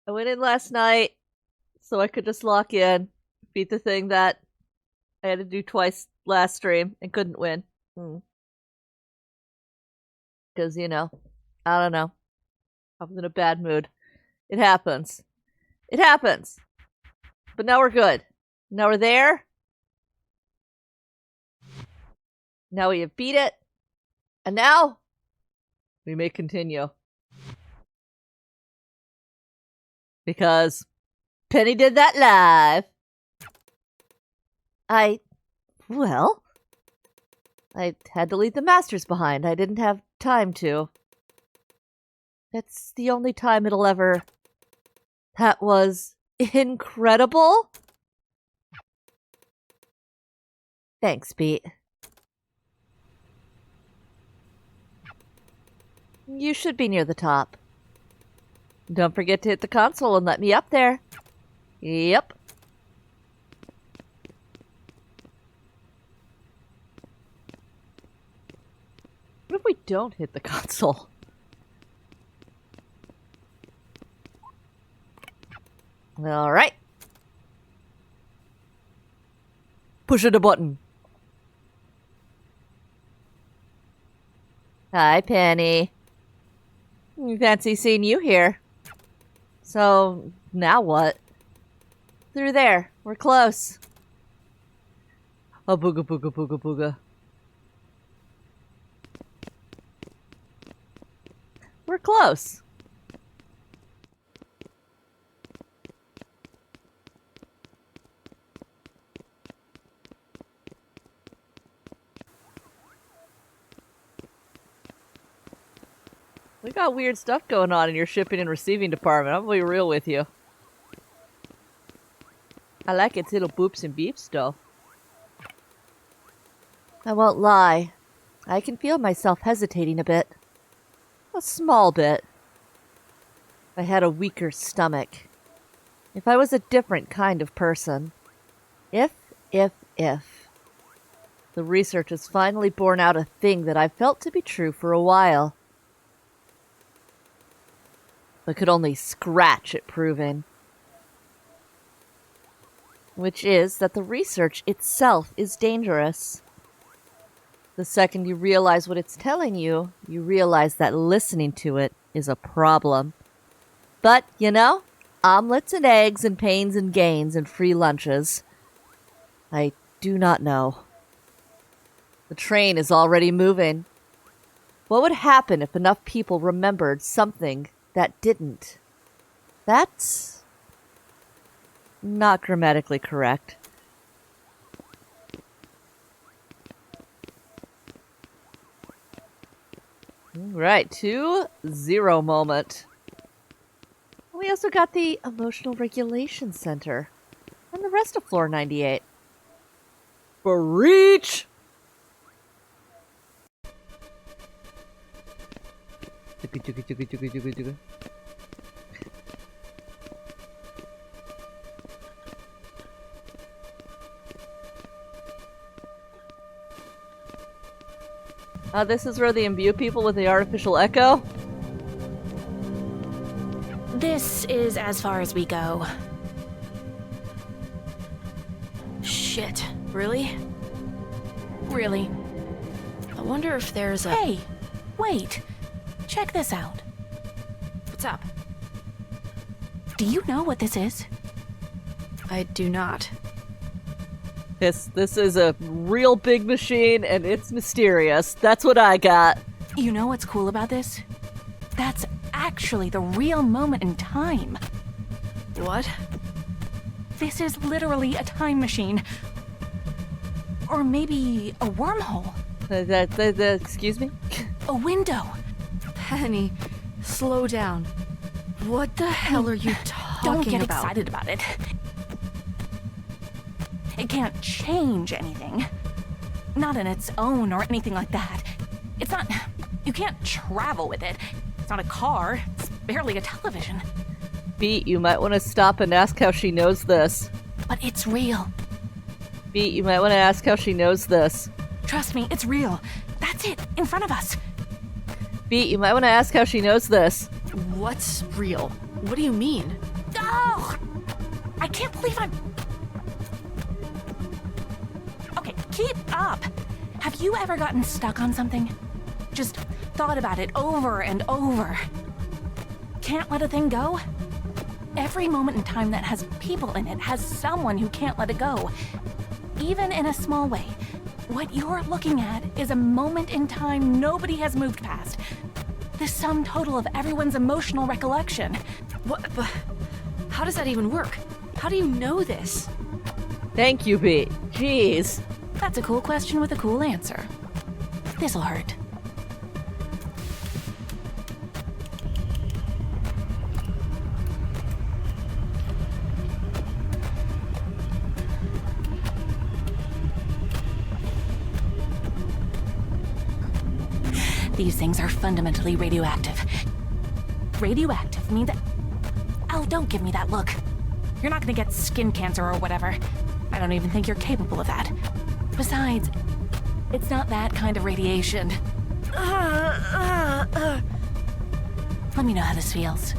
I went in last night so I could just lock in, beat the thing that I had to do twice last stream and couldn't win. Because, I don't know. I was in a bad mood. It happens. It happens. But now we're good. Now we're there. Now we have beat it. And now we may continue. Because Penny did that live. I had to leave the masters behind. I didn't have time to. That's the only time it'll ever... That was incredible. Thanks, Pete. You should be near the top. Don't forget to hit the console and let me up there. Yep. What if we don't hit the console? Alright. Push the button. Hi, Penny. Fancy seeing you here. So, now what? Through there. We're close. Oh, booga booga booga booga. We're close. We got weird stuff going on in your shipping and receiving department. I'm gonna be real with you. I like its little boops and beeps stuff. I won't lie. I can feel myself hesitating a bit. A small bit. If I had a weaker stomach. If I was a different kind of person. If. The research has finally borne out a thing that I've felt to be true for a while. But could only scratch at proving. Which is that the research itself is dangerous. The second you realize what it's telling you, you realize that listening to it is a problem. But, omelets and eggs and pains and gains and free lunches. I do not know. The train is already moving. What would happen if enough people remembered something that didn't? That's not grammatically correct. Right, 2-0 moment. We also got the Emotional Regulation Center and the rest of Floor 98. Breach! This is where they imbue people with the artificial echo? This is as far as we go. Shit, really? Really? I wonder if there's a... Hey! Wait! Check this out. What's up? Do you know what this is? I do not. This is a real big machine, and it's mysterious. That's what I got. You know what's cool about this? That's actually the real moment in time. What? This is literally a time machine. Or maybe a wormhole. Excuse me? A window. Penny, slow down. What the hell are you talking about? Don't get excited about it. It can't change anything. Not on its own or anything like that. It's not... You can't travel with it. It's not a car. It's barely a television. Beat, you might want to stop and ask how she knows this. But it's real. Beat, you might want to ask how she knows this. Trust me, it's real. That's it, in front of us. Beat, you might want to ask how she knows this. What's real? What do you mean? Oh! I can't believe I'm... Okay, keep up. Have you ever gotten stuck on something? Just thought about it over and over. Can't let a thing go? Every moment in time that has people in it has someone who can't let it go. Even in a small way. What you're looking at is a moment in time nobody has moved past. The sum total of everyone's emotional recollection. What? But how does that even work? How do you know this? Thank you, B. Jeez. That's a cool question with a cool answer. This'll hurt. These things are fundamentally radioactive. Radioactive means that... Oh, don't give me that look. You're not gonna get skin cancer or whatever. I don't even think you're capable of that. Besides, it's not that kind of radiation. Let me know how this feels.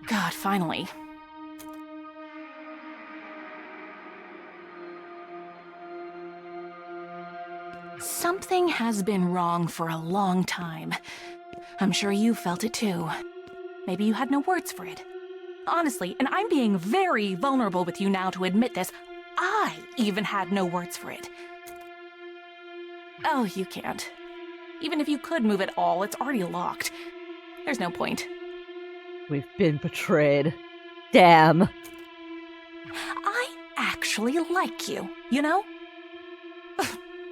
God, finally. Something has been wrong for a long time. I'm sure you felt it too. Maybe you had no words for it. Honestly, and I'm being very vulnerable with you now to admit this, I even had no words for it. Oh, you can't. Even if you could move it all, it's already locked. There's no point. We've been betrayed. Damn. I actually like you, you know?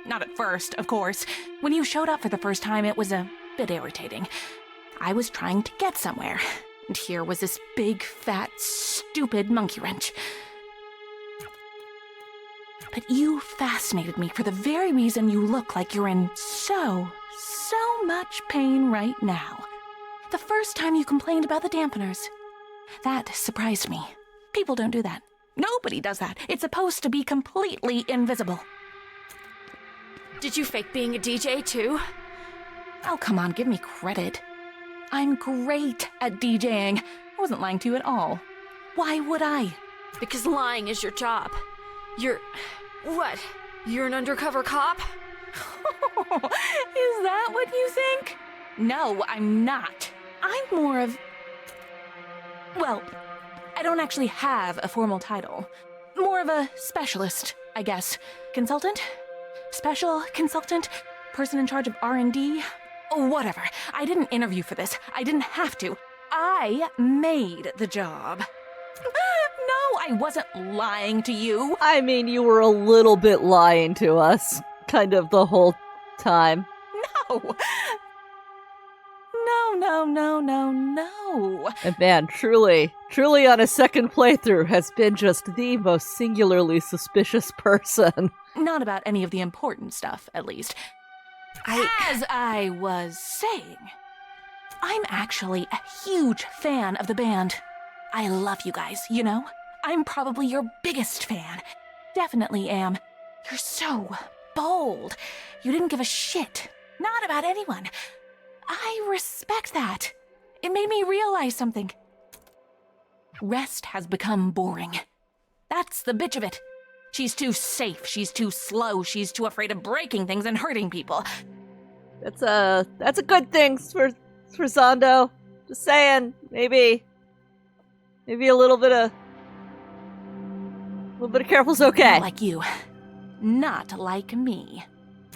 Not at first, of course. When you showed up for the first time, it was a bit irritating. I was trying to get somewhere, and here was this big, fat, stupid monkey wrench. But you fascinated me for the very reason you look like you're in so much pain right now. The first time you complained about the dampeners. That surprised me. People don't do that. Nobody does that. It's supposed to be completely invisible. Did you fake being a DJ too? Oh, come on, give me credit. I'm great at DJing. I wasn't lying to you at all. Why would I? Because lying is your job. You're... what? You're an undercover cop? Is that what you think? No, I'm not. I'm more of... well, I don't actually have a formal title. More of a specialist, I guess. Consultant? Special consultant? Person in charge of R&D? Whatever. I didn't interview for this. I didn't have to. I made the job. No, I wasn't lying to you. I mean, you were a little bit lying to us. Kind of the whole time. No. No. And man, truly on a second playthrough has been just the most singularly suspicious person. Not about any of the important stuff, at least. As I was saying, I'm actually a huge fan of the band. I love you guys, you know? I'm probably your biggest fan. Definitely am. You're so bold. You didn't give a shit. Not about anyone. I respect that. It made me realize something. Rest has become boring. That's the bitch of it. She's too safe, she's too slow, she's too afraid of breaking things and hurting people. That's a good thing for Zondo. Just saying, maybe a little bit of careful's okay. Not like you. Not like me.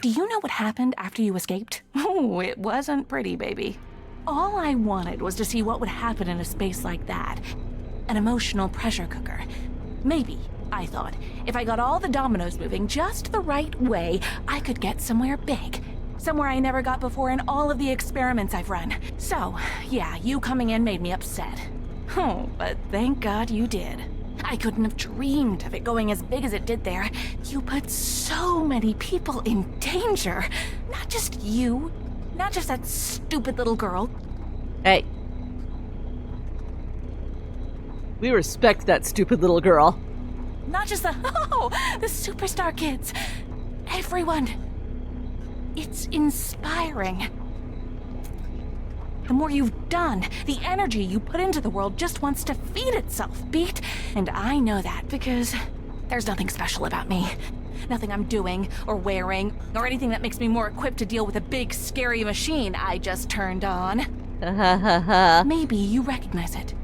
Do you know what happened after you escaped? Oh, it wasn't pretty, baby. All I wanted was to see what would happen in a space like that. An emotional pressure cooker. Maybe, I thought, if I got all the dominoes moving just the right way, I could get somewhere big. Somewhere I never got before in all of the experiments I've run. So, yeah, you coming in made me upset. Oh, but thank God you did. I couldn't have dreamed of it going as big as it did there. You put so many people in danger. Not just you. Not just that stupid little girl. Hey. We respect that stupid little girl. Not just the superstar kids. Everyone. It's inspiring. The more you've done, the energy you put into the world just wants to feed itself, Beat. And I know that because there's nothing special about me. Nothing I'm doing or wearing or anything that makes me more equipped to deal with a big, scary machine I just turned on. Maybe you recognize it.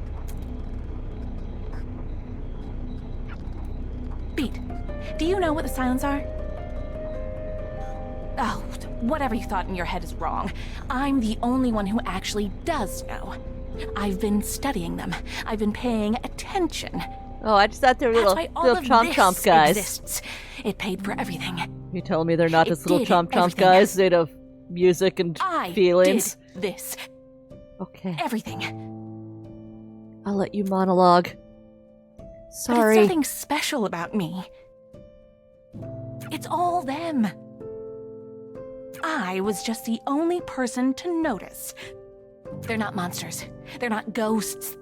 Beat, do you know what the sounds are? Oh, whatever you thought in your head is wrong. I'm the only one who actually does know. I've been studying them. I've been paying attention. Oh, I just thought they were That's little why all of chomp this chomp guys. exists. It paid for everything. You telling me they're not It just little did chomp chomp everything. guys made of music and I feelings? did this. Okay, Everything. I'll let you monologue. But it's Sorry. something special about me. It's all them. I was just the only person to notice. They're not monsters. They're not ghosts.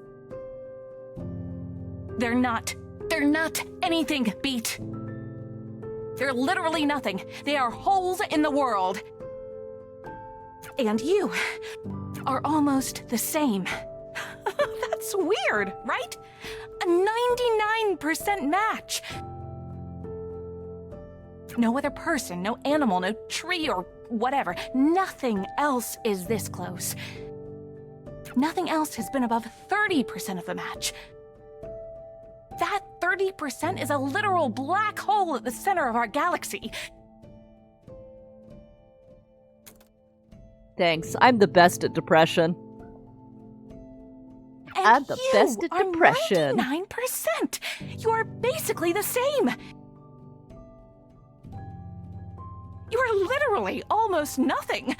They're not anything, Beat. They're literally nothing. They are holes in the world. And you are almost the same. That's weird, right? A 99% match. No other person, no animal, no tree or whatever. Nothing else is this close. Nothing else has been above 30% of the match. That 30% is a literal black hole at the center of our galaxy. Thanks. I'm the best at depression. And I'm the best at are depression. 99%. You are basically the same. You are literally almost nothing.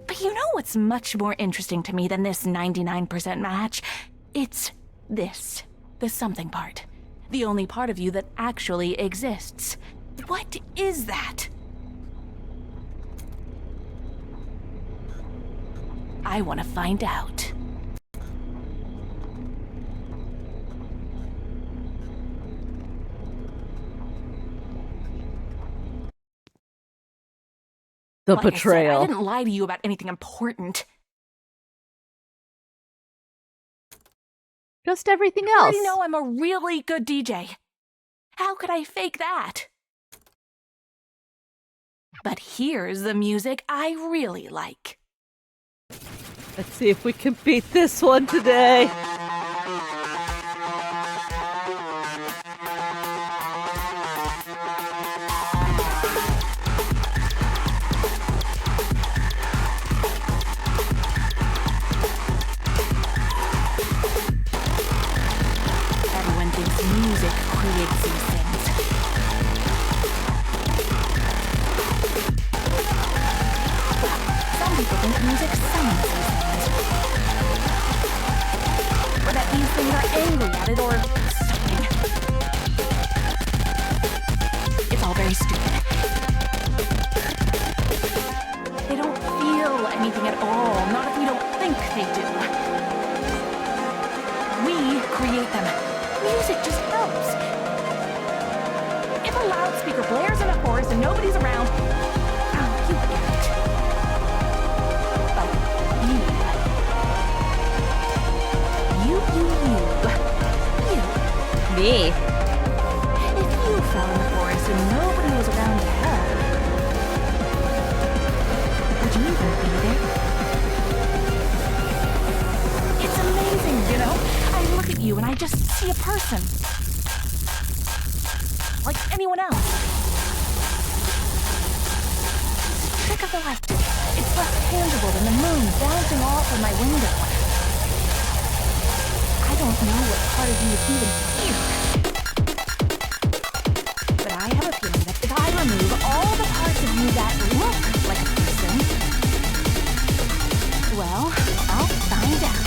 But you know what's much more interesting to me than this 99% match? It's this, the something part. The only part of you that actually exists. What is that? I want to find out. The Like I said, betrayal. I didn't lie to you about anything important. Just everything You else. already know I'm a really good DJ. How could I fake that? But here's the music I really like. Let's see if we can beat this one today. Everyone thinks music creates these things. Some people think music summons these things. Or that these things are angry at it or something. It's all very stupid. They don't feel anything at all, not if we don't think they do. We create them. Music just helps. If a loudspeaker blares in a forest and nobody's around, oh, you get it. But you. Me? If you fell in the forest and nobody was around to help, would you even be there? It's amazing, you know? I look at you and I just see a person. Like anyone else. It's a trick of the light. It's less tangible than the moon bouncing off of my window. I don't know what part of you is even here. But I have a feeling that if I remove all the parts of you that look like a person, well, I'll find out.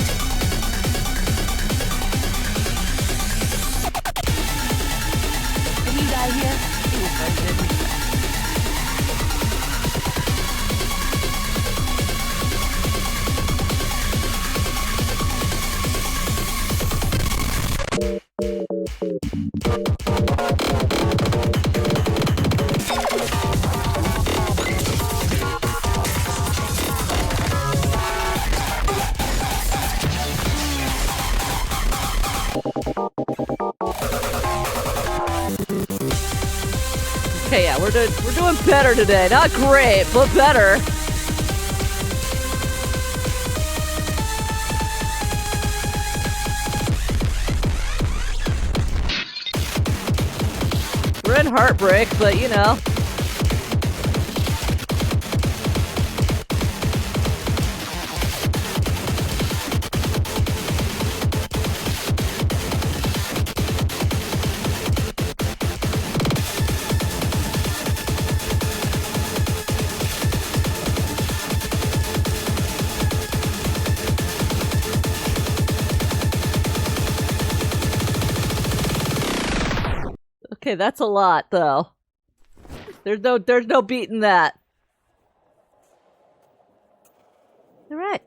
If you die here, it was for a good reason. Okay, yeah, we're doing better today. Not great, but better. We're in heartbreak, but you know. Okay, that's a lot, though. There's no beating that. All right.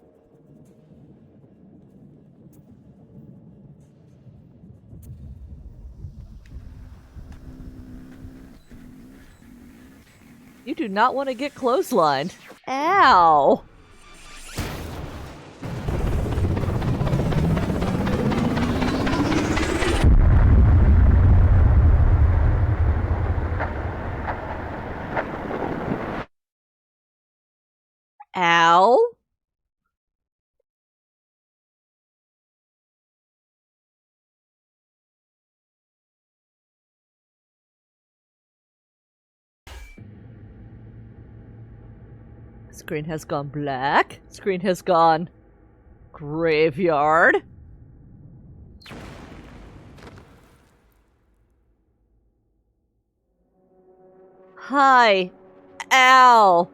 You do not want to get clotheslined. Ow. Ow. Screen has gone black. Screen has gone graveyard. Hi. Ow.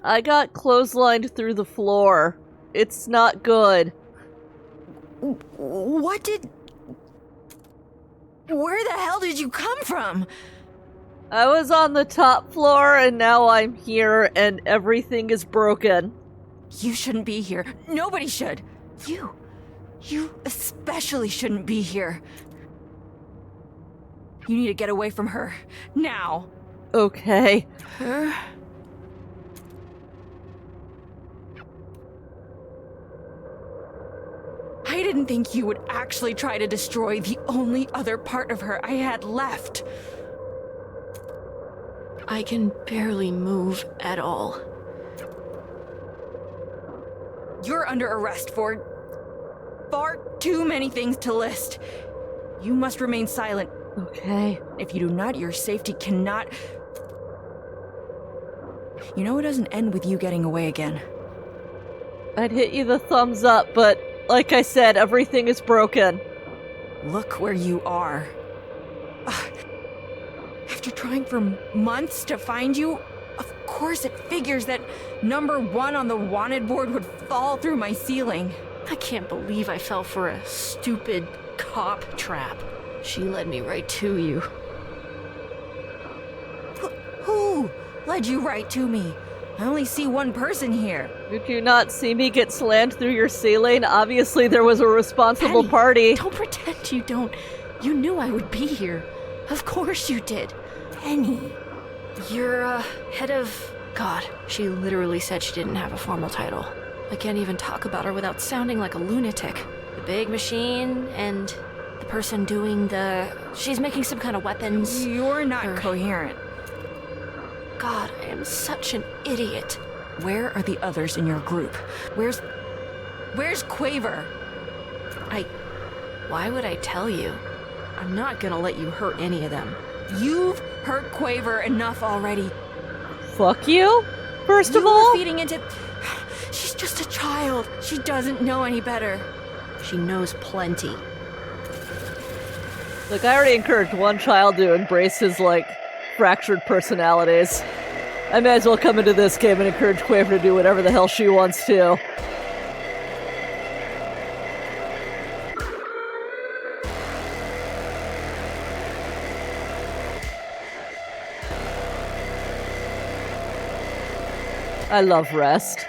I got clotheslined through the floor. It's not good. What did... Where the hell did you come from? I was on the top floor and now I'm here and everything is broken. You shouldn't be here. Nobody should. You especially shouldn't be here. You need to get away from her. Now. Okay. Her? I didn't think you would actually try to destroy the only other part of her I had left. I can barely move at all. You're under arrest for far too many things to list. You must remain silent. Okay. If you do not, your safety cannot... You know it doesn't end with you getting away again. I'd hit you the thumbs up, but like I said, everything is broken. Look where you are. After trying for months to find you, of course it figures that number 1 on the wanted board would fall through my ceiling. I can't believe I fell for a stupid cop trap. She led me right to you. Who led you right to me? I only see one person here. Did you not see me get slammed through your ceiling? Obviously there was a responsible party. Don't pretend you don't. You knew I would be here. Of course you did. Penny. You're, head of... God, she literally said she didn't have a formal title. I can't even talk about her without sounding like a lunatic. The big machine and the person doing the... She's making some kind of weapons. You're not coherent. God, I am such an idiot. Where are the others in your group? Where's Quaver? Why would I tell you? I'm not gonna let you hurt any of them. You've hurt Quaver enough already. Fuck you? First of all? Feeding into... She's just a child. She doesn't know any better. She knows plenty. Look, I already encouraged one child to embrace his, fractured personalities. I may as well come into this game and encourage Quaver to do whatever the hell she wants to. I love rest.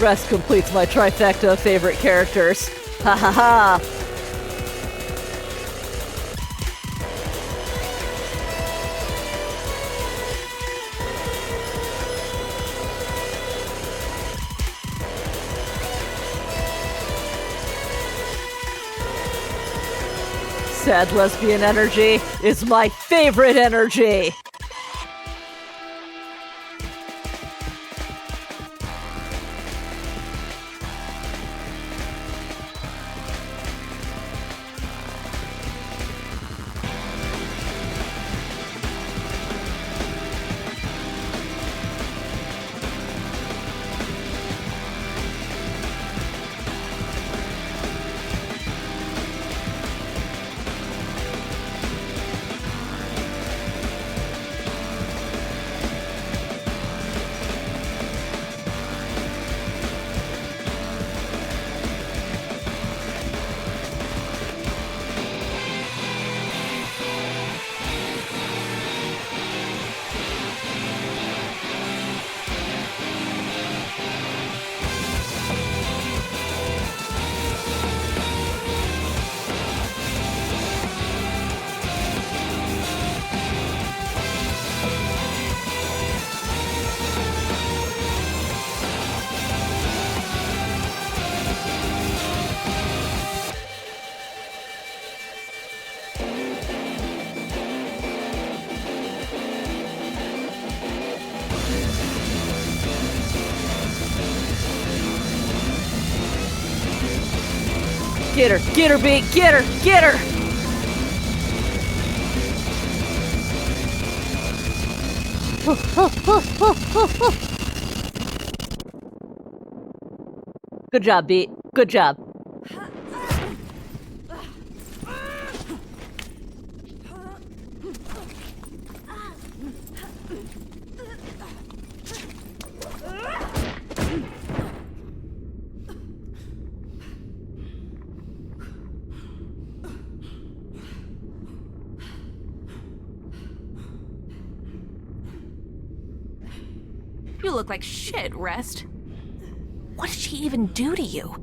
Rest completes my trifecta of favorite characters. Ha ha ha! sad lesbian energy is my favorite energy! Get her, B, get her! Good job, B. Good job. You look like shit, Rest. What did she even do to you?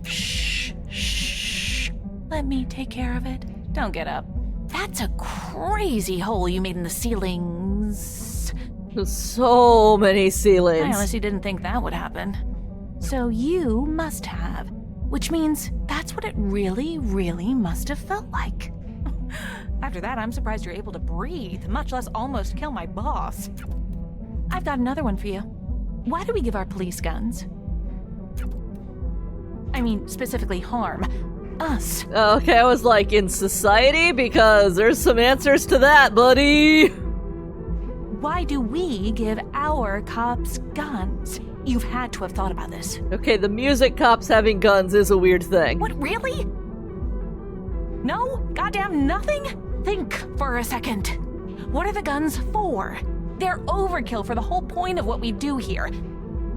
Shh. Let me take care of it. Don't get up. That's a crazy hole you made in the ceilings. So many ceilings. I honestly didn't think that would happen. So you must have. Which means that's what it really, really must have felt like. After that, I'm surprised you're able to breathe, much less almost kill my boss. I've got another one for you. Why do we give our police guns? I mean, specifically harm us. Okay, I was like, in society? Because there's some answers to that, buddy. Why do we give our cops guns? You've had to have thought about this. Okay, the music cops having guns is a weird thing. What, really? No? Goddamn nothing? Think for a second. What are the guns for? They're overkill for the whole point of what we do here.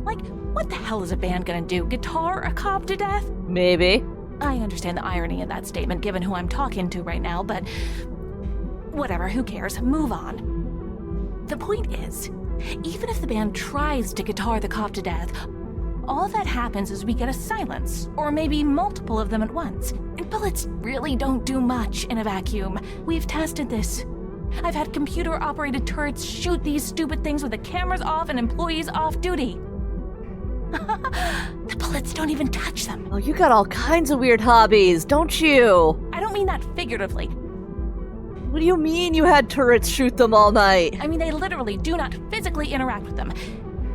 Like, what the hell is a band gonna do? Guitar a cop to death? Maybe. I understand the irony of that statement given who I'm talking to right now, but whatever, who cares? Move on. The point is, even if the band tries to guitar the cop to death, all that happens is we get a silence, or maybe multiple of them at once. And bullets really don't do much in a vacuum. We've tested this. I've had computer-operated turrets shoot these stupid things with the cameras off and employees off duty. The bullets don't even touch them. Oh, you got all kinds of weird hobbies, don't you? I don't mean that figuratively. What do you mean you had turrets shoot them all night? I mean they literally do not physically interact with them.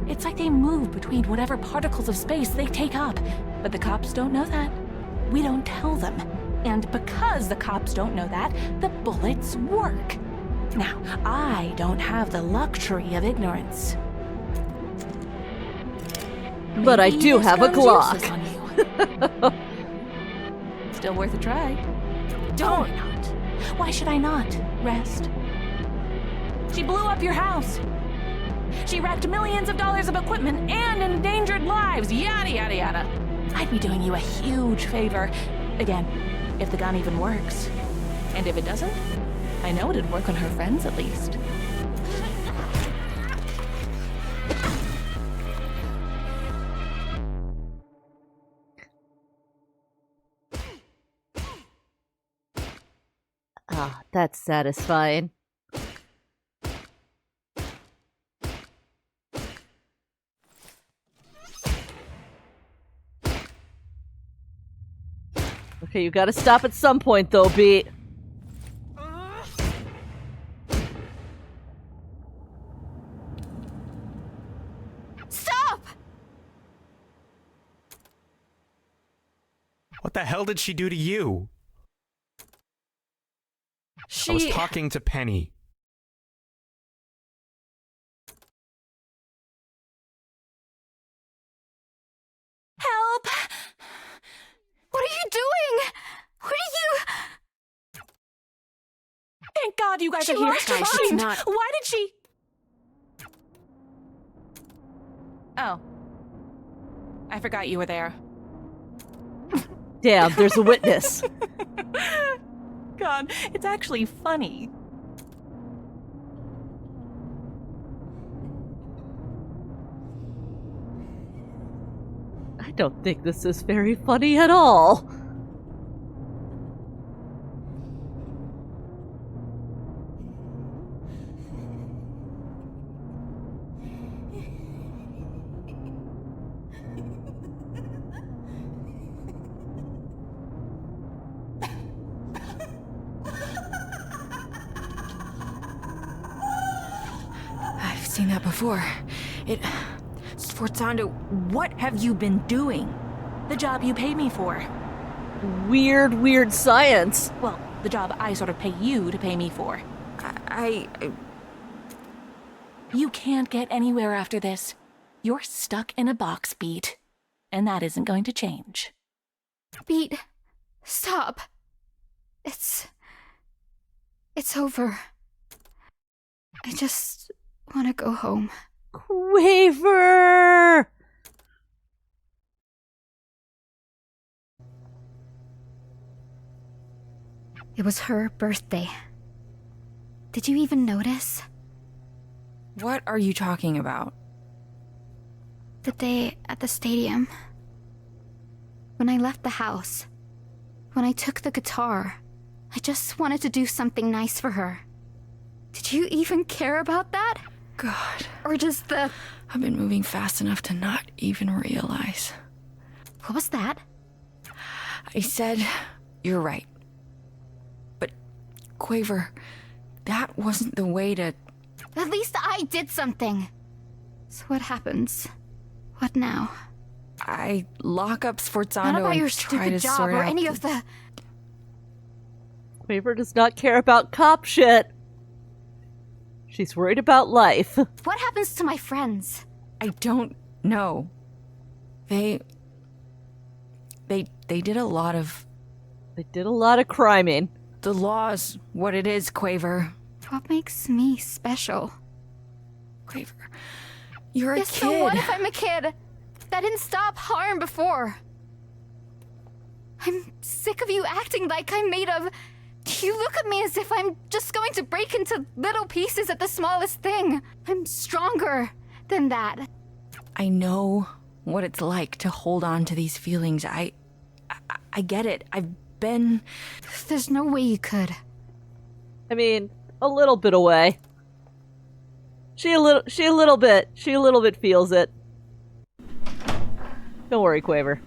It's like they move between whatever particles of space they take up. But the cops don't know that. We don't tell them. And because the cops don't know that, the bullets work. Now, I don't have the luxury of ignorance. But I Maybe do this have a gun's Glock. useless on you. Still worth a try. Don't not. Why should I not? Rest. She blew up your house. She wrecked millions of dollars of equipment and endangered lives, yada yada yada. I'd be doing you a huge favor. Again, if the gun even works. And if it doesn't, I know it'd work on her friends at least. Ah, that's satisfying. Okay, you gotta stop at some point, though, Beat. Stop! What the hell did she do to you? I was talking to Penny. Help! What are you doing? What are you... Thank God you guys are here. Guys, it's not... Why did she... Oh. I forgot you were there. Damn, there's a witness. God, it's actually funny. I don't think this is very funny at all. I've seen that before. Sforzando, what have you been doing? The job you pay me for. Weird science. Well, the job I sort of pay you to pay me for. You can't get anywhere after this. You're stuck in a box, Beat. And that isn't going to change. Beat, stop. It's over. I just want to go home. Quaver! It was her birthday. Did you even notice? What are you talking about? The day at the stadium. When I left the house. When I took the guitar. I just wanted to do something nice for her. Did you even care about that? God. Or just the... I've been moving fast enough to not even realize. What was that? I said, you're right. But, Quaver, that wasn't the way to... At least I did something. So what happens? What now? I lock up Sforzando Not about your and try to stupid job sort or out any of the... Quaver does not care about cop shit. She's worried about life. What happens to my friends? I don't know. They did a lot of... They did a lot of criming. The law's what it is, Quaver. What makes me special? Quaver, you're a Yes, kid. so what if I'm a kid? That didn't stop harm before. I'm sick of you acting like I'm made of... You look at me as if I'm just going to break into little pieces at the smallest thing. I'm stronger than that. I know what it's like to hold on to these feelings. I get it. I've been... There's no way you could. I mean, a little bit away. She a little bit feels it. Don't worry, Quaver.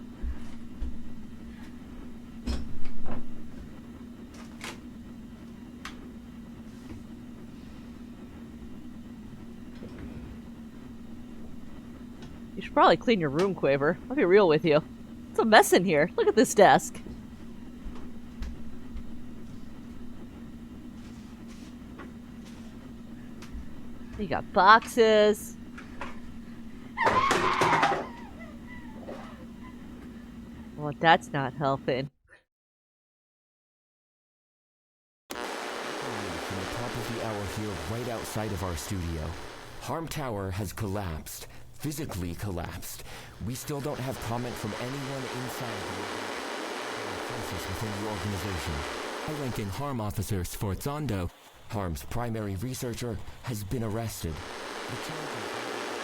You should probably clean your room, Quaver. I'll be real with you. It's a mess in here. Look at this desk. You got boxes. Well, that's not helping. From the top of the hour here, right outside of our studio. Harm Tower has collapsed. Physically collapsed. We still don't have comment from anyone inside the crisis within the organization. High-ranking Harm officer Sforzando, Harm's primary researcher, has been arrested.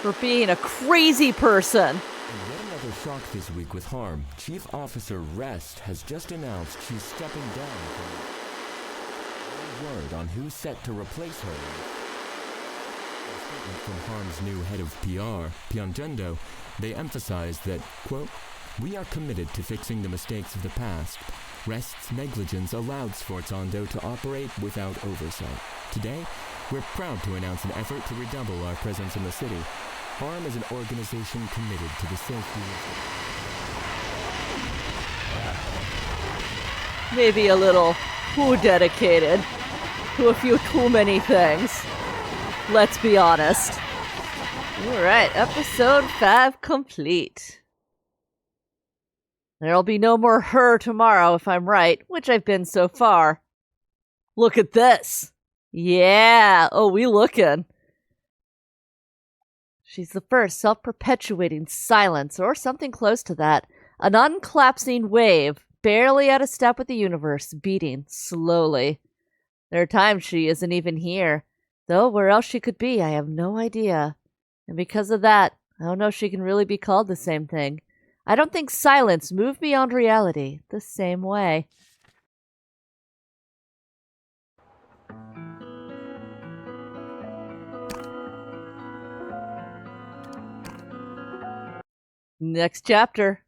For being a crazy person. And yet another shock this week with Harm. Chief Officer Rest has just announced she's stepping down from... word on who's set to replace her. From Harm's new head of PR, Piangendo, they emphasize that, quote, "We are committed to fixing the mistakes of the past, Rest's negligence allowed Sforzando to operate without oversight. Today, we're proud to announce an effort to redouble our presence in the city. Harm is an organization committed to the safety of... Maybe a little too dedicated to a few too many things. Let's be honest. Alright, episode 5 complete. There'll be no more her tomorrow if I'm right, which I've been so far. Look at this. Yeah. Oh, we looking. She's the first self-perpetuating silence, or something close to that. An uncollapsing wave, barely out of step with the universe, beating slowly. There are times she isn't even here. Though where else she could be, I have no idea. And because of that, I don't know if she can really be called the same thing. I don't think silence moved beyond reality the same way. Next chapter.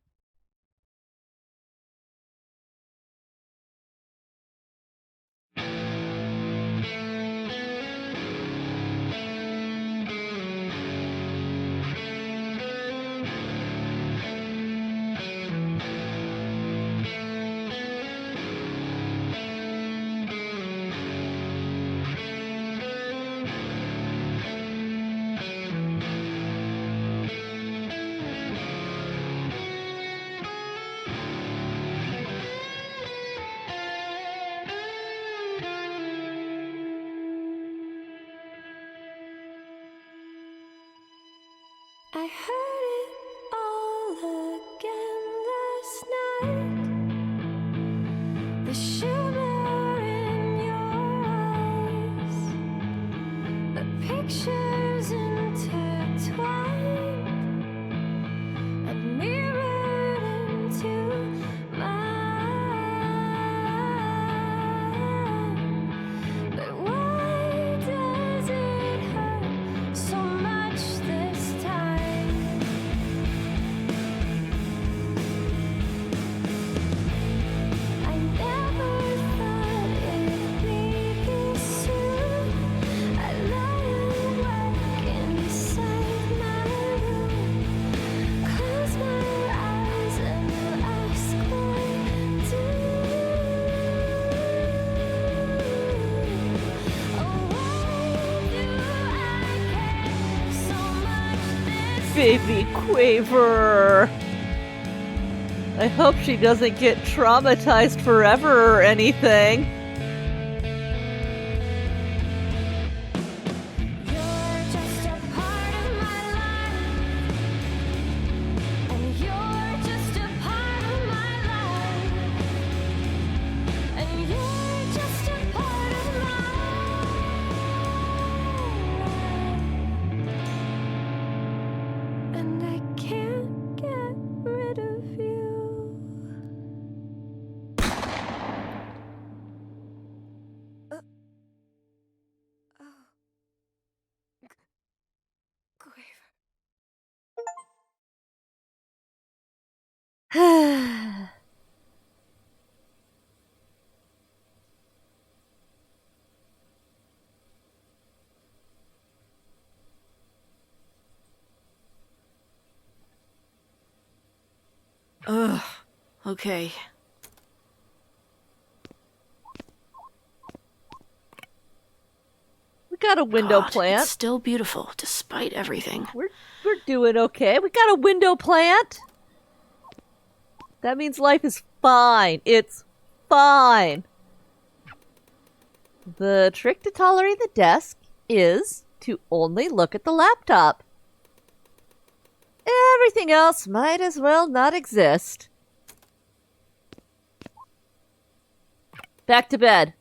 I heard it all again last night. The shimmer in your eyes, the pictures intertwined and mirrored into mine. But why does it hurt so much this time? I never thought it'd be this soon. I lie awake inside my room, close my eyes and ask why do. Oh, why do I care so much this Baby Quaver. I hope she doesn't get traumatized forever or anything. You're just a part of my life, and you're just a part of my life, and you're just a part of my life, and I can't get rid of you. Ugh. Okay. We got a window God, plant. It's still beautiful, despite everything. We're doing okay. We got a window plant. That means life is fine. It's fine. The trick to tolerating the desk is to only look at the laptop. Everything else might as well not exist. Back to bed.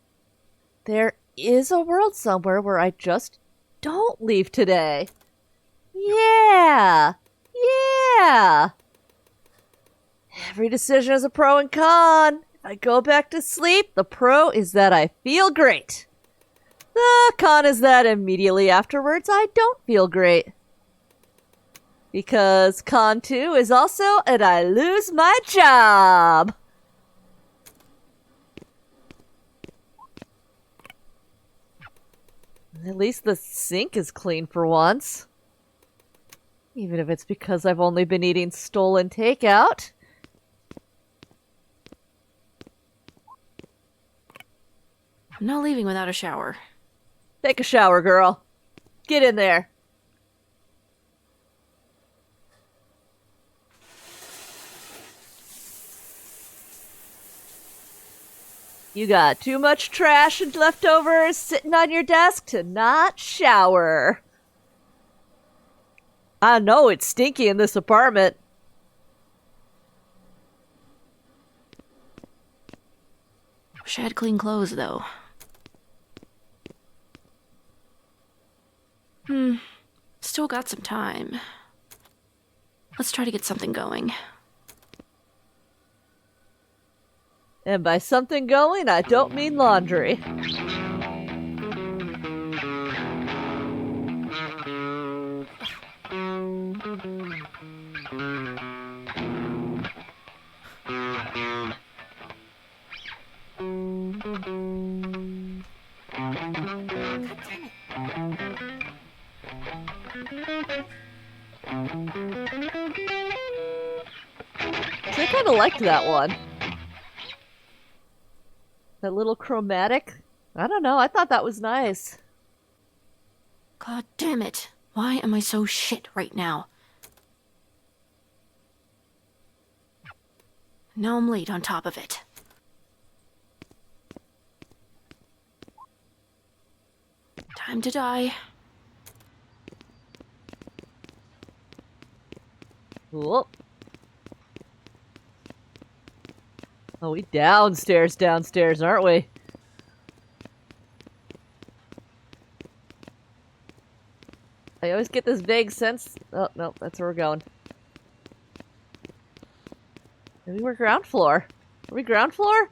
There is a world somewhere where I just don't leave today. Yeah. Yeah. Every decision has a pro and con. If I go back to sleep, the pro is that I feel great. The con is that immediately afterwards I don't feel great. Because con 2 is also that I lose my job. At least the sink is clean for once. Even if it's because I've only been eating stolen takeout. I'm not leaving without a shower. Take a shower, girl. Get in there. You got too much trash and leftovers sitting on your desk to not shower. I know it's stinky in this apartment. Wish I had clean clothes, though. Still got some time. Let's try to get something going. And by something going, I don't mean laundry. I kind of liked that one. That little chromatic. I don't know, I thought that was nice. God damn it. Why am I so shit right now? Now I'm late on top of it. Time to die. Whoop. Oh, we downstairs, aren't we? I always get this vague sense... Oh, no, that's where we're going. Maybe we're ground floor. Are we ground floor?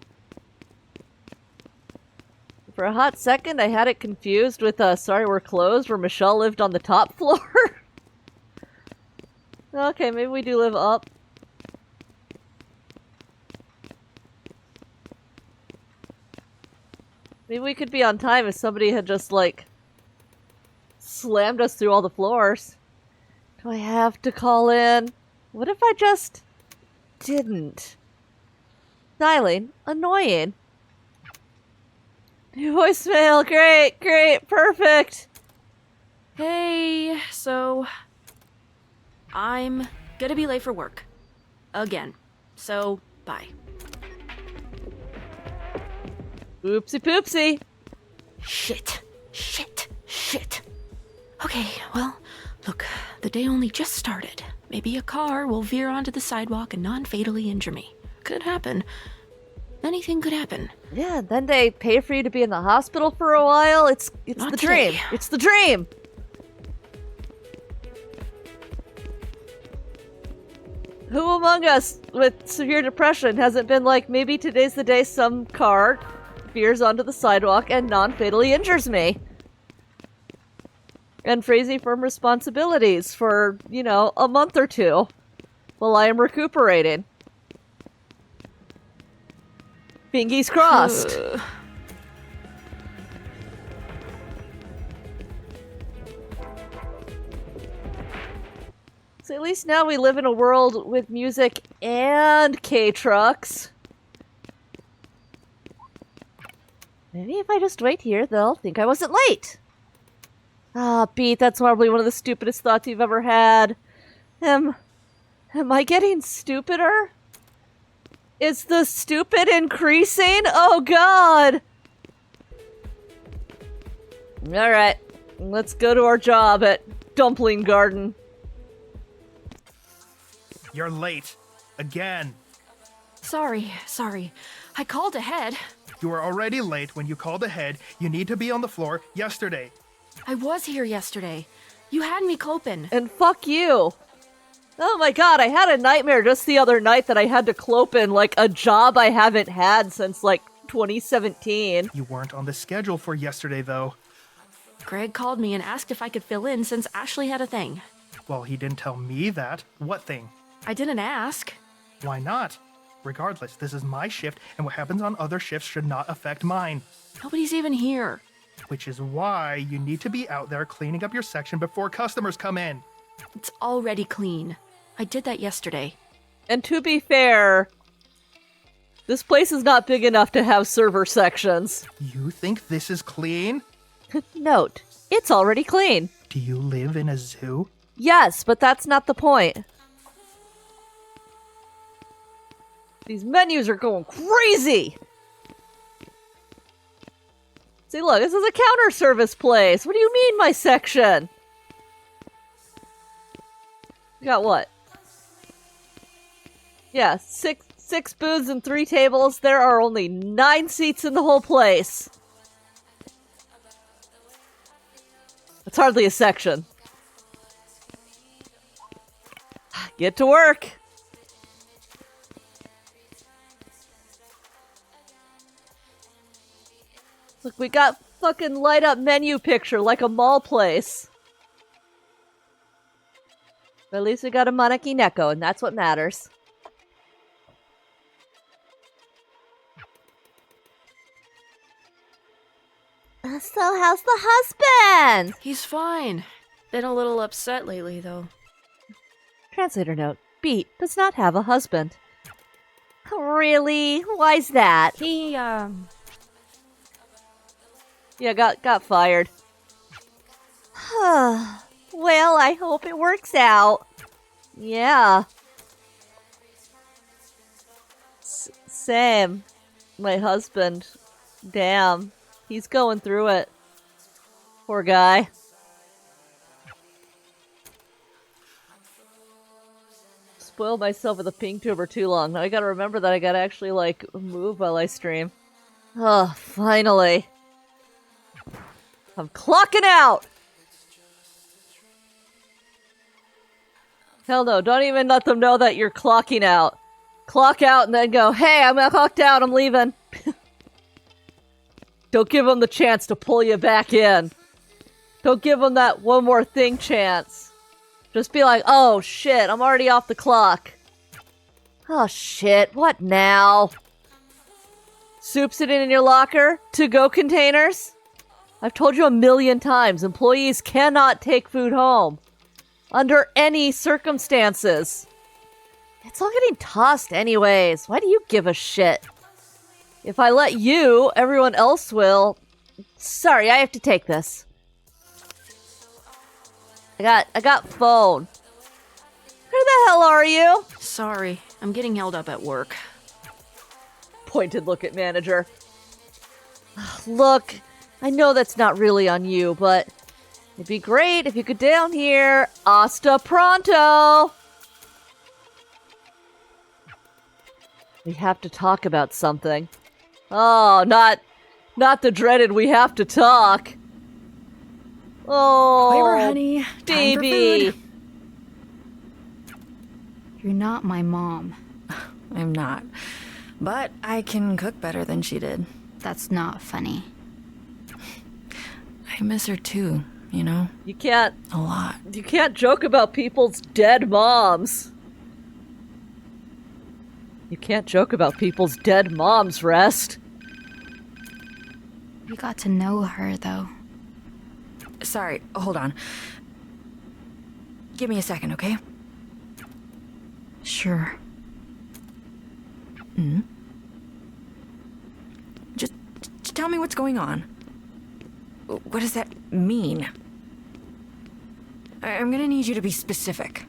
For a hot second, I had it confused with, Sorry We're Closed, where Michelle lived on the top floor. Okay, maybe we do live up. Maybe we could be on time if somebody had just, like, slammed us through all the floors. Do I have to call in? What if I just didn't? Dialing. Annoying. New voicemail. Great, great, perfect. Hey, so... I'm gonna be late for work. Again. So, bye. Oopsie poopsie. Shit. Shit. Shit. Okay, well, look, the day only just started. Maybe a car will veer onto the sidewalk and non-fatally injure me. Could happen. Anything could happen. Yeah, then they pay for you to be in the hospital for a while. It's Not the dream. today. It's the dream. Who among us with severe depression hasn't been like, maybe today's the day some car veers onto the sidewalk and non-fatally injures me? And frees me from responsibilities for, you know, a month or two while I am recuperating. Fingies crossed. So at least now we live in a world with music and K-trucks. Maybe if I just wait here, they'll think I wasn't late. Ah, Pete, that's probably one of the stupidest thoughts you've ever had. Am I getting stupider? Is the stupid increasing? Oh, God! Alright, let's go to our job at Dumpling Garden. You're late. Again. Sorry. I called ahead. You were already late when you called ahead. You need to be on the floor yesterday. I was here yesterday. You had me coping. And fuck you. Oh my god, I had a nightmare just the other night that I had to clope in, like, a job I haven't had since, like, 2017. You weren't on the schedule for yesterday, though. Greg called me and asked if I could fill in since Ashley had a thing. Well, he didn't tell me that. What thing? I didn't ask. Why not? Regardless, this is my shift, and what happens on other shifts should not affect mine. Nobody's even here. which is why you need to be out there cleaning up your section before customers come in. It's already clean. I did that yesterday. And to be fair, this place is not big enough to have server sections. You think this is clean? Note, it's already clean. Do you live in a zoo? Yes, but that's not the point. These menus are going crazy! See, look, this is a counter service place. What do you mean, my section? You got what? Yeah, six booths and 3 tables. There are only 9 seats in the whole place. It's hardly a section. Get to work. Look, we got fucking light up menu picture like a mall place. But at least we got a Monarchy Neko, and that's what matters. So how's the husband? He's fine. Been a little upset lately, though. Translator note. Beat does not have a husband. Really? Why's that? He, Yeah, got fired. Well, I hope it works out. Yeah. Same. My husband. Damn. He's going through it. Poor guy. Spoiled myself with a pink tuber too long. Now I gotta remember that I gotta actually, like, move while I stream. Oh, finally. I'm clocking out! Hell no, don't even let them know that you're clocking out. Clock out and then go, hey, I'm clocked out, I'm leaving. Don't give them the chance to pull you back in. Don't give them that one more thing chance. Just be like, oh shit, I'm already off the clock. Oh shit, what now? Soup sitting in your locker? To-go containers? I've told you a million times, employees cannot take food home. Under any circumstances. It's all getting tossed anyways. Why do you give a shit? If I let you, everyone else will. Sorry, I have to take this. I got phone. Where the hell are you? sorry. I'm getting held up at work. Pointed look at manager. Look, I know that's not really on you, but it'd be great if you could down here. Hasta pronto! We have to talk about something. Oh, not the dreaded we have to talk. Oh, Quiver, honey. Time for baby. food. You're not my mom. I'm not. But I can cook better than she did. That's not funny. I miss her too, you know? You can't A lot. joke about people's dead moms. You can't joke about people's dead moms, Rest. You got to know her, though. Sorry, hold on. Give me a second, okay? Sure. Just tell me what's going on. What does that mean? I'm gonna need you to be specific.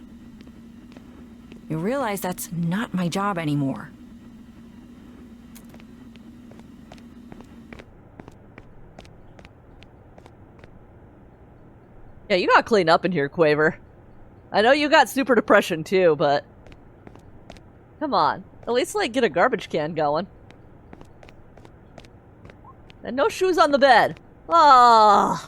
You realize that's not my job anymore. Yeah, you gotta clean up in here, Quaver. I know you got super depression too, but come on. At least, like, get a garbage can going. And no shoes on the bed. Ah.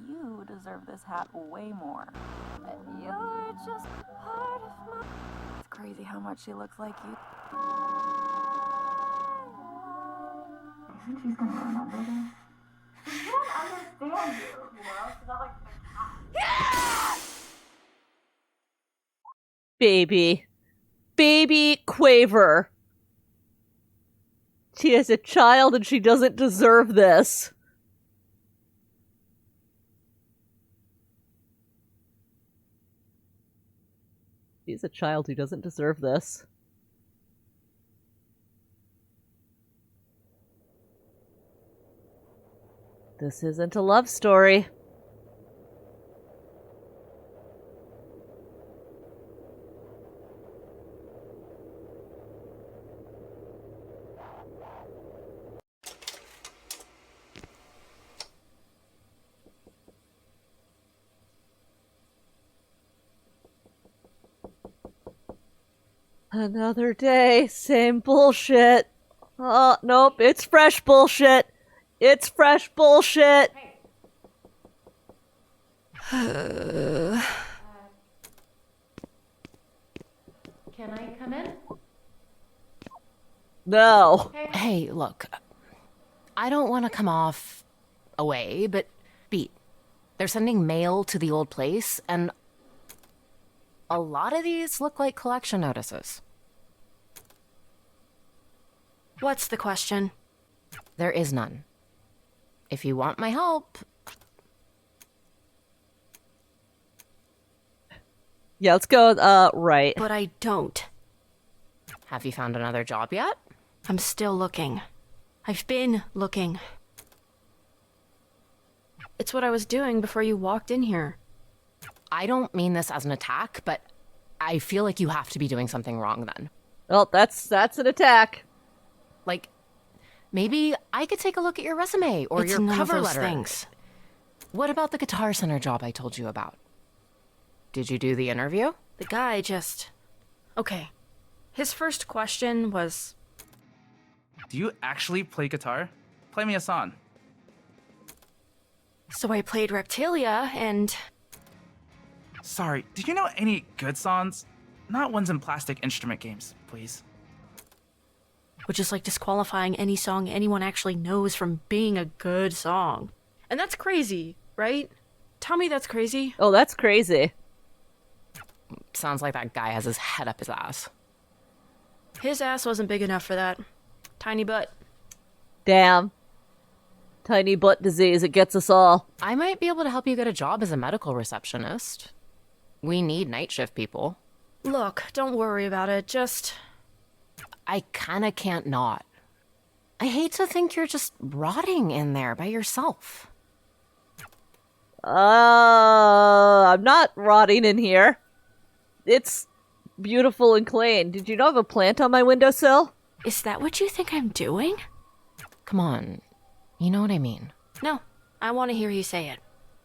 You deserve this hat way more. You're just part of my... It's crazy how much she looks like you. You think she's gonna remember this? She don't understand you, you know? She's not like... Baby. Baby Quaver. She is a child and she doesn't deserve this. She's a child who doesn't deserve this. This isn't a love story. Another day, same bullshit. Oh, nope, it's fresh bullshit. It's fresh bullshit. Can I come in? No. Hey, look. I don't want to come off away, but Beat, they're sending mail to the old place, and a lot of these look like collection notices. What's the question? There is none. If you want my help... Yeah, let's go, right. But I don't. Have you found another job yet? I'm still looking. I've been looking. It's what I was doing before you walked in here. I don't mean this as an attack, but I feel like you have to be doing something wrong then. Well, that's an attack. Like, maybe I could take a look at your resume or your cover letter. Things. What about the Guitar Center job I told you about? Did you do the interview? The guy just... Okay. His first question was... Do you actually play guitar? Play me a song. So I played Reptilia and... Sorry, do you know any good songs? Not ones in plastic instrument games, please. Which is like disqualifying any song anyone actually knows from being a good song. And that's crazy, right? Tell me that's crazy. Oh, that's crazy. Sounds like that guy has his head up his ass. His ass wasn't big enough for that. Tiny butt. Damn. Tiny butt disease, it gets us all. I might be able to help you get a job as a medical receptionist. We need night shift people. Look, don't worry about it, just... I kinda can't not. I hate to think you're just rotting in there by yourself. I'm not rotting in here. It's beautiful and clean. Did you know I have a plant on my windowsill? Is that what you think I'm doing? Come on. You know what I mean. No, I want to hear you say it.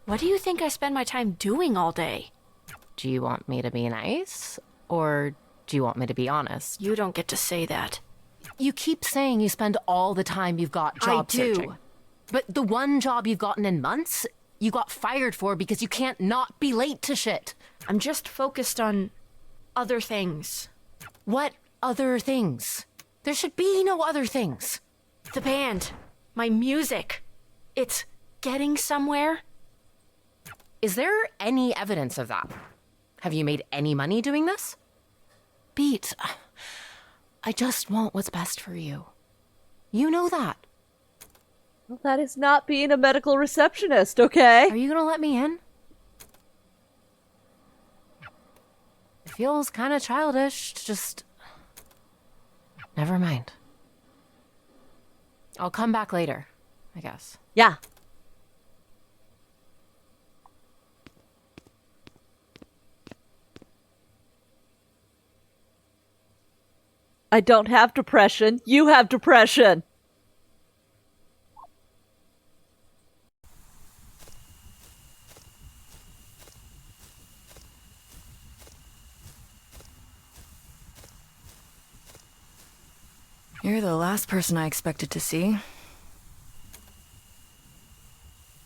What do you think I spend my time doing all day? Do you want me to be nice? Or do you want me to be honest? You don't get to say that. You keep saying you spend all the time you've got job searching. But the one job you've gotten in months, you got fired for because you can't not be late to shit. I'm just focused on other things. What other things? There should be no other things. The band. My music. It's getting somewhere. Is there any evidence of that? Have you made any money doing this? Beat, I just want what's best for you. You know that. Well, that is not being a medical receptionist, okay? Are you gonna let me in? It feels kind of childish to just... Never mind. I'll come back later, I guess. Yeah. I don't have depression. You have depression. You're the last person I expected to see.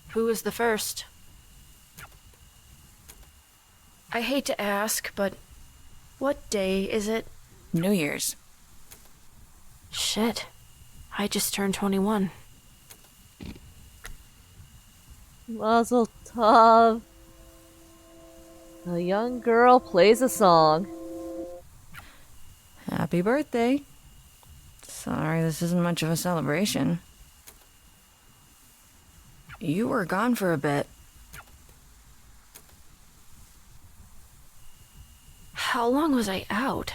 Who was the first? I hate to ask, but what day is it? New Year's. Shit. I just turned 21. Mazel tov. A young girl plays a song. Happy birthday. Sorry, this isn't much of a celebration. You were gone for a bit. How long was I out?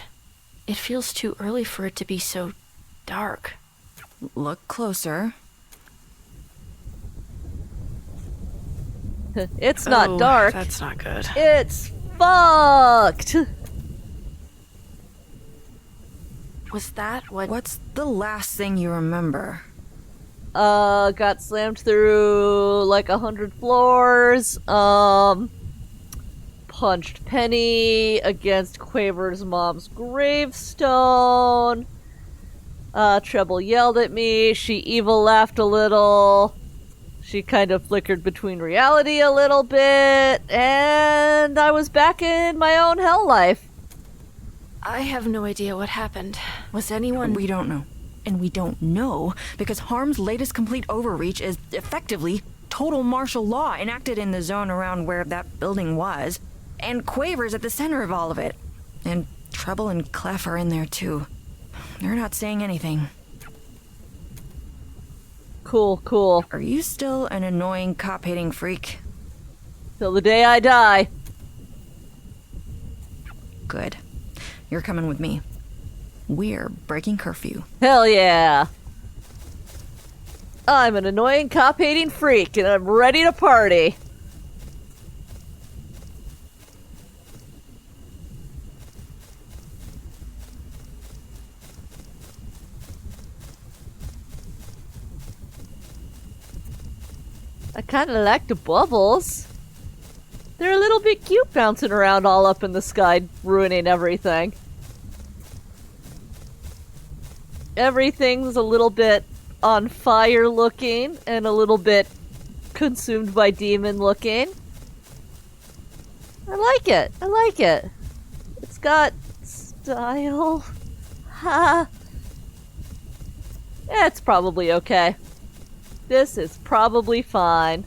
It feels too early for it to be so dark. Look closer. It's not dark. That's not good. It's fucked. Was that what... What's the last thing you remember? Got slammed through like 100 floors. Punched Penny against Quaver's mom's gravestone. Treble yelled at me. She evil laughed a little. She kind of flickered between reality a little bit. And I was back in my own hell life. I have no idea what happened. Was anyone... We don't know. And we don't know because Harm's latest complete overreach is effectively total martial law enacted in the zone around where that building was. And Quaver's at the center of all of it. And Treble and Clef are in there too. They're not saying anything. Cool. Are you still an annoying cop-hating freak? Till the day I die. Good. You're coming with me. We're breaking curfew. Hell yeah. I'm an annoying cop-hating freak, and I'm ready to party. I kinda like the bubbles. They're a little bit cute bouncing around all up in the sky, ruining everything. Everything's a little bit on fire looking and a little bit consumed by demon looking. I like it. It's got style. Ha. Yeah, it's probably okay. This is probably fine.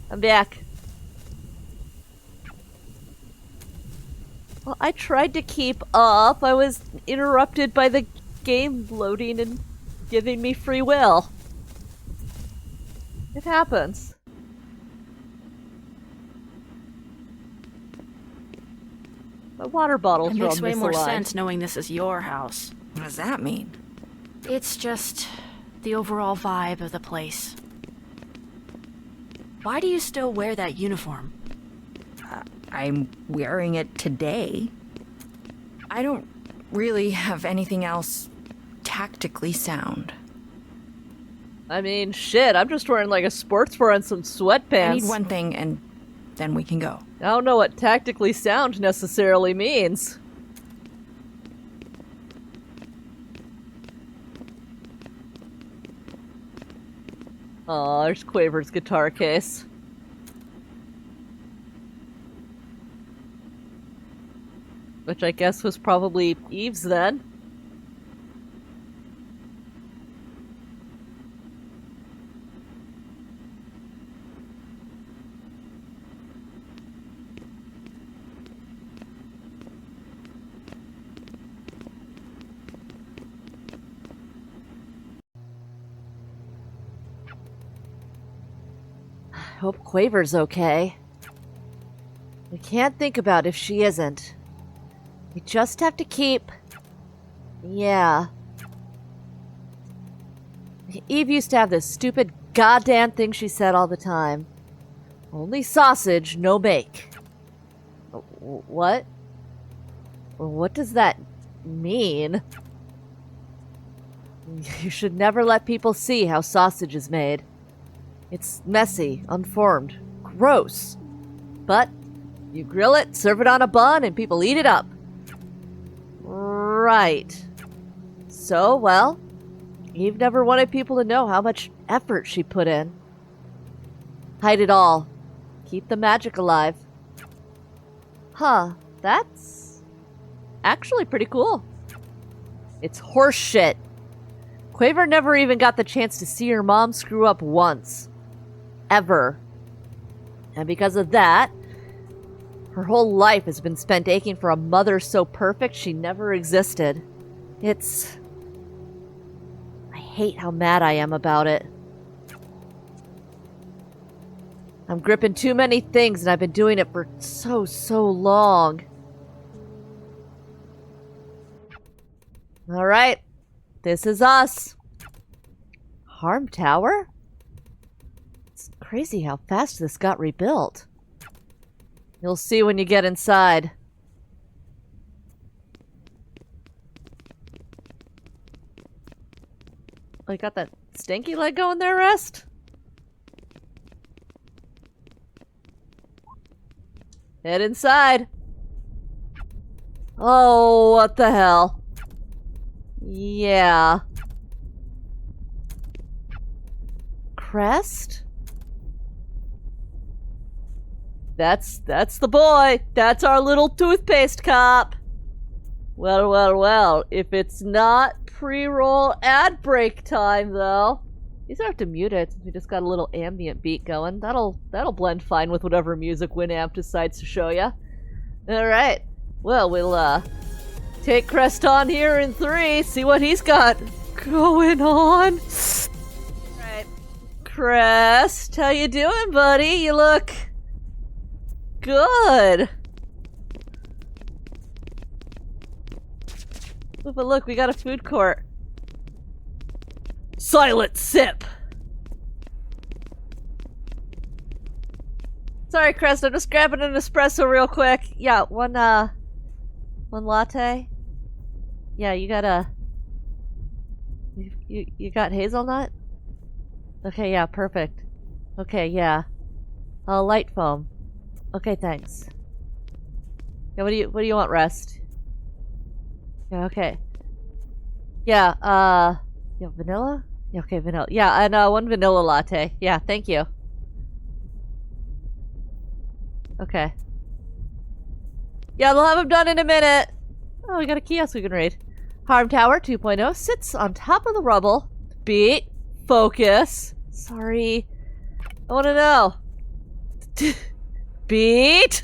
I'm back. Well, I tried to keep up. I was interrupted by the game loading and giving me free will. It happens. My water bottle's It real makes way more misaligned. sense knowing this is your house. What does that mean? It's just the overall vibe of the place. Why do you still wear that uniform? I'm wearing it today. I don't really have anything else tactically sound. I mean, shit, I'm just wearing like a sports bra and some sweatpants. I need one thing and then we can go. I don't know what tactically sound necessarily means. Aw, there's Quaver's guitar case. Which I guess was probably Eve's then. I hope Quaver's okay. We can't think about if she isn't. We just have to keep... Yeah. Eve used to have this stupid goddamn thing she said all the time. Only sausage, no bake. What? What does that mean? You should never let people see how sausage is made. It's messy, unformed, gross. But you grill it, serve it on a bun, and people eat it up. Right. So, well, Eve never wanted people to know how much effort she put in. Hide it all. Keep the magic alive. Huh, that's actually pretty cool. It's horse shit. Quaver never even got the chance to see her mom screw up once. Ever. And because of that, Her whole life has been spent aching for a mother so perfect she never existed. I hate how mad I am about it. I'm gripping too many things and I've been doing it for so long. Alright, this is us. Harm Tower? It's crazy how fast this got rebuilt. You'll see when you get inside. Oh, you got that stinky leg going there, Rest? Head inside. Oh, what the hell? Yeah. Crest? That's the boy. That's our little toothpaste cop. Well, if it's not pre-roll ad break time, though. You don't have to mute it since we just got a little ambient beat going. That'll blend fine with whatever music Winamp decides to show ya. Alright. Well, we'll, take Crest on here in 3, see what he's got going on. Alright. Crest, how you doing, buddy? You look good. Oh, but look, we got a food court. Silent sip! Sorry, Crest, I'm just grabbing an espresso real quick. Yeah, one latte? Yeah, you got a... You got hazelnut? Okay, yeah, perfect. Okay, yeah. Light foam. Okay, thanks. Yeah, what do you want, Rest? Yeah, okay. Yeah, yeah, vanilla? Yeah, okay, vanilla. Yeah, and one vanilla latte. Yeah, thank you. Okay. Yeah, they'll have them done in a minute. Oh, we got a kiosk we can read. Harm Tower 2.0 sits on top of the rubble. Beat. Focus. Sorry. I want to know. Beat.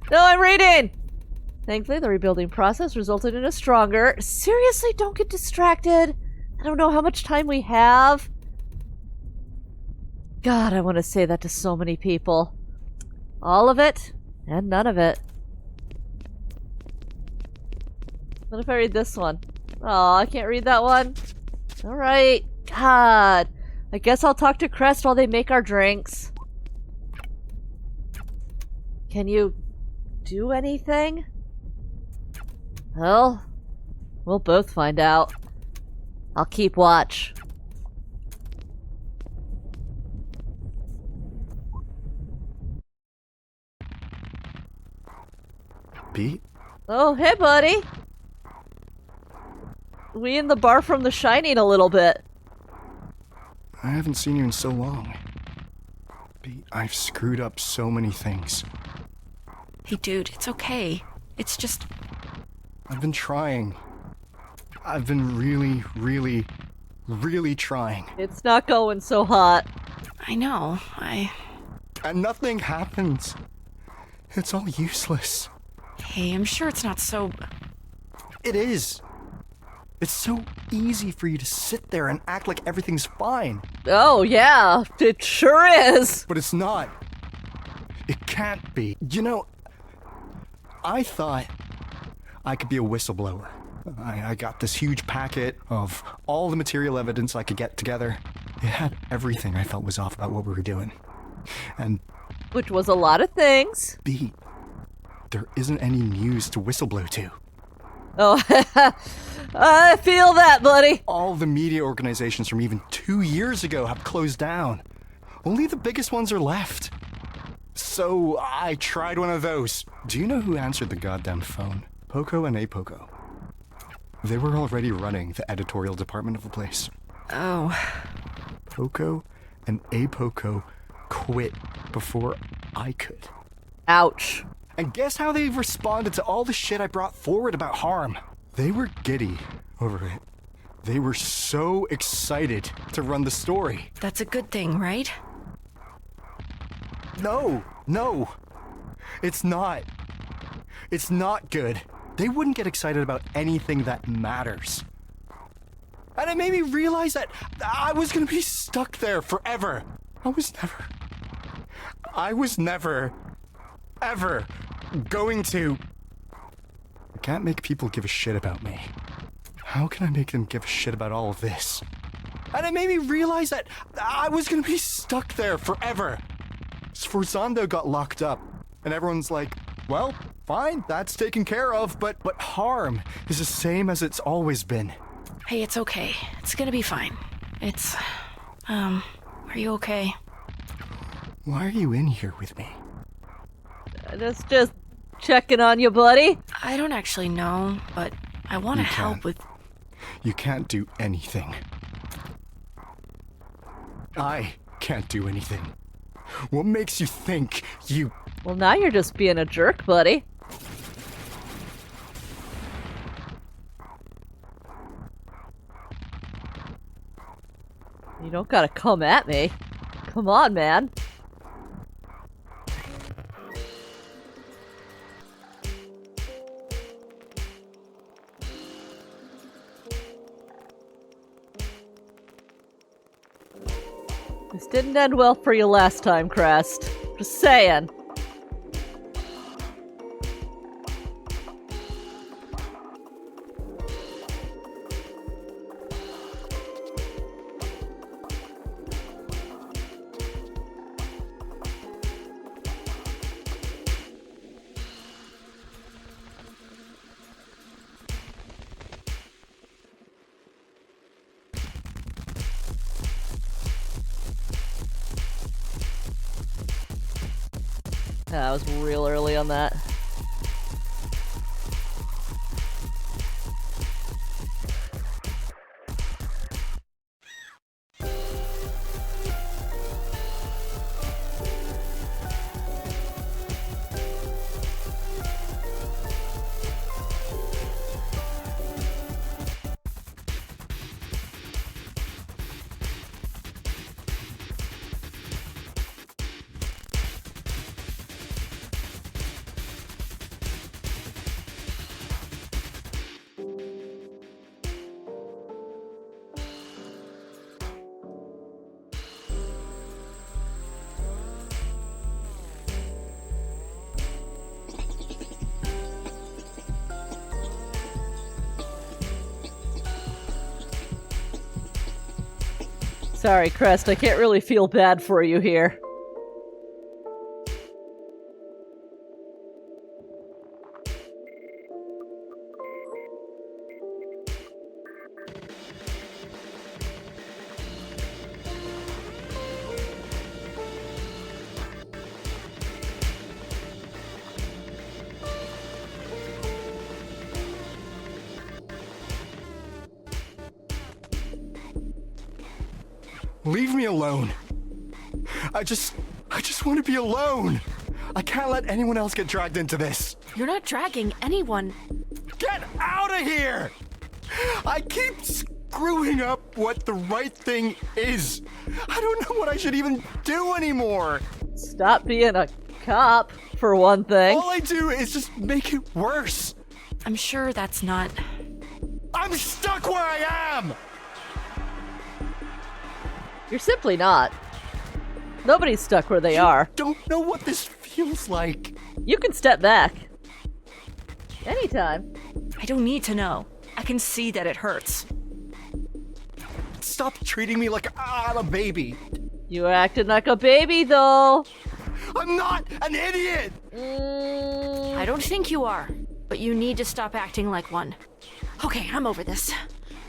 No, I'm reading. Thankfully, the rebuilding process resulted in a stronger... Seriously, don't get distracted. I don't know how much time we have. God, I want to say that to so many people. All of it, and none of it. What if I read this one? Oh, I can't read that one. Alright. God. I guess I'll talk to Crest while they make our drinks. Can you do anything? Well, we'll both find out. I'll keep watch. Pete? Oh, hey, buddy. We in the bar from The Shining a little bit. I haven't seen you in so long. Pete, I've screwed up so many things. Hey, dude, it's okay. It's just... I've been trying. I've been really trying. It's not going so hot. I know, And nothing happens. It's all useless. Hey, I'm sure it's not so... It is. It's so easy for you to sit there and act like everything's fine. Oh, yeah. It sure is. But it's not. It can't be. You know, I thought I could be a whistleblower. I got this huge packet of all the material evidence I could get together. It had everything I felt was off about what we were doing. And... Which was a lot of things. B, there isn't any news to whistleblow to. Oh, I feel that, buddy. All the media organizations from even 2 years ago have closed down. Only the biggest ones are left. So I tried one of those. Do you know who answered the goddamn phone? Poco and Apoco. They were already running the editorial department of the place. Oh. Poco and Apoco quit before I could. Ouch. And guess how they've responded to all the shit I brought forward about Harm? They were giddy over it. They were so excited to run the story. That's a good thing, right? No. It's not. It's not good. They wouldn't get excited about anything that matters. And it made me realize that I was gonna be stuck there forever. I was never, ever going to... I can't make people give a shit about me. How can I make them give a shit about all of this? And it made me realize that I was gonna be stuck there forever. Sforzando got locked up, and everyone's like, well, fine, that's taken care of, but harm is the same as it's always been. Hey, it's okay. It's gonna be fine. It's... Are you okay? Why are you in here with me? That's just checking on you, buddy. I don't actually know, but I want to help with... You can't do anything. I can't do anything. What makes you think you... Well, now you're just being a jerk, buddy. You don't gotta come at me. Come on, man. This didn't end well for you last time, Crest. Just saying. I was real early on that. Sorry, Crest, I can't really feel bad for you here. Leave me alone. I just want to be alone. I can't let anyone else get dragged into this. You're not dragging anyone. Get out of here! I keep screwing up what the right thing is. I don't know what I should even do anymore. Stop being a cop, for one thing. All I do is just make it worse. I'm sure that's not... I'm stuck where I am! You're simply not. Nobody's stuck where they are. Don't know what this feels like. You can step back. Anytime. I don't need to know. I can see that it hurts. Stop treating me like I'm a baby. You acted like a baby, though. I'm not an idiot! I don't think you are, but you need to stop acting like one. Okay, I'm over this.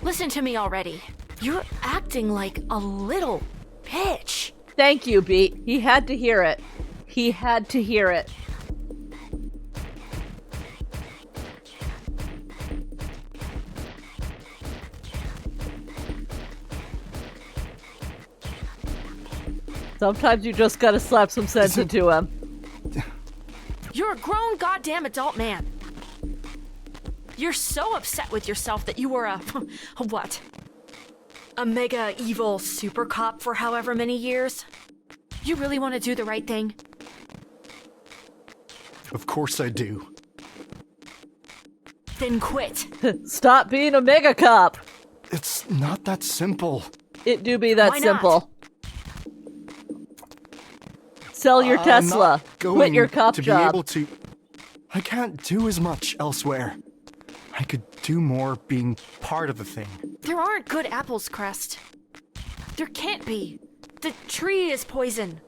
Listen to me already. You're acting like a little bitch. Thank you, Beat. He had to hear it. He had to hear it. Sometimes you just gotta slap some sense into him. You're a grown goddamn adult man. You're so upset with yourself that you were a what? A mega evil super cop for however many years? You really want to do the right thing? Of course I do. Then quit. Stop being a mega cop. It's not that simple. It do be that Why not? simple. Sell your I'm Tesla. not going Quit your cop to job. be able to. I can't do as much elsewhere. I could do more being part of the thing. There aren't good apples, Crest. There can't be. The tree is poison.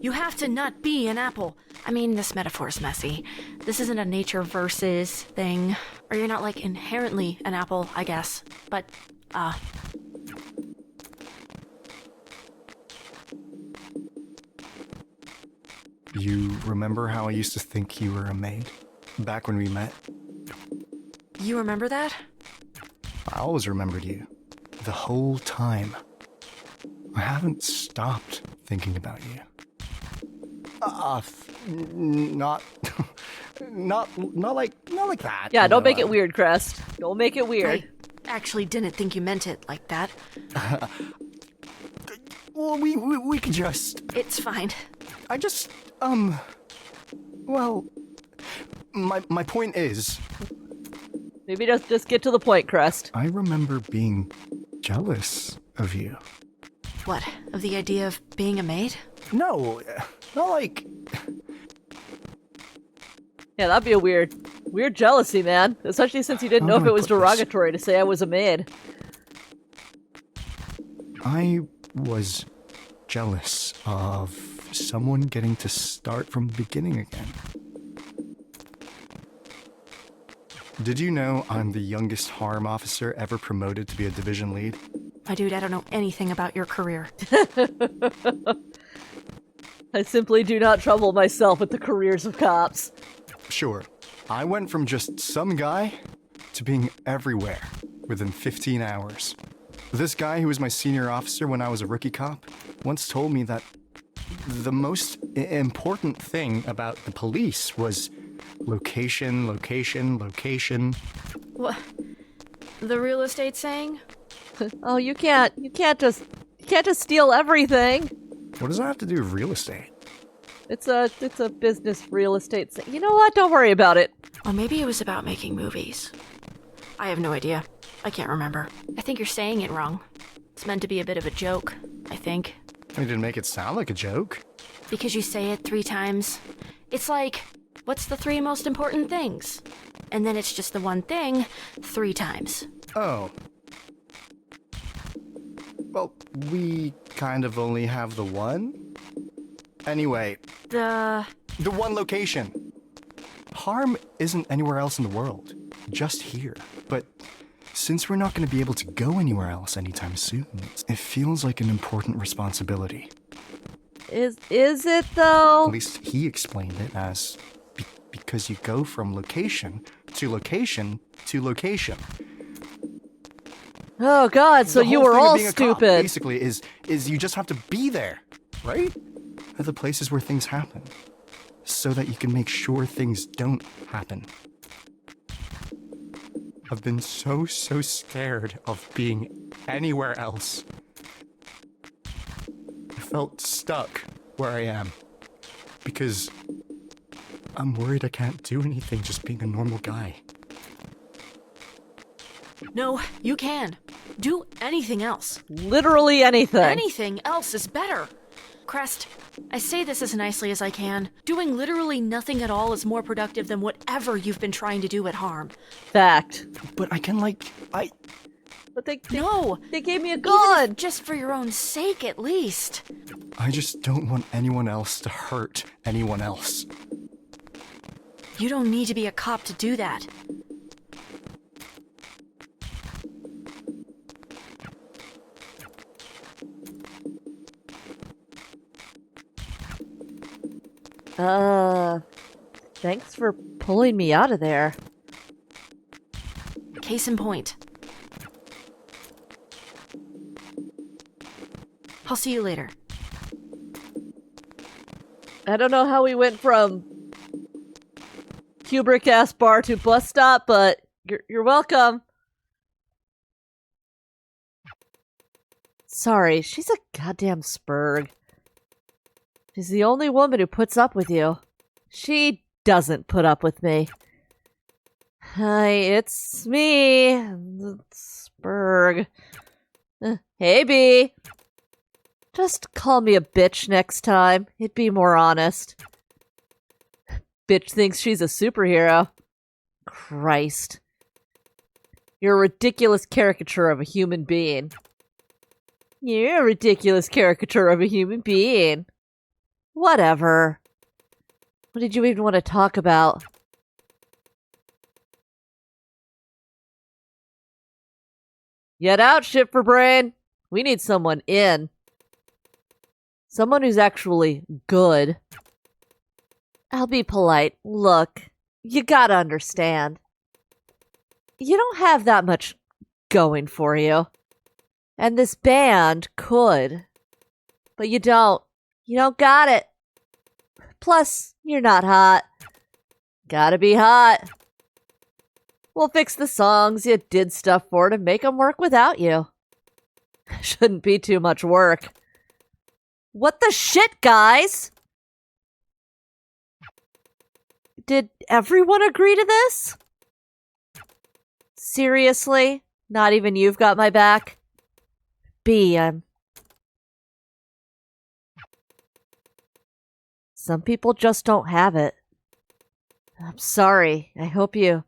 You have to not be an apple. I mean, this metaphor's messy. This isn't a nature versus thing. Or you're not, like, inherently an apple, I guess. But, You remember how I used to think you were a maid? Back when we met? you remember that? I always remembered you. The whole time. I haven't stopped thinking about you. Not like that. Yeah, you don't know, make it weird, Crest. Don't make it weird. I actually didn't think you meant it like that. Well, we could just. It's fine. I just, well, my point is, Maybe just get to the point, Crest. I remember being jealous of you. What, of the idea of being a maid? No, not like. Yeah, that'd be a weird jealousy, man. Especially since you didn't know How if do it I was put this? derogatory to say I was a maid. I was jealous of someone getting to start from the beginning again. Did you know I'm the youngest harm officer ever promoted to be a division lead? My dude, I don't know anything about your career. I simply do not trouble myself with the careers of cops. Sure, I went from just some guy to being everywhere within 15 hours. This guy who was my senior officer when I was a rookie cop once told me that the most important thing about the police was location, location, location. What? The real estate saying? Oh, you can't just steal everything. What does that have to do with real estate? It's a business real estate thing. You know what? Don't worry about it. Or maybe it was about making movies. I have no idea. I can't remember. I think you're saying it wrong. It's meant to be a bit of a joke, I think. I didn't make it sound like a joke. Because you say it 3 times. It's like, what's the 3 most important things? And then it's just the one thing 3 times. Oh. Well, we kind of only have the one. Anyway, The one location. Harm isn't anywhere else in the world, just here. But since we're not going to be able to go anywhere else anytime soon, it feels like an important responsibility. Is it though? At least he explained it as because you go from location to location to location. Oh God! So The you whole were thing of all being a cop, stupid. basically, is you just have to be there, right? At the places where things happen, so that you can make sure things don't happen. I've been so scared of being anywhere else. I felt stuck where I am because I'm worried I can't do anything just being a normal guy. No, you can. Do anything else. Literally anything. Anything else is better. Crest, I say this as nicely as I can. Doing literally nothing at all is more productive than whatever you've been trying to do at Harm. Fact. But I can, But they No! They gave me a Even gun. if just for your own sake, at least. I just don't want anyone else to hurt anyone else. You don't need to be a cop to do that. Thanks for pulling me out of there. Case in point. I'll see you later. I don't know how we went from Kubrick ass bar to bus stop, but you're welcome. Sorry, she's a goddamn spurg. She's the only woman who puts up with you. She doesn't put up with me. Hi, it's me. It's Berg. Hey, B. Just call me a bitch next time. It'd be more honest. Bitch thinks she's a superhero. Christ. You're a ridiculous caricature of a human being. You're a ridiculous caricature of a human being. Whatever. What did you even want to talk about? Get out, shit for brain. We need someone in. Someone who's actually good. I'll be polite. Look, you gotta understand. You don't have that much going for you. And this band could. But you don't. You don't got it. Plus, you're not hot. Gotta be hot. We'll fix the songs you did stuff for to make them work without you. Shouldn't be too much work. What the shit, guys? Did everyone agree to this? Seriously? Not even you've got my back? B, Some people just don't have it. I'm sorry. I hope you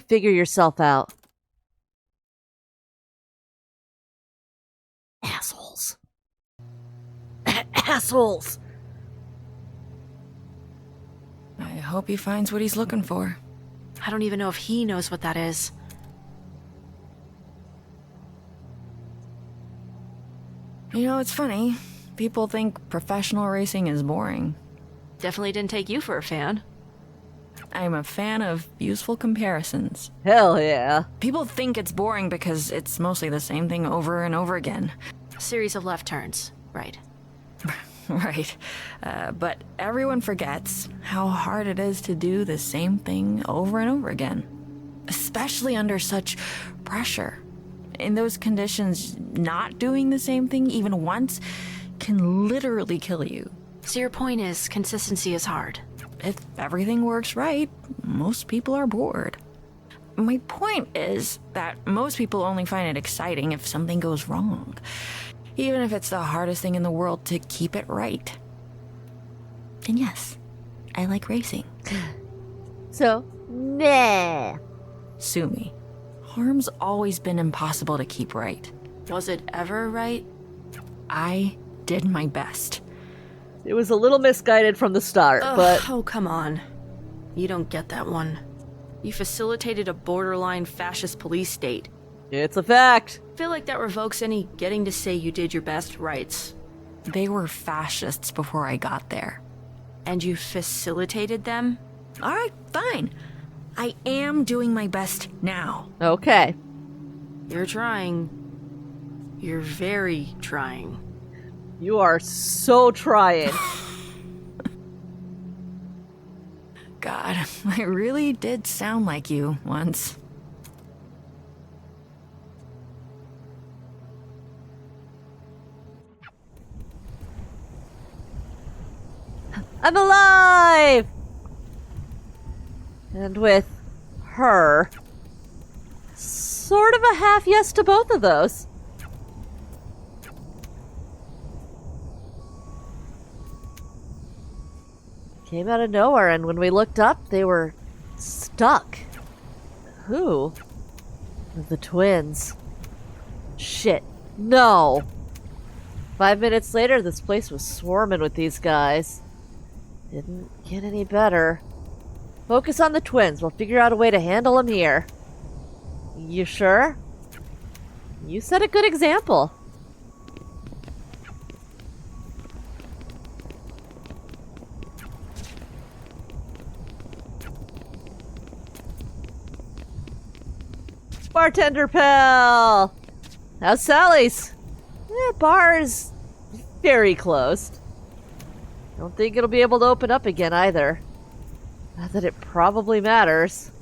figure yourself out. Assholes. Assholes. I hope he finds what he's looking for. I don't even know if he knows what that is. You know, it's funny. People think professional racing is boring. Definitely didn't take you for a fan. I'm a fan of useful comparisons. Hell yeah. People think it's boring because it's mostly the same thing over and over again. A series of left turns, right? Right. But everyone forgets how hard it is to do the same thing over and over again. Especially under such pressure. In those conditions, not doing the same thing even once can literally kill you. So your point is, consistency is hard. If everything works right, most people are bored. My point is that most people only find it exciting if something goes wrong. Even if it's the hardest thing in the world to keep it right. And yes, I like racing. So, nah. Sue me. Harm's always been impossible to keep right. Was it ever right? I did my best. It was a little misguided from the start, but... Oh, come on. You don't get that one. You facilitated a borderline fascist police state. It's a fact. I feel like that revokes any getting to say you did your best rights. They were fascists before I got there. And you facilitated them? Alright, fine. I am doing my best now. Okay. You're trying. You're very trying. You are so trying. God, I really did sound like you once. I'm alive! And with her, sort of a half yes to both of those. Came out of nowhere, and when we looked up, they were stuck. Who? The twins. Shit. No! 5 minutes later, this place was swarming with these guys. Didn't get any better. Focus on the twins. We'll figure out a way to handle them here. You sure? You set a good example. Bartender pal! How's Sally's? Bar's very closed. Don't think it'll be able to open up again either. Not that it probably matters.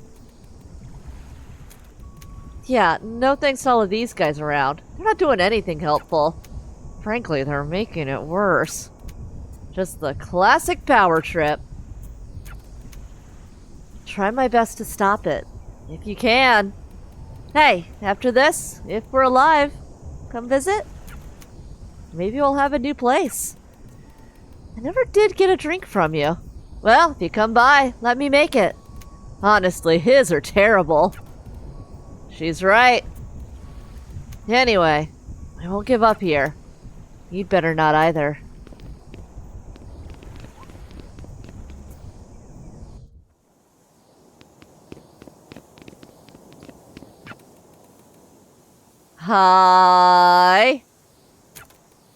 Yeah, no thanks to all of these guys around. They're not doing anything helpful. Frankly, they're making it worse. Just the classic power trip. Try my best to stop it, if you can. Hey, after this, if we're alive, come visit. Maybe we'll have a new place. I never did get a drink from you. Well, if you come by, let me make it. Honestly, his are terrible. She's right. Anyway, I won't give up here. You'd better not either. Hi.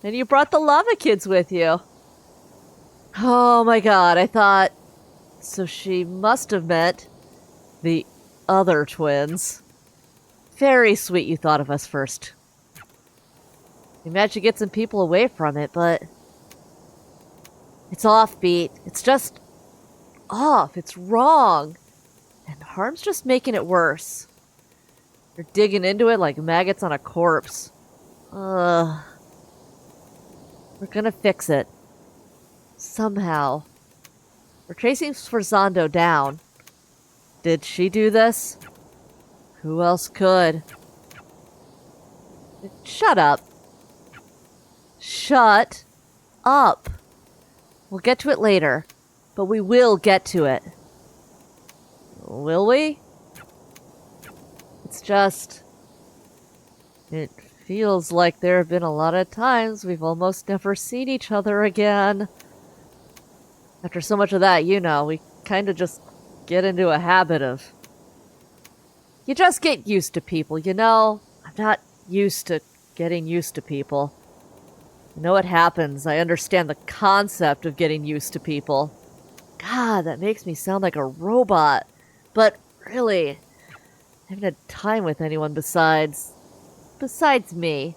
And you brought the lava kids with you. Oh my god, I thought... So she must have met the other twins. Very sweet you thought of us first. We managed to get some people away from it, but... It's offbeat. It's just... off. It's wrong. And harm's just making it worse. You're digging into it like maggots on a corpse. Ugh. We're gonna fix it. Somehow. We're chasing Sforzando down. Did she do this? Who else could? Shut up. Shut up. We'll get to it later, but we will get to it. Will we? It's just... It feels like there have been a lot of times we've almost never seen each other again. After so much of that, you know, we kind of just get into a habit of... You just get used to people, you know? I'm not used to getting used to people. I know what happens. I understand the concept of getting used to people. God, that makes me sound like a robot. But really, I haven't had time with anyone besides me.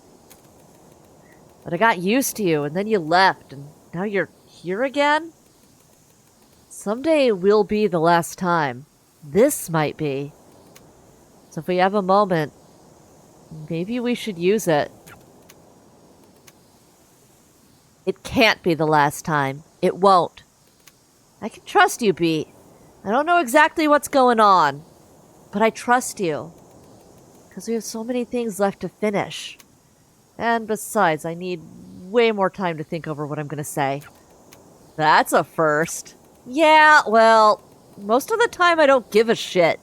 But I got used to you, and then you left, and now you're here again? Someday will be the last time. This might be. So if we have a moment, maybe we should use it. It can't be the last time. It won't. I can trust you, Beat. I don't know exactly what's going on, but I trust you. Because we have so many things left to finish. And besides, I need way more time to think over what I'm going to say. That's a first. Yeah, well, most of the time I don't give a shit.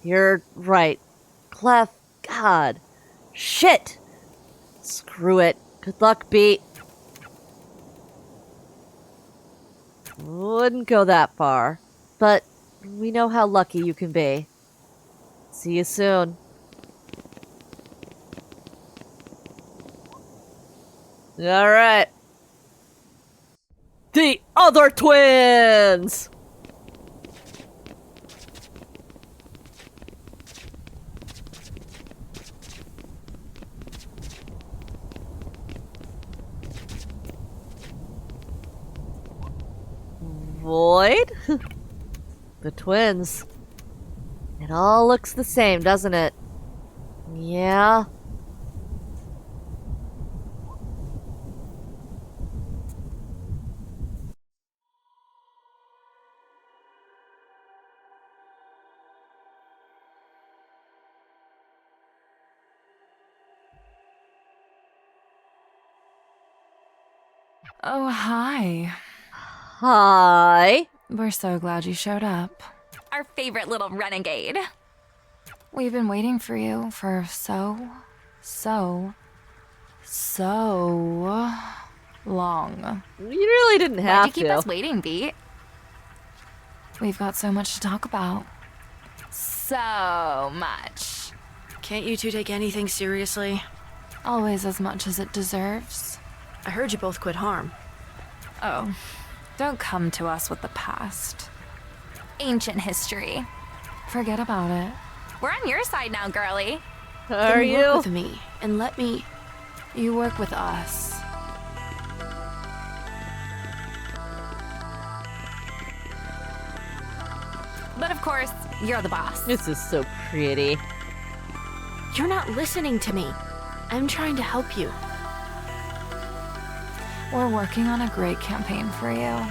You're right. Clef, God. Shit! Screw it. Good luck, Beat. Wouldn't go that far, but we know how lucky you can be. See you soon. Alright. The other twins! Void? The twins. It all looks the same, doesn't it? Yeah. Oh, hi. Hi. We're so glad you showed up. Our favorite little renegade. We've been waiting for you for so long. You really didn't have Why'd you keep us waiting, Beat? We've got so much to talk about. So much. Can't you two take anything seriously? Always as much as it deserves. I heard you both quit harm. Oh, don't come to us with the past. Ancient history. Forget about it. We're on your side now, girly. Are Then you? work with me and let me... You work with us. But of course, you're the boss. This is so pretty. You're not listening to me. I'm trying to help you. We're working on a great campaign for you.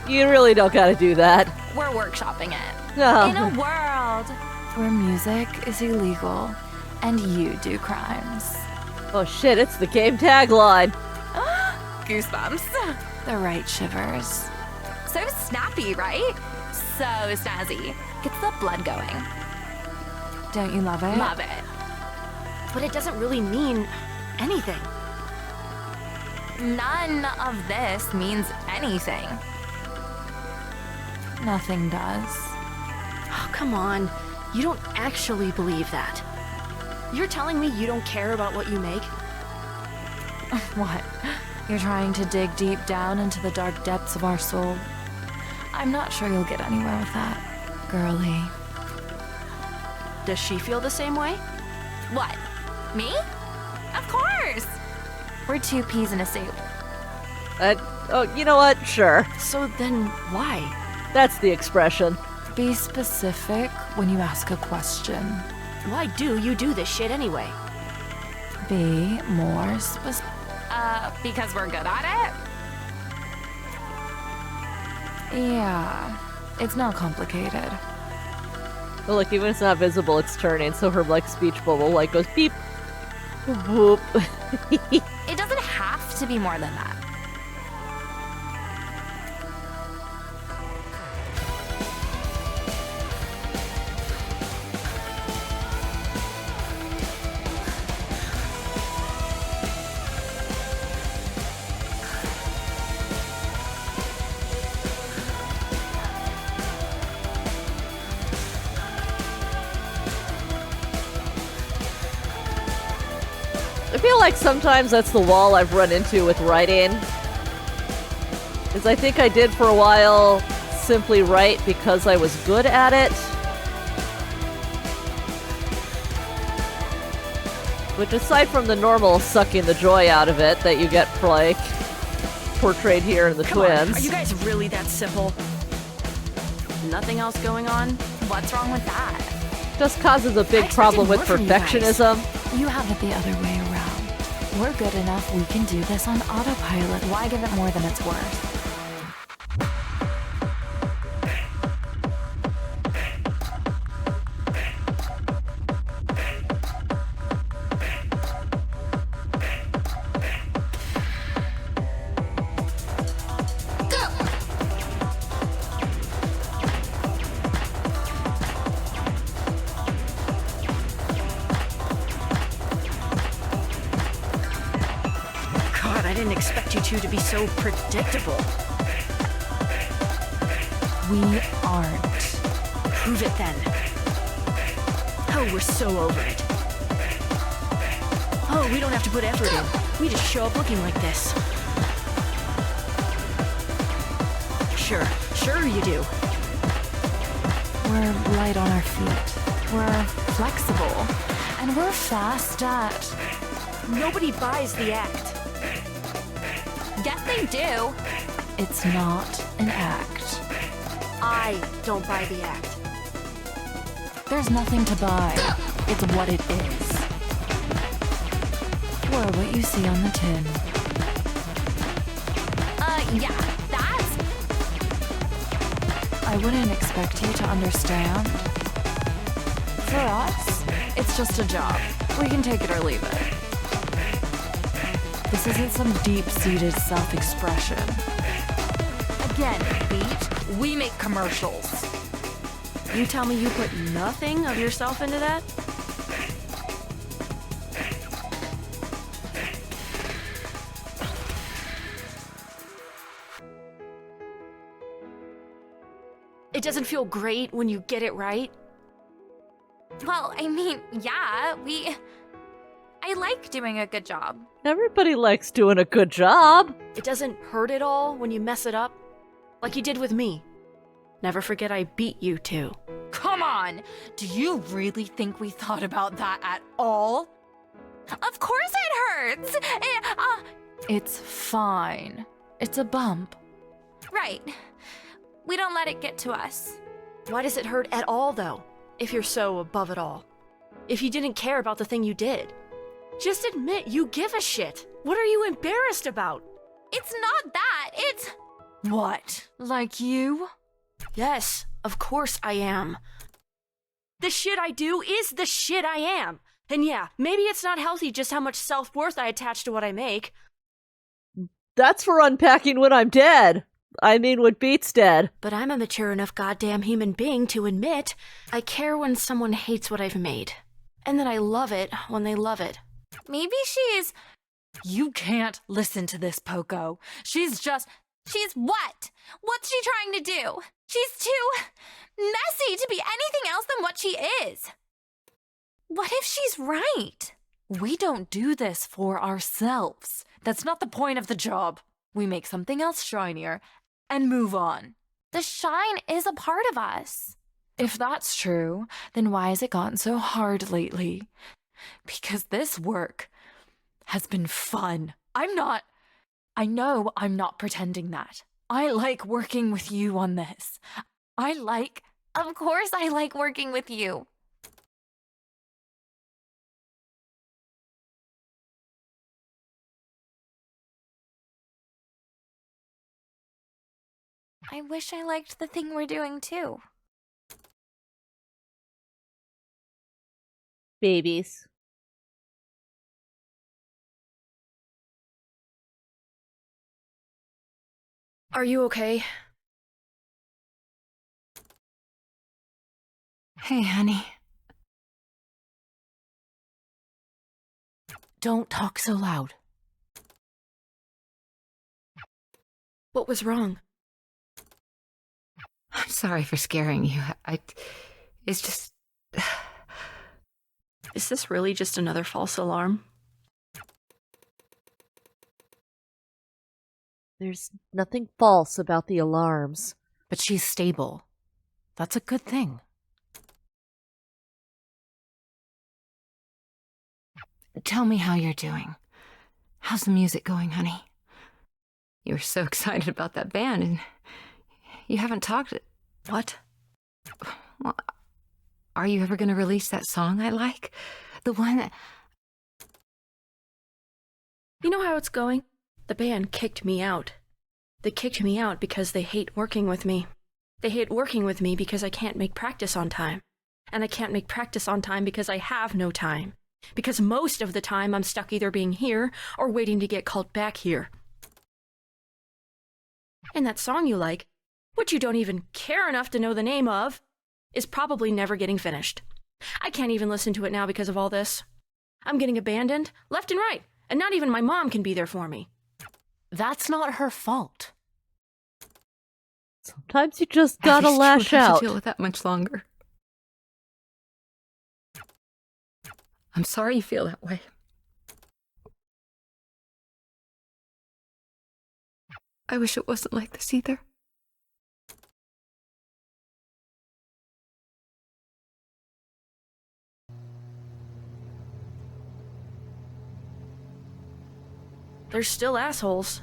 You really don't gotta do that. We're workshopping it. No. In a world where music is illegal and you do crimes. Oh shit, it's the game tagline. Goosebumps. The right shivers. So snappy, right? So snazzy. Gets the blood going. Don't you love it? Love it. But it doesn't really mean anything. None of this means anything. Nothing does. Oh, come on. You don't actually believe that. You're telling me you don't care about what you make? What? You're trying to dig deep down into the dark depths of our soul? I'm not sure you'll get anywhere with that, girlie. Does she feel the same way? What? Me? Of course! We're two peas in a soup. Oh, you know what? Sure. So then why? That's the expression. Be specific when you ask a question. Why do you do this shit anyway? Be more specific. Because we're good at it? Yeah, it's not complicated. Well, look, even if it's not visible, it's turning, so her, like, speech bubble, like, goes beep, whoop. It doesn't have to be more than that. I feel like sometimes that's the wall I've run into with writing. Is I think I did for a while simply write because I was good at it. Which, aside from the normal sucking the joy out of it that you get for, like, portrayed here in the Come on, twins. are you guys really that simple? Nothing else going on? What's wrong with that? Just causes a big problem with perfectionism. You have it the other way around. We're good enough, we can do this on autopilot. Why give it more than it's worth? God, I didn't expect you two to be so predictable. We aren't. Prove it then. Oh, we're so over it. Oh, we don't have to put effort in. We just show up looking like this. Sure you do. We're light on our feet. We're flexible. And we're fast at... Nobody buys the act. Yes, they do. It's not an act. I don't buy the act. There's nothing to buy. It's what it is. We're what you see on the tin. Yeah, that's... I wouldn't expect you to understand. For us, it's just a job. We can take it or leave it. This isn't some deep-seated self-expression. Again, Beat, we make commercials. You tell me you put nothing of yourself into that? It doesn't feel great when you get it right? Well, I mean, yeah, I like doing a good job. Everybody likes doing a good job. It doesn't hurt at all when you mess it up? Like you did with me. Never forget I beat you too. Come on! Do you really think we thought about that at all? Of course it hurts! It's fine. It's a bump. Right. We don't let it get to us. Why does it hurt at all, though? If you're so above it all. If you didn't care about the thing you did. Just admit you give a shit. What are you embarrassed about? It's not that, it's... What? Like you? Yes, of course I am. The shit I do is the shit I am. And yeah, maybe it's not healthy just how much self-worth I attach to what I make. That's for unpacking when I'm dead. I mean, when Beat's dead. But I'm a mature enough goddamn human being to admit I care when someone hates what I've made. And that I love it when they love it. Maybe she's... You can't listen to this, Poco. She's just... She's what? What's she trying to do? She's too messy to be anything else than what she is. What if she's right? We don't do this for ourselves. That's not the point of the job. We make something else shinier and move on. The shine is a part of us. If that's true, then why has it gotten so hard lately? Because this work has been fun. I know I'm not pretending that. I like working with you on this. Of course I like working with you. I wish I liked the thing we're doing too. Babies. Are you okay? Hey, honey. Don't talk so loud. What was wrong? I'm sorry for scaring you. It's just... Is this really just another false alarm? There's nothing false about the alarms. But she's stable. That's a good thing. Tell me how you're doing. How's the music going, honey? You were so excited about that band, and you haven't talked... What? Well, are you ever going to release that song I like? The one that... You know how it's going? The band kicked me out. They kicked me out because they hate working with me. They hate working with me because I can't make practice on time. And I can't make practice on time because I have no time. Because most of the time I'm stuck either being here or waiting to get called back here. And that song you like, which you don't even care enough to know the name of, is probably never getting finished. I can't even listen to it now because of all this. I'm getting abandoned left and right, and not even my mom can be there for me. That's not her fault. Sometimes you just gotta lash out. I have to deal with that much longer. I'm sorry you feel that way. I wish it wasn't like this either. They're still assholes.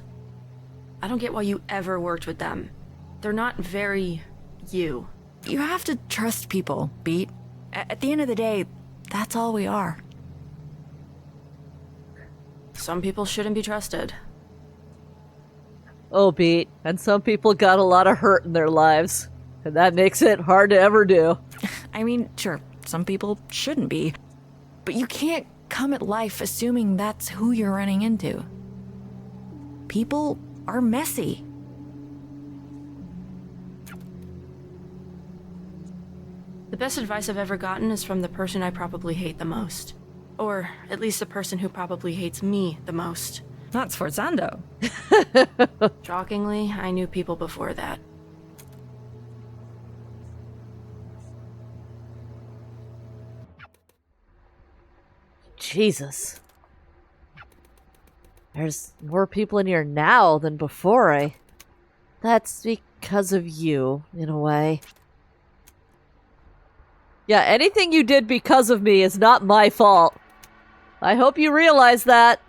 I don't get why you ever worked with them. They're not very you. You have to trust people, Beat. At the end of the day, that's all we are. Some people shouldn't be trusted. Oh, Beat. And some people got a lot of hurt in their lives. And that makes it hard to ever do. I mean, sure, some people shouldn't be. But you can't come at life assuming that's who you're running into. People are messy. The best advice I've ever gotten is from the person I probably hate the most. Or at least the person who probably hates me the most. That's Forzando. Shockingly, I knew people before that. Jesus. There's more people in here now than before. That's because of you, in a way. Yeah, anything you did because of me is not my fault. I hope you realize that.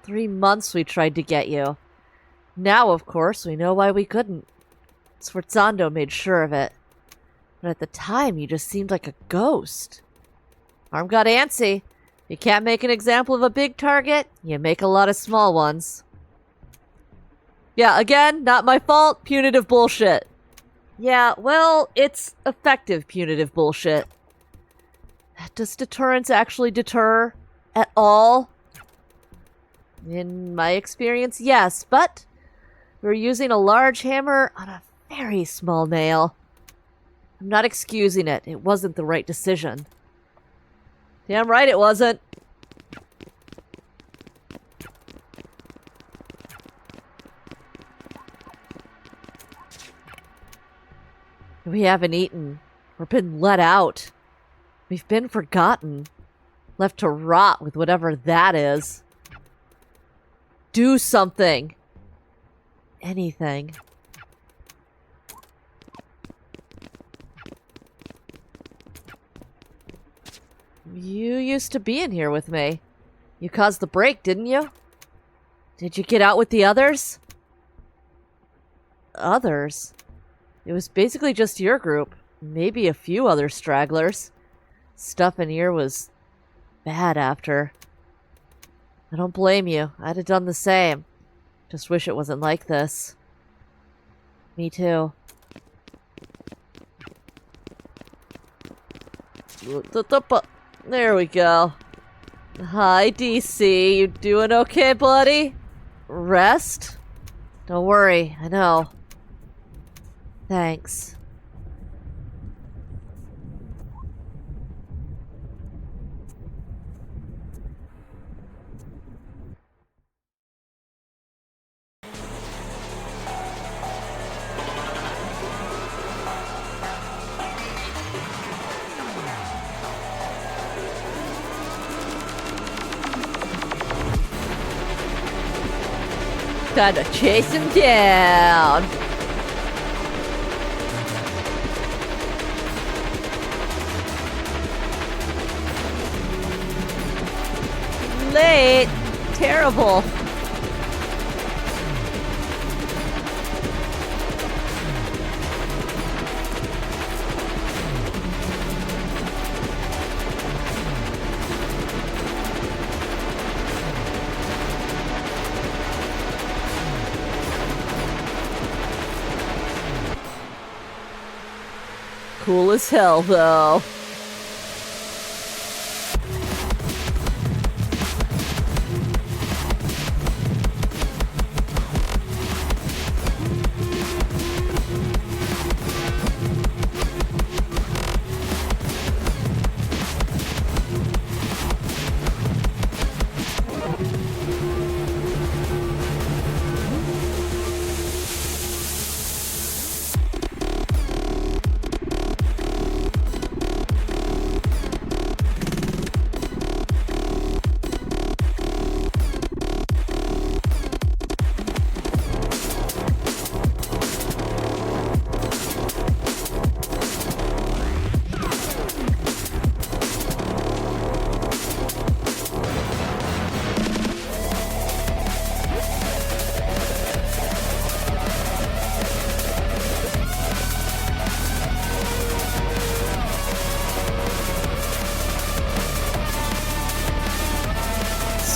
3 months we tried to get you. Now, of course, we know why we couldn't. Sforzando made sure of it. But at the time, you just seemed like a ghost. Arm got antsy. You can't make an example of a big target, you make a lot of small ones. Yeah, again, not my fault, punitive bullshit. Yeah, well, it's effective punitive bullshit. Does deterrence actually deter at all? In my experience, yes, but we're using a large hammer on a very small nail. I'm not excusing it. It wasn't the right decision. Damn right it wasn't. We haven't eaten or been let out. We've been forgotten. Left to rot with whatever that is. Do something. Anything. You used to be in here with me. You caused the break, didn't you? Did you get out with the others? Others? It was basically just your group. Maybe a few other stragglers. Stuff in here was bad after. I don't blame you. I'd have done the same. Just wish it wasn't like this. Me too. There we go. Hi, DC. You doing okay, buddy? Rest? Don't worry, I know. Thanks. Time to chase him down. Late. Terrible. Cool as hell, though.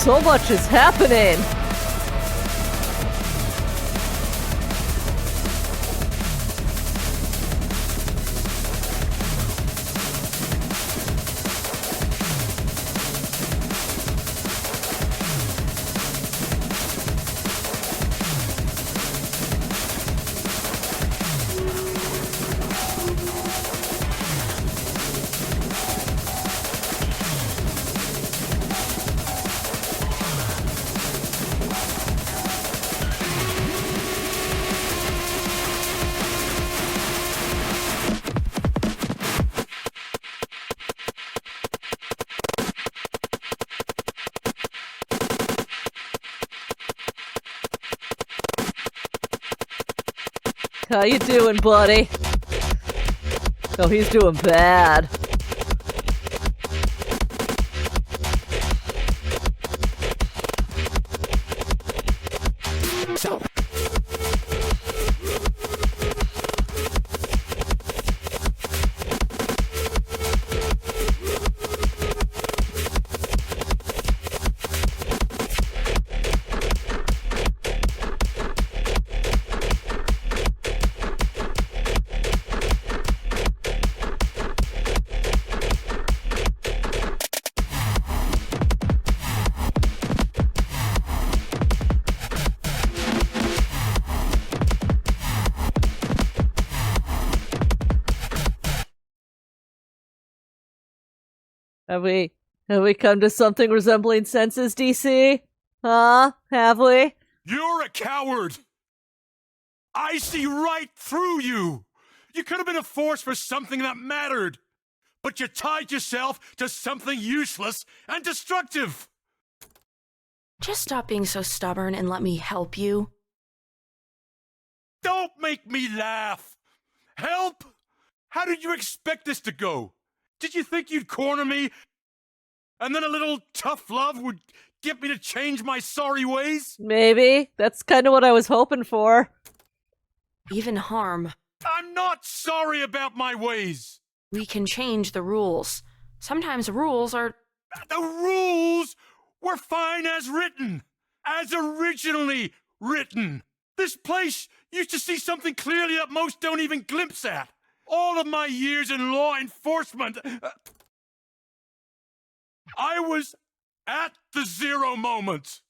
So much is happening. How you doing, buddy? Oh, he's doing bad. So. Have we come to something resembling senses, DC? Huh? Have we? You're a coward! I see right through you! You could have been a force for something that mattered, but you tied yourself to something useless and destructive! Just stop being so stubborn and let me help you. Don't make me laugh! Help? How did you expect this to go? Did you think you'd corner me, and then a little tough love would get me to change my sorry ways? Maybe. That's kind of what I was hoping for. Even harm. I'm not sorry about my ways! We can change the rules. Sometimes rules are... The rules were fine as written! As originally written! This place used to see something clearly that most don't even glimpse at! All of my years in law enforcement... I was at the zero moment!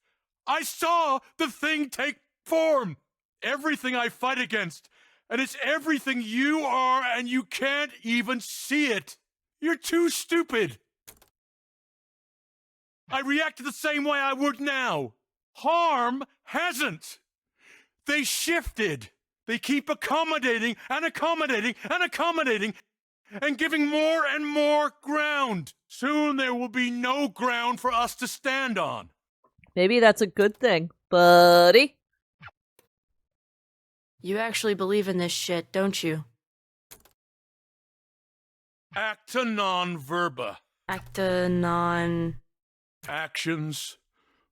I saw the thing take form! Everything I fight against, and it's everything you are, and you can't even see it! You're too stupid! I reacted the same way I would now! Harm hasn't! They shifted! They keep accommodating and accommodating and accommodating and giving more and more ground. Soon there will be no ground for us to stand on. Maybe that's a good thing, buddy. You actually believe in this shit, don't you? Acta non verba. Acta non... Actions,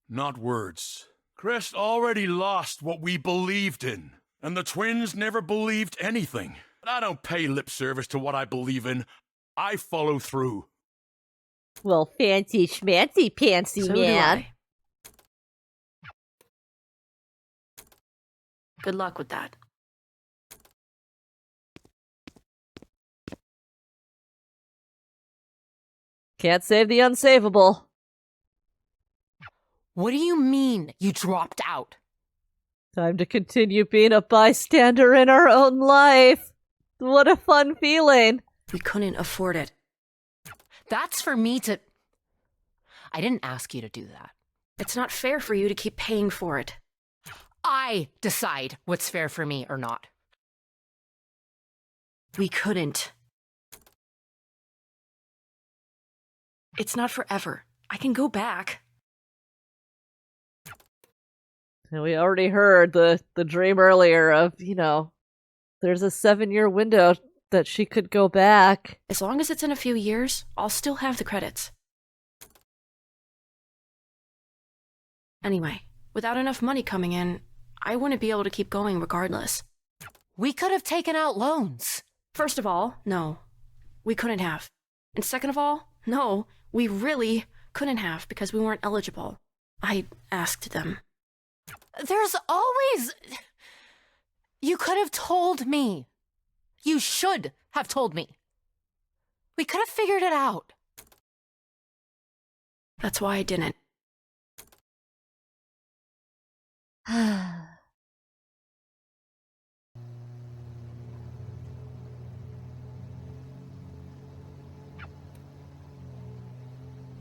not words. Crest already lost what we believed in, and the twins never believed anything. But I don't pay lip service to what I believe in. I follow through. Well, fancy schmancy pantsy So man. do I. Good luck with that. Can't save the unsavable. What do you mean you dropped out? Time to continue being a bystander in our own life. What a fun feeling. We couldn't afford it. That's for me to... I didn't ask you to do that. It's not fair for you to keep paying for it. I decide what's fair for me or not. We couldn't. It's not forever. I can go back. And we already heard the dream earlier of, there's a 7-year window that she could go back. As long as it's in a few years, I'll still have the credits. Anyway, without enough money coming in, I wouldn't be able to keep going regardless. We could have taken out loans. First of all, no. We couldn't have. And second of all, no, we really couldn't have because we weren't eligible. I asked them. There's always... You could have told me. You should have told me. We could have figured it out. That's why I didn't.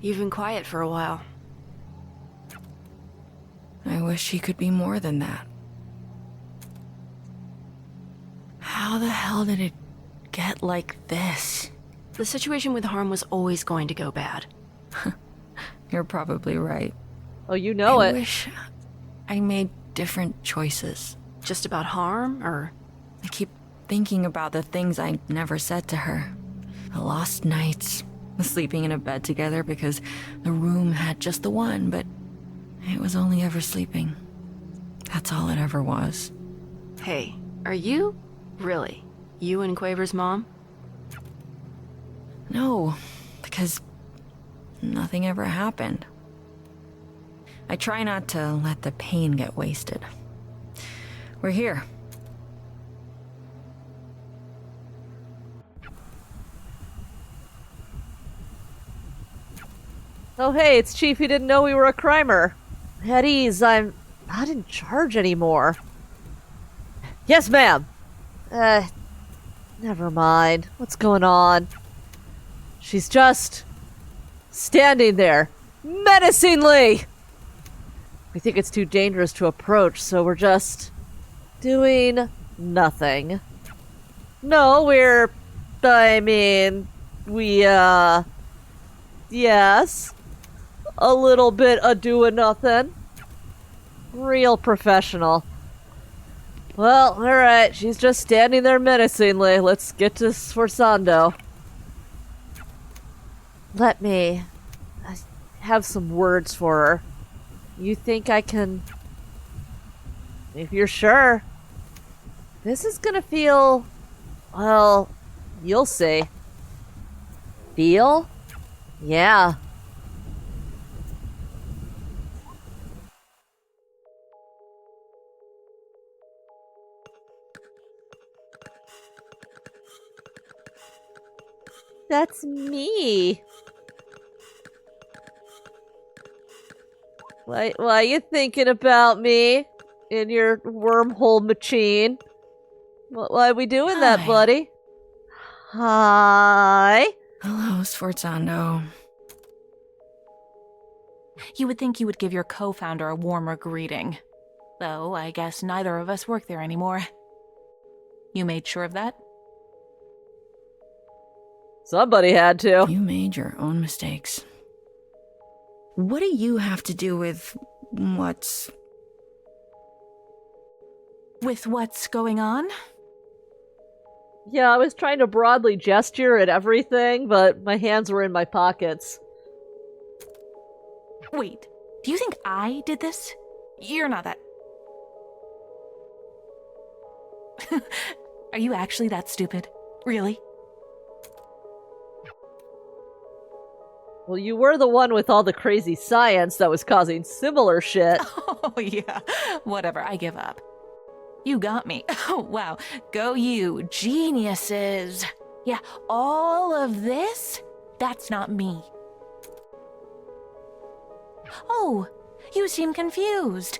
You've been quiet for a while. I wish he could be more than that. How the hell did it get like this? The situation with Harm was always going to go bad. You're probably right. Oh, you know it. I wish I made different choices. Just about Harm, or? I keep thinking about the things I never said to her. The lost nights, the sleeping in a bed together because the room had just the one, but it was only ever sleeping. That's all it ever was. Hey, are you? Really? You and Quaver's mom? No, because nothing ever happened. I try not to let the pain get wasted. We're here. Oh, hey, it's Chief. He didn't know we were a crimer. At ease, I'm not in charge anymore. Yes, ma'am. Never mind. What's going on? She's just standing there, menacingly. We think it's too dangerous to approach, so we're just doing nothing. No, yes, a little bit of doing nothing. Real professional. Well, alright, she's just standing there menacingly. Let's get to Sforzando. Let me have some words for her. You think I can... If you're sure. This is gonna feel... Well, you'll see. Feel? Yeah. That's me. Why you thinking about me in your wormhole machine? Why are we doing that, buddy? Hi. Hello, Sforzando. You would think you would give your co-founder a warmer greeting. Though, I guess neither of us work there anymore. You made sure of that? Somebody had to. You made your own mistakes. What do you have to do with what's... With what's going on? Yeah, I was trying to broadly gesture at everything, but my hands were in my pockets. Wait, do you think I did this? You're not that... Are you actually that stupid? Really? Well, you were the one with all the crazy science that was causing similar shit. Oh, yeah. Whatever, I give up. You got me. Oh, wow. Go you. Geniuses. Yeah, all of this? That's not me. Oh, you seem confused.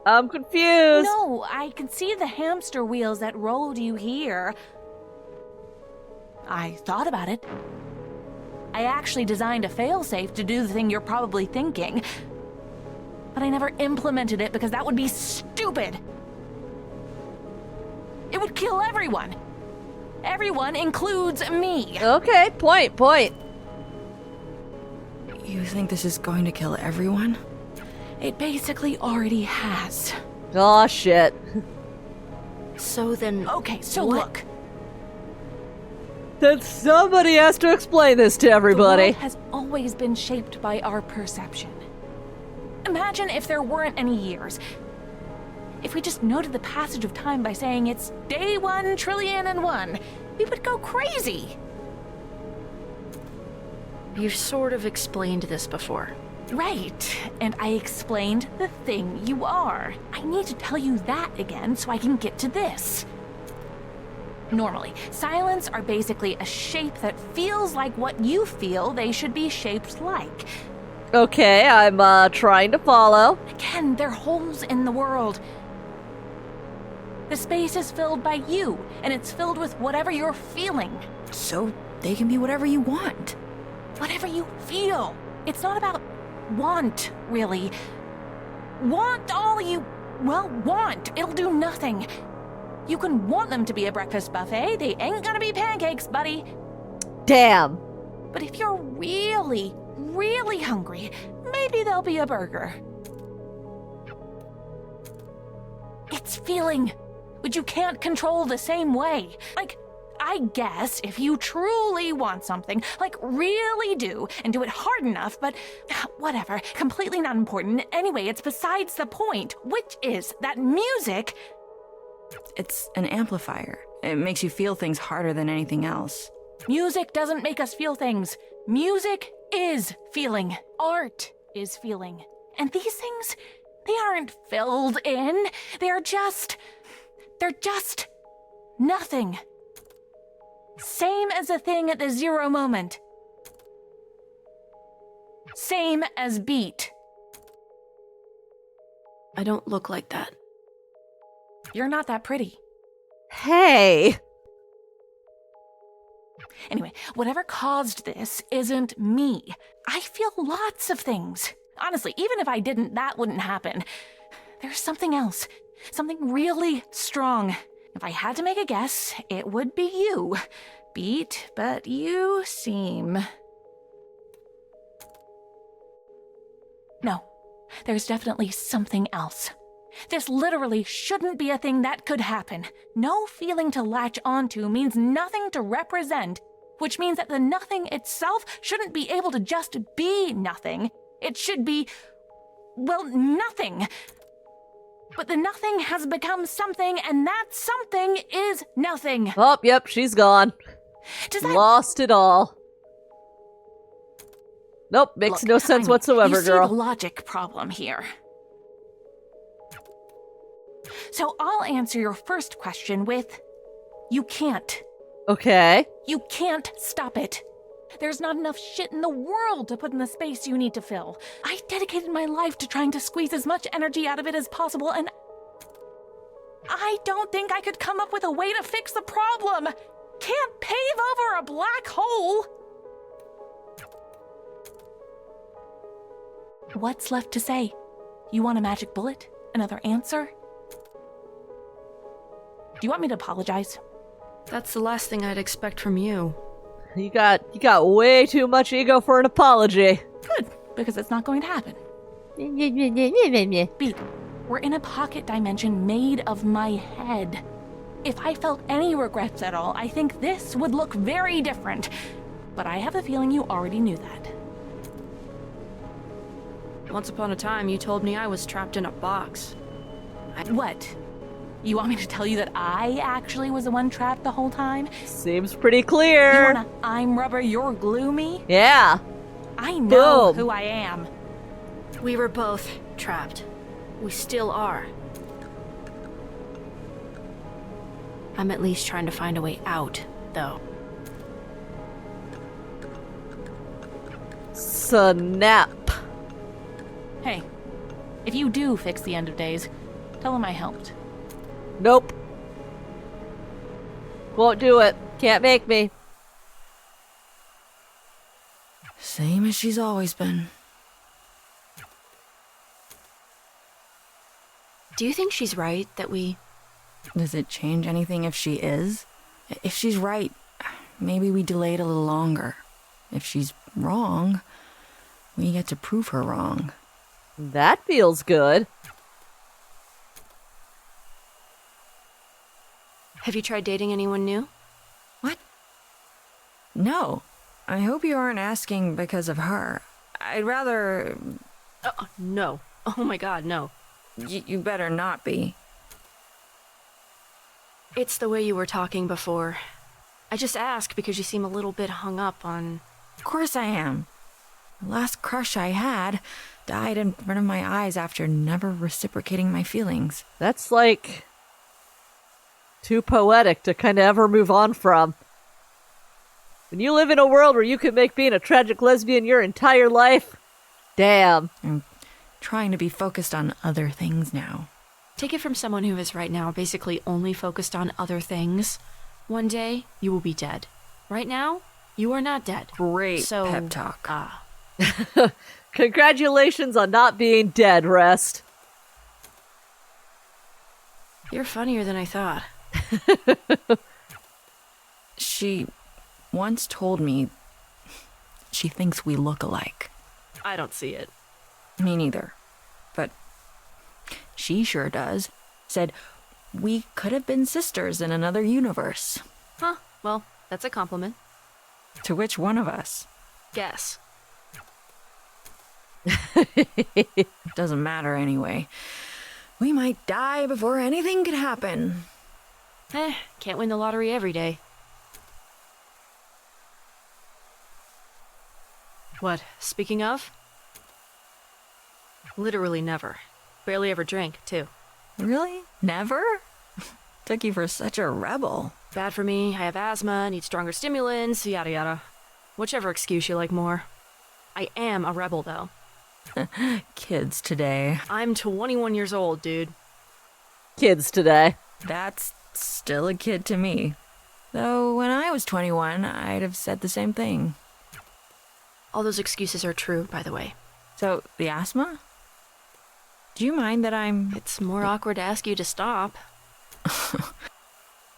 I'm confused. No, I can see the hamster wheels that rolled you here. I thought about it. I actually designed a failsafe to do the thing you're probably thinking. But I never implemented it because that would be stupid. It would kill everyone. Everyone includes me. Okay, point. You think this is going to kill everyone? It basically already has. Aw, shit. So then... Okay, so what? look. Then somebody has to explain this to everybody. The world has always been shaped by our perception. Imagine if there weren't any years. If we just noted the passage of time by saying it's day 1,000,000,001,000,001, we would go crazy. You've sort of explained this before. Right, and I explained the thing you are. I need to tell you that again so I can get to this. Normally, silents are basically a shape that feels like what you feel they should be shaped like. Okay, I'm trying to follow. Again, they're holes in the world. The space is filled by you, and it's filled with whatever you're feeling. So they can be whatever you want. Whatever you feel. It's not about want, really. Want all you, well, want. It'll do nothing. You can want them to be a breakfast buffet. They ain't gonna be pancakes, buddy. Damn. But if you're really, really hungry, maybe they'll be a burger. It's feeling, which you can't control the same way. Like, I guess if you truly want something, like really do, and do it hard enough, but whatever, completely not important. Anyway, it's besides the point, which is that music... It's an amplifier. It makes you feel things harder than anything else. Music doesn't make us feel things. Music is feeling. Art is feeling. And these things, they aren't filled in. They're just nothing. Same as a thing at the zero moment. Same as beat. I don't look like that. You're not that pretty. Hey. Anyway, whatever caused this isn't me. I feel lots of things. Honestly, even if I didn't, that wouldn't happen. There's something else. Something really strong. If I had to make a guess, it would be you. Beat, but you seem... No, there's definitely something else. This literally shouldn't be a thing that could happen. No feeling to latch onto means nothing to represent, which means that the nothing itself shouldn't be able to just be nothing. It should be, well, nothing. But the nothing has become something, and that something is nothing. Oh, yep, she's gone. Lost it all. Nope, makes no sense whatsoever, you see girl. the logic problem here. So I'll answer your first question with, you can't. Okay. You can't stop it. There's not enough shit in the world to put in the space you need to fill. I dedicated my life to trying to squeeze as much energy out of it as possible, and I don't think I could come up with a way to fix the problem. Can't pave over a black hole. What's left to say? You want a magic bullet? Another answer? Do you want me to apologize? That's the last thing I'd expect from you. You got way too much ego for an apology. Good, because it's not going to happen. Beat, we're in a pocket dimension made of my head. If I felt any regrets at all, I think this would look very different. But I have a feeling you already knew that. Once upon a time, you told me I was trapped in a box. What? You want me to tell you that I actually was the one trapped the whole time? Seems pretty clear. You wanna I'm rubber, you're glue me? Yeah. I know Boom. who I am. We were both trapped. We still are. I'm at least trying to find a way out, though. Snap. Hey, if you do fix the end of days, tell him I helped. Nope. Won't do it. Can't make me. Same as she's always been. Do you think she's right that we... Does it change anything if she is? If she's right, maybe we delay it a little longer. If she's wrong, we get to prove her wrong. That feels good. Have you tried dating anyone new? What? No. I hope you aren't asking because of her. I'd rather... No. Oh my god, no. You better not be. It's the way you were talking before. I just ask because you seem a little bit hung up on... Of course I am. The last crush I had died in front of my eyes after never reciprocating my feelings. That's like... too poetic to kind of ever move on from. When you live in a world where you can make being a tragic lesbian your entire life, damn. I'm trying to be focused on other things now. Take it from someone who is right now basically only focused on other things. One day, you will be dead. Right now, you are not dead. Great so, pep talk. Congratulations on not being dead, Rest. You're funnier than I thought. She once told me she thinks we look alike. I don't see it. Me neither. But she sure does. Said we could have been sisters in another universe. Huh, well, that's a compliment. To which one of us? Guess. Doesn't matter anyway. We might die before anything could happen. Can't win the lottery every day. What, speaking of? Literally never. Barely ever drank, too. Really? Never? Took you for such a rebel. Bad for me, I have asthma, need stronger stimulants, yada yada. Whichever excuse you like more. I am a rebel, though. Kids today. I'm 21 years old, dude. Kids today. That's still a kid to me. Though when I was 21, I'd have said the same thing. All those excuses are true, by the way. So, the asthma? Do you mind that I'm... It's more awkward to ask you to stop.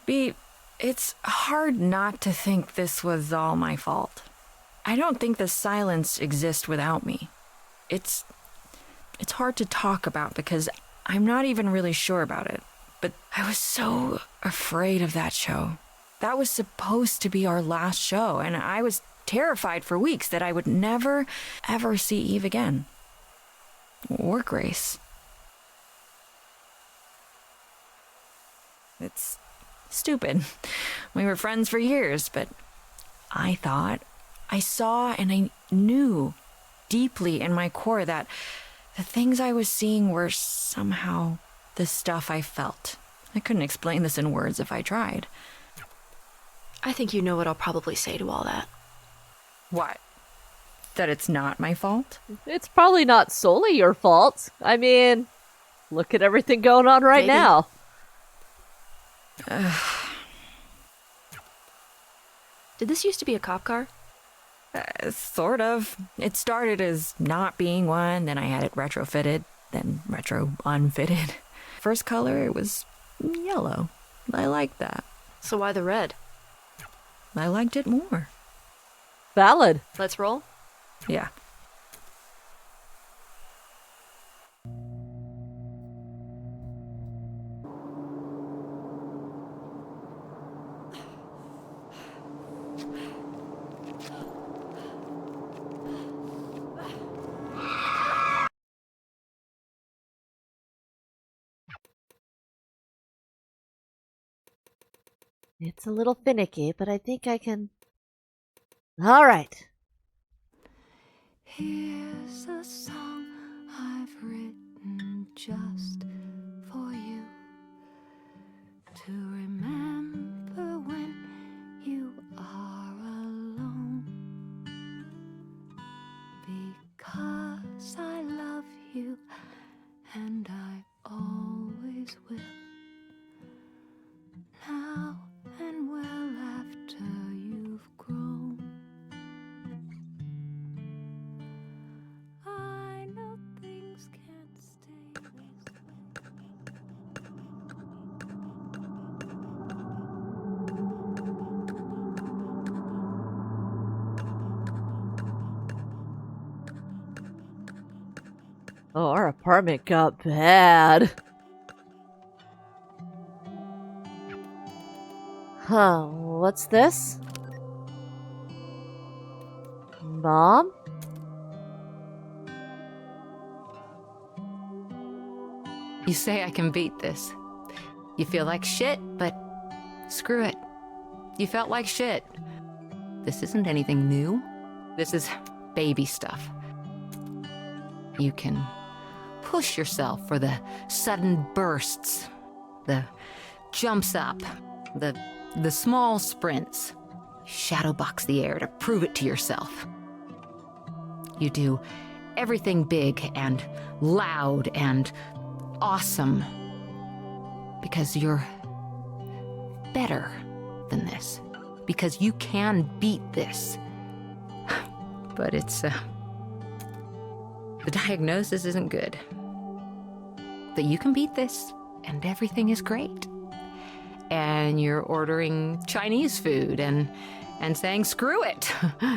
B, it's hard not to think this was all my fault. I don't think the silence exists without me. It's hard to talk about because I'm not even really sure about it. But I was so afraid of that show. That was supposed to be our last show, and I was terrified for weeks that I would never, ever see Eve again. Or Grace. It's stupid. We were friends for years, but I thought, I saw, and I knew deeply in my core that the things I was seeing were somehow the stuff I felt. I couldn't explain this in words if I tried. I think you know what I'll probably say to all that. What? That it's not my fault? It's probably not solely your fault. I mean, look at everything going on right Maybe. now. Did this used to be a cop car? Sort of. It started as not being one, then I had it retrofitted, then retro-unfitted. First color, it was yellow. I liked that. So why the red? I liked it more. Valid. Let's roll? Yeah. It's a little finicky, but I think I can... All right. Here's a song I've written just for you, to remember when you are alone, because I love you and I always will, now and well after you've grown. I know things can't stay this Oh, our apartment got bad. Huh, what's this? Mom? You say I can beat this. You feel like shit, but screw it. You felt like shit. This isn't anything new. This is baby stuff. You can push yourself for the sudden bursts, the jumps up, the small sprints. Shadowbox the air to prove it to yourself. You do everything big and loud and awesome because you're better than this, because you can beat this. But it's the diagnosis isn't good. That you can beat this and everything is great, and you're ordering Chinese food and saying screw it,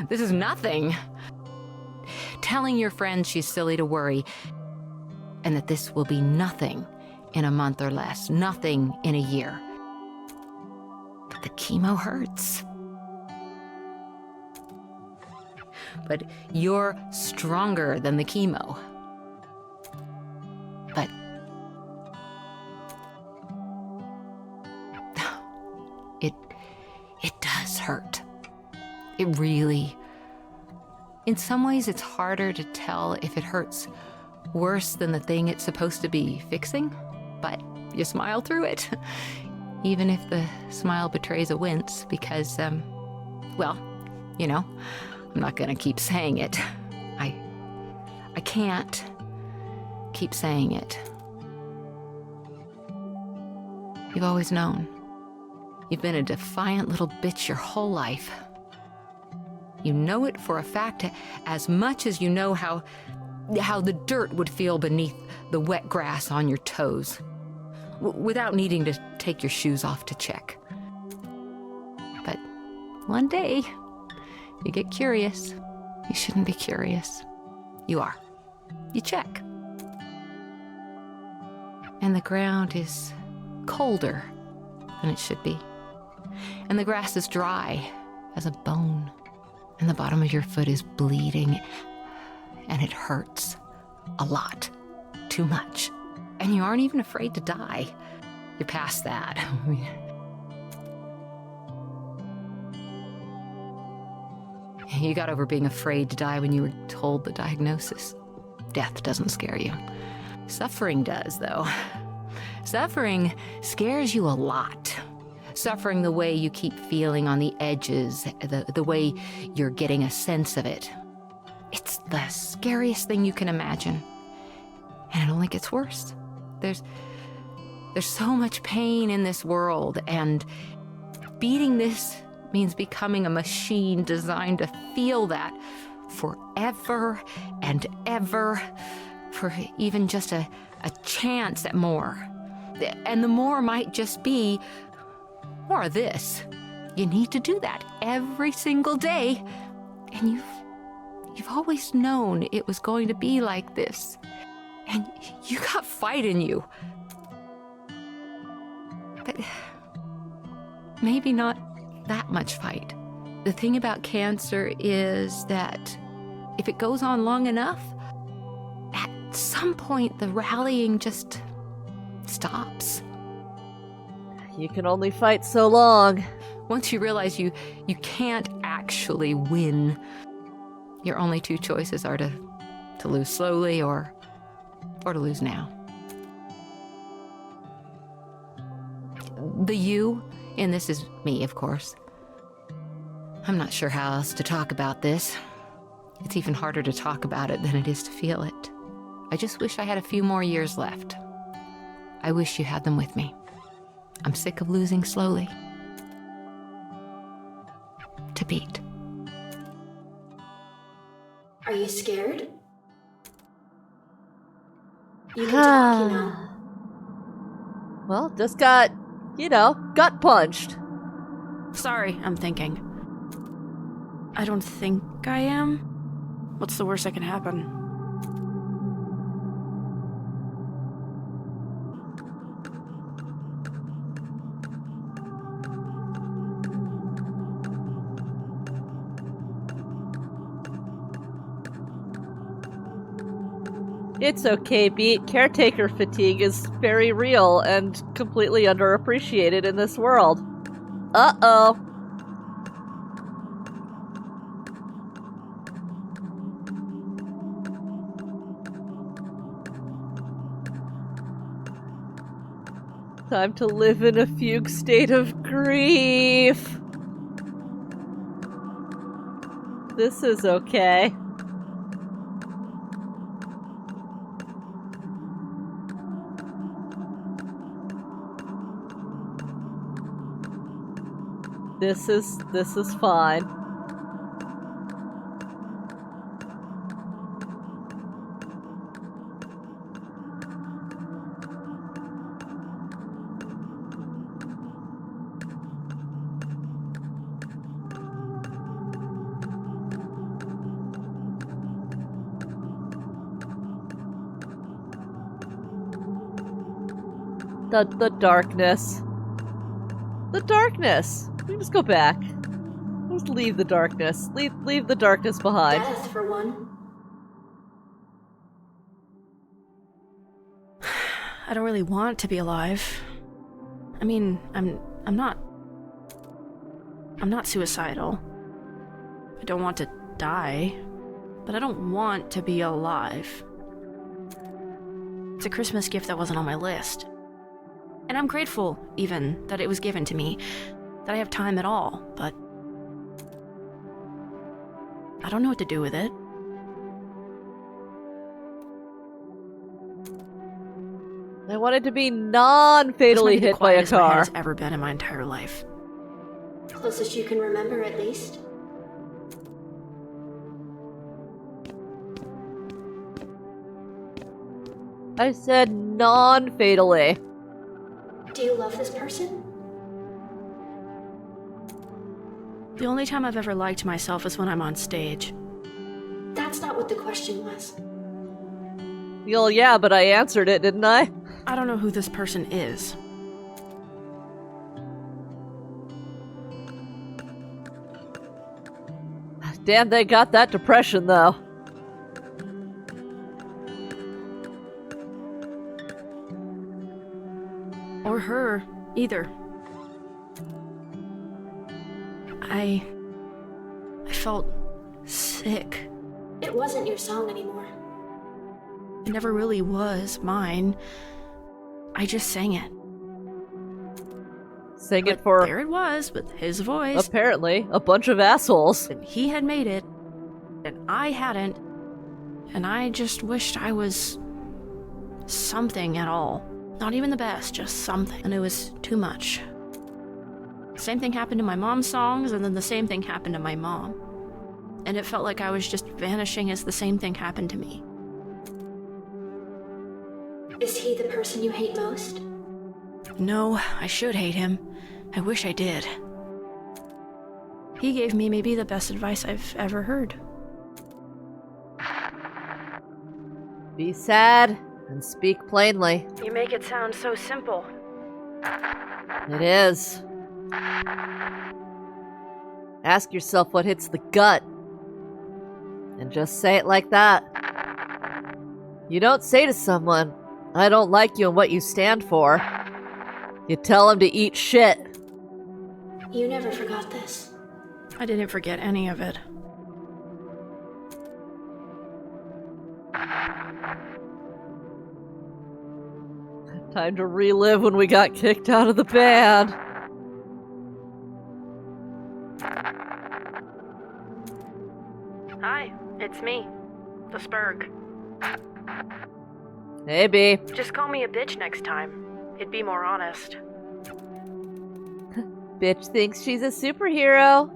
this is nothing, telling your friend she's silly to worry, and that this will be nothing in a month or less, nothing in a year. But the chemo hurts. But you're stronger than the chemo. But it does hurt. It really... In some ways, it's harder to tell if it hurts worse than the thing it's supposed to be fixing, but you smile through it, even if the smile betrays a wince, because, well, you know, I'm not gonna keep saying it. I can't keep saying it. You've always known. You've been a defiant little bitch your whole life. You know it for a fact as much as you know how the dirt would feel beneath the wet grass on your toes, without needing to take your shoes off to check. But one day, you get curious. You shouldn't be curious. You are. You check. And the ground is colder than it should be. And the grass is dry as a bone. And the bottom of your foot is bleeding. And it hurts. A lot. Too much. And you aren't even afraid to die. You're past that. You got over being afraid to die when you were told the diagnosis. Death doesn't scare you. Suffering does, though. Suffering scares you a lot. Suffering the way you keep feeling on the edges, the way you're getting a sense of it. It's the scariest thing you can imagine. And it only gets worse. There's so much pain in this world, and beating this means becoming a machine designed to feel that forever and ever, for even just a chance at more. And the more might just be more of this. You need to do that every single day, and you've always known it was going to be like this. And you got fight in you. But maybe not that much fight. The thing about cancer is that if it goes on long enough, at some point the rallying just stops. You can only fight so long. Once you realize you can't actually win, your only two choices are to lose slowly or to lose now. The you in this is me, of course. I'm not sure how else to talk about this. It's even harder to talk about it than it is to feel it. I just wish I had a few more years left. I wish you had them with me. I'm sick of losing slowly. To beat. Are you scared? You can talk, you know. Well, just got, gut punched. Sorry, I'm thinking. I don't think I am. What's the worst that can happen? It's okay, Beat. Caretaker fatigue is very real and completely underappreciated in this world. Uh-oh. Time to live in a fugue state of grief. This is okay. This is fine. The darkness. The darkness. We just go back. Just leave the darkness. Leave the darkness behind. Death, for one. I don't really want to be alive. I mean, I'm not suicidal. I don't want to die, but I don't want to be alive. It's a Christmas gift that wasn't on my list. And I'm grateful, even, that it was given to me, that I have time at all, but I don't know what to do with it. I wanted to be non-fatally hit by a As my head car. has ever been in my entire life. Closest you can remember, at least. I said non-fatally. Do you love this person? The only time I've ever liked myself is when I'm on stage. That's not what the question was. Well, yeah, but I answered it, didn't I? I don't know who this person is. Damn, they got that depression, though. Or her, either. I felt sick. It wasn't your song anymore. It never really was mine. I just sang it. Sang it for... There it was, with his voice. Apparently, a bunch of assholes. And he had made it, and I hadn't. And I just wished I was... something at all. Not even the best, just something. And it was too much. Same thing happened to my mom's songs, and then the same thing happened to my mom. And it felt like I was just vanishing as the same thing happened to me. Is he the person you hate most? No, I should hate him. I wish I did. He gave me maybe the best advice I've ever heard. Be sad and speak plainly. You make it sound so simple. It is. Ask yourself what hits the gut. And just say it like that. You don't say to someone, I don't like you and what you stand for. You tell them to eat shit. You never forgot this. I didn't forget any of it. Time to relive when we got kicked out of the band. Hi, it's me, the Spurg. Hey, B. Just call me a bitch next time. It'd be more honest. Bitch thinks she's a superhero.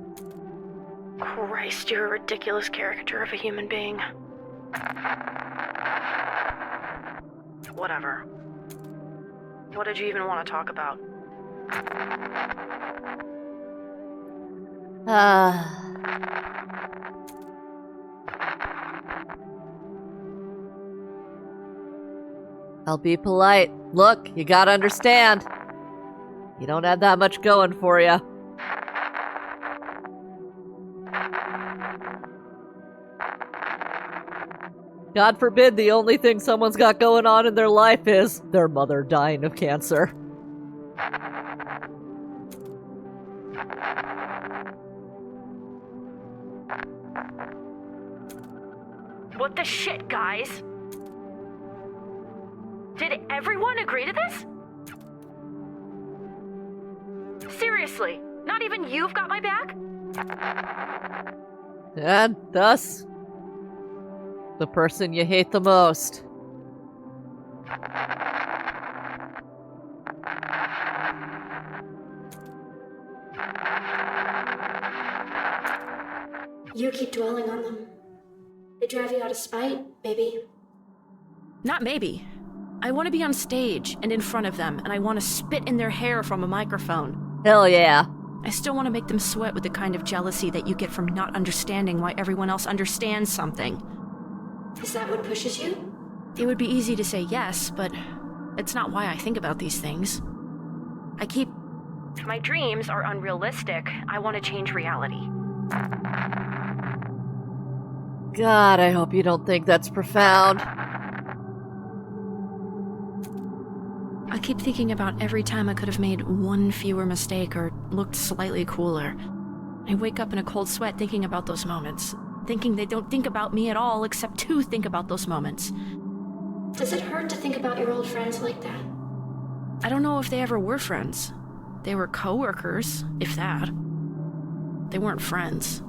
Christ, you're a ridiculous caricature of a human being. Whatever. What did you even want to talk about? I'll be polite. Look, you gotta understand. You don't have that much going for you. God forbid the only thing someone's got going on in their life is their mother dying of cancer. What the shit, guys? Did everyone agree to this? Seriously, not even you've got my back? And thus, the person you hate the most. You keep dwelling on them. They drive you out of spite, maybe. Not maybe. I want to be on stage and in front of them, and I want to spit in their hair from a microphone. Hell yeah. I still want to make them sweat with the kind of jealousy that you get from not understanding why everyone else understands something. Is that what pushes you? It would be easy to say yes, but it's not why I think about these things. My dreams are unrealistic. I want to change reality. God, I hope you don't think that's profound. I keep thinking about every time I could have made one fewer mistake or looked slightly cooler. I wake up in a cold sweat thinking about those moments, thinking they don't think about me at all except to think about those moments. Does it hurt to think about your old friends like that? I don't know if they ever were friends. They were coworkers, if that. They weren't friends.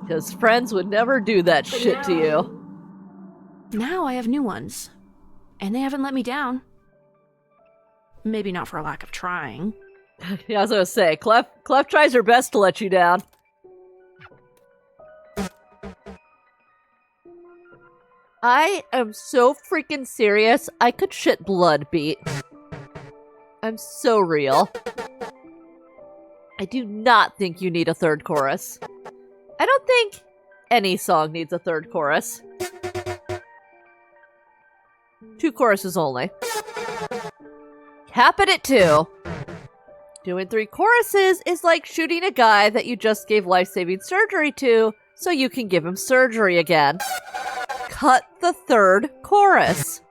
Because friends would never do that shit to you. Now I have new ones. And they haven't let me down. Maybe not for a lack of trying. Yeah, I was gonna say, Clef tries her best to let you down. I am so freaking serious, I could shit blood, Beat. I'm so real. I do not think you need a third chorus. I don't think any song needs a third chorus. 2 choruses only. Cap it at 2. Doing 3 choruses is like shooting a guy that you just gave life-saving surgery to so you can give him surgery again. Cut the 3rd chorus.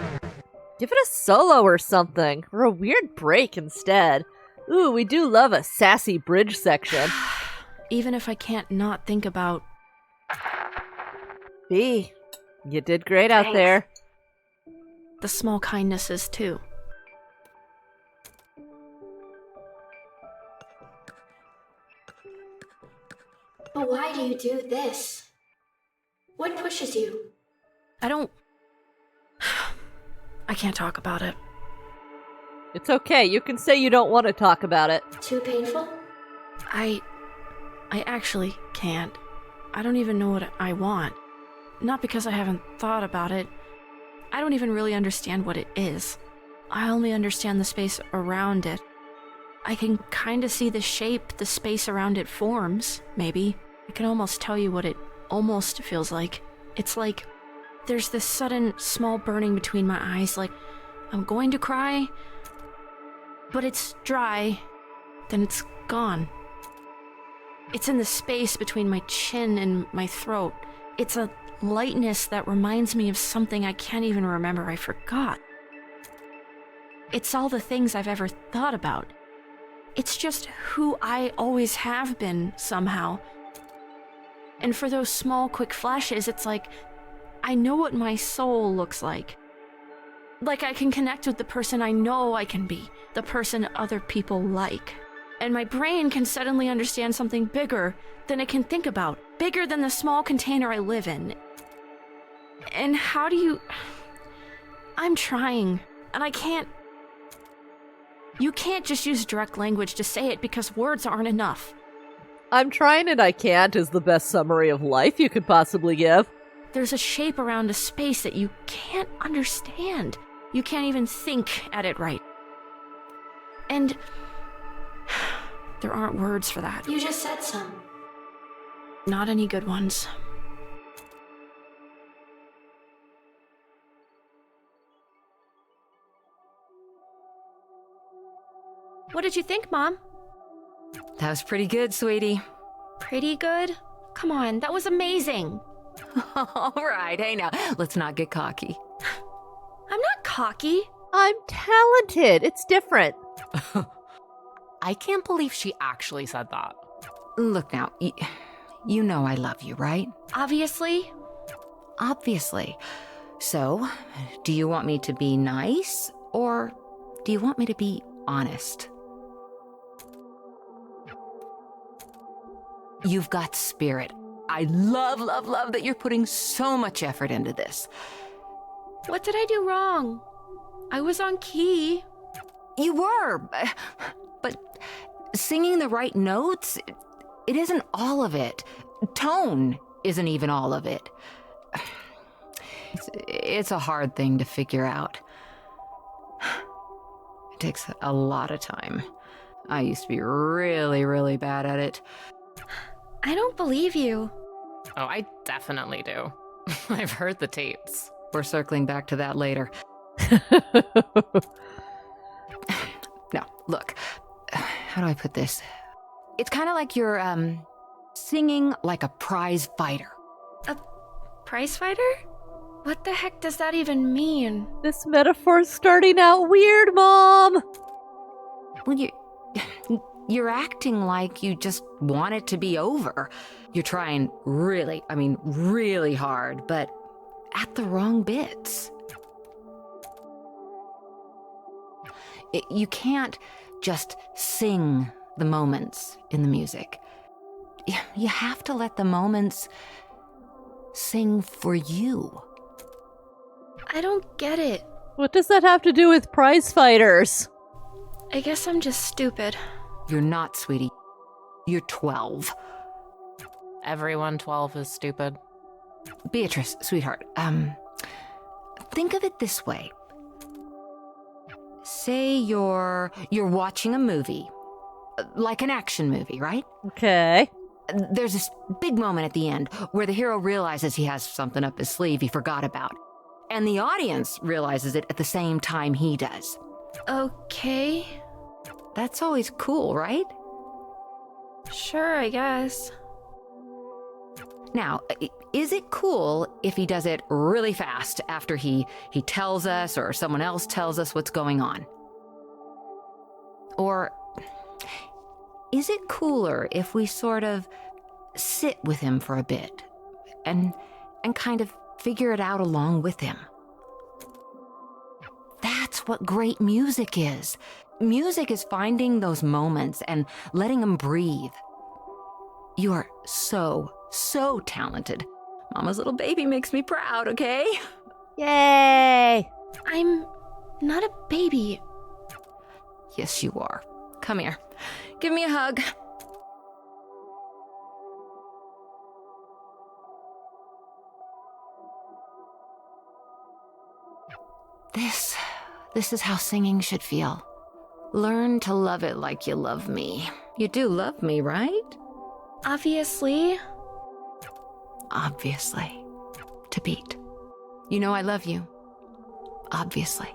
Give it a solo or something, or a weird break instead. Ooh, we do love a sassy bridge section. Even if I can't not think about... B, you did great out there. The small kindnesses, too. But why do you do this? What pushes you? I don't... I can't talk about it. It's okay, you can say you don't want to talk about it. Too painful? I actually can't. I don't even know what I want. Not because I haven't thought about it. I don't even really understand what it is. I only understand the space around it. I can kind of see the shape the space around it forms, maybe. I can almost tell you what it almost feels like. It's like there's this sudden small burning between my eyes, like I'm going to cry, but it's dry, then it's gone. It's in the space between my chin and my throat. It's a lightness that reminds me of something I can't even remember I forgot. It's all the things I've ever thought about. It's just who I always have been, somehow. And for those small, quick flashes, it's like I know what my soul looks like. Like I can connect with the person I know I can be, the person other people like. And my brain can suddenly understand something bigger than it can think about, bigger than the small container I live in. And how do you... I'm trying, and I can't... You can't just use direct language to say it because words aren't enough. I'm trying and I can't is the best summary of life you could possibly give. There's a shape around a space that you can't understand. You can't even think at it right. And there aren't words for that. You just said some. Not any good ones. What did you think, Mom? That was pretty good, sweetie. Pretty good? Come on, that was amazing. All right, hey now, let's not get cocky. I'm not cocky. I'm talented. It's different. I can't believe she actually said that. Look now, you know I love you, right? Obviously. Obviously. So, do you want me to be nice, or do you want me to be honest? You've got spirit. I love, love, love that you're putting so much effort into this. What did I do wrong? I was on key. You were, but singing the right notes, it isn't all of it. Tone isn't even all of it. It's a hard thing to figure out. It takes a lot of time. I used to be really, really bad at it. I don't believe you. Oh, I definitely do. I've heard the tapes. We're circling back to that later. No, look. How do I put this? It's kind of like you're, singing like a prize fighter. A prize fighter? What the heck does that even mean? This metaphor's starting out weird, Mom! Well, you're acting like you just want it to be over. You're trying really, really hard, but at the wrong bits. You can't just sing the moments in the music. You have to let the moments sing for you. I don't get it. What does that have to do with prize fighters? I guess I'm just stupid. You're not, sweetie. You're 12. Everyone 12 is stupid. Beatrice, sweetheart, think of it this way. Say you're watching a movie, like an action movie, right? Okay. There's this big moment at the end where the hero realizes he has something up his sleeve he forgot about. And the audience realizes it at the same time he does. Okay. That's always cool, right? Sure, I guess. Now, is it cool if he does it really fast after he tells us or someone else tells us what's going on? Or is it cooler if we sort of sit with him for a bit and kind of figure it out along with him? That's what great music is. Music is finding those moments and letting them breathe. You are so talented. Mama's little baby makes me proud, okay? Yay! I'm not a baby. Yes, you are. Come here. Give me a hug. This is how singing should feel. Learn to love it like you love me. You do love me, right? Obviously. Obviously. To beat. You know I love you. Obviously.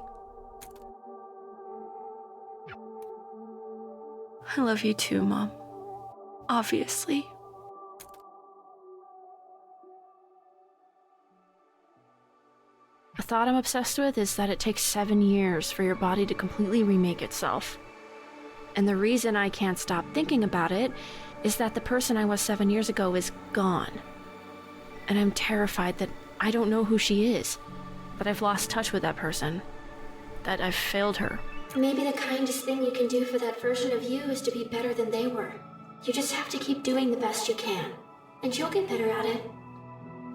I love you too, Mom. Obviously. A thought I'm obsessed with is that it takes 7 years for your body to completely remake itself. And the reason I can't stop thinking about it is that the person I was 7 years ago is gone. And I'm terrified that I don't know who she is, that I've lost touch with that person, that I've failed her. Maybe the kindest thing you can do for that version of you is to be better than they were. You just have to keep doing the best you can, and you'll get better at it.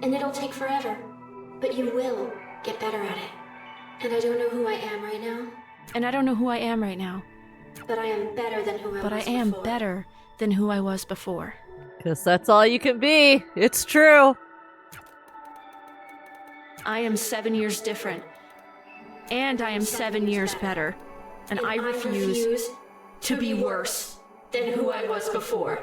And it'll take forever, but you will get better at it. And I don't know who I am right now. And I don't know who I am right now. But I am better than who I was before. But I am better than who I was before. 'Cause that's all you can be. It's true. I am 7 years different. And I am 7 years better. And I refuse to be worse than who I was before.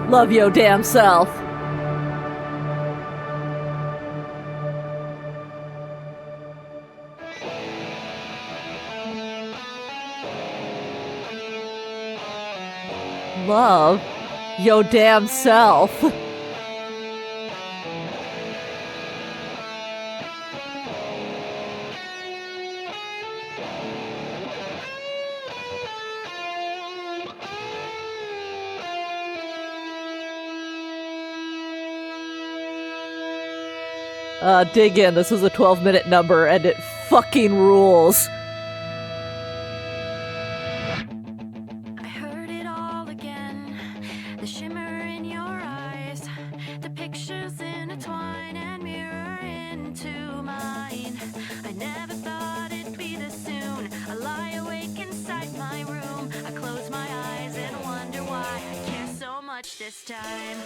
Love your damn self. Love your damn self. Dig in. This is a 12-minute number and it fucking rules. I heard it all again. The shimmer in your eyes. The pictures intertwine and mirror into mine. I never thought it'd be this soon. I lie awake inside my room. I close my eyes and wonder why I care so much this time.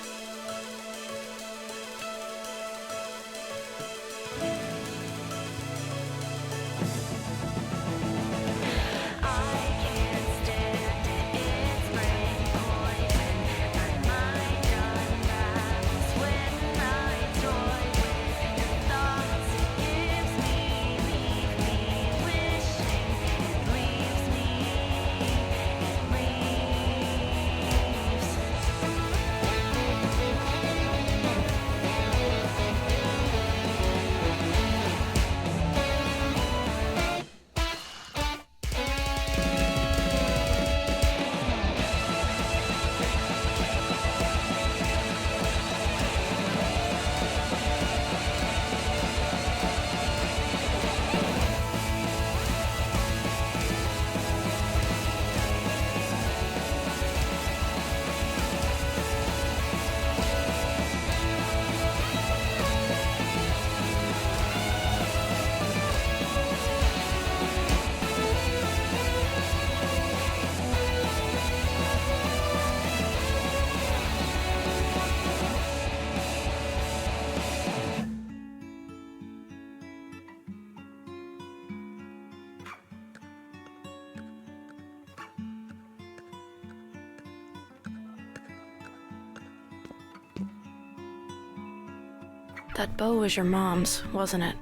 That bow was your mom's, wasn't it?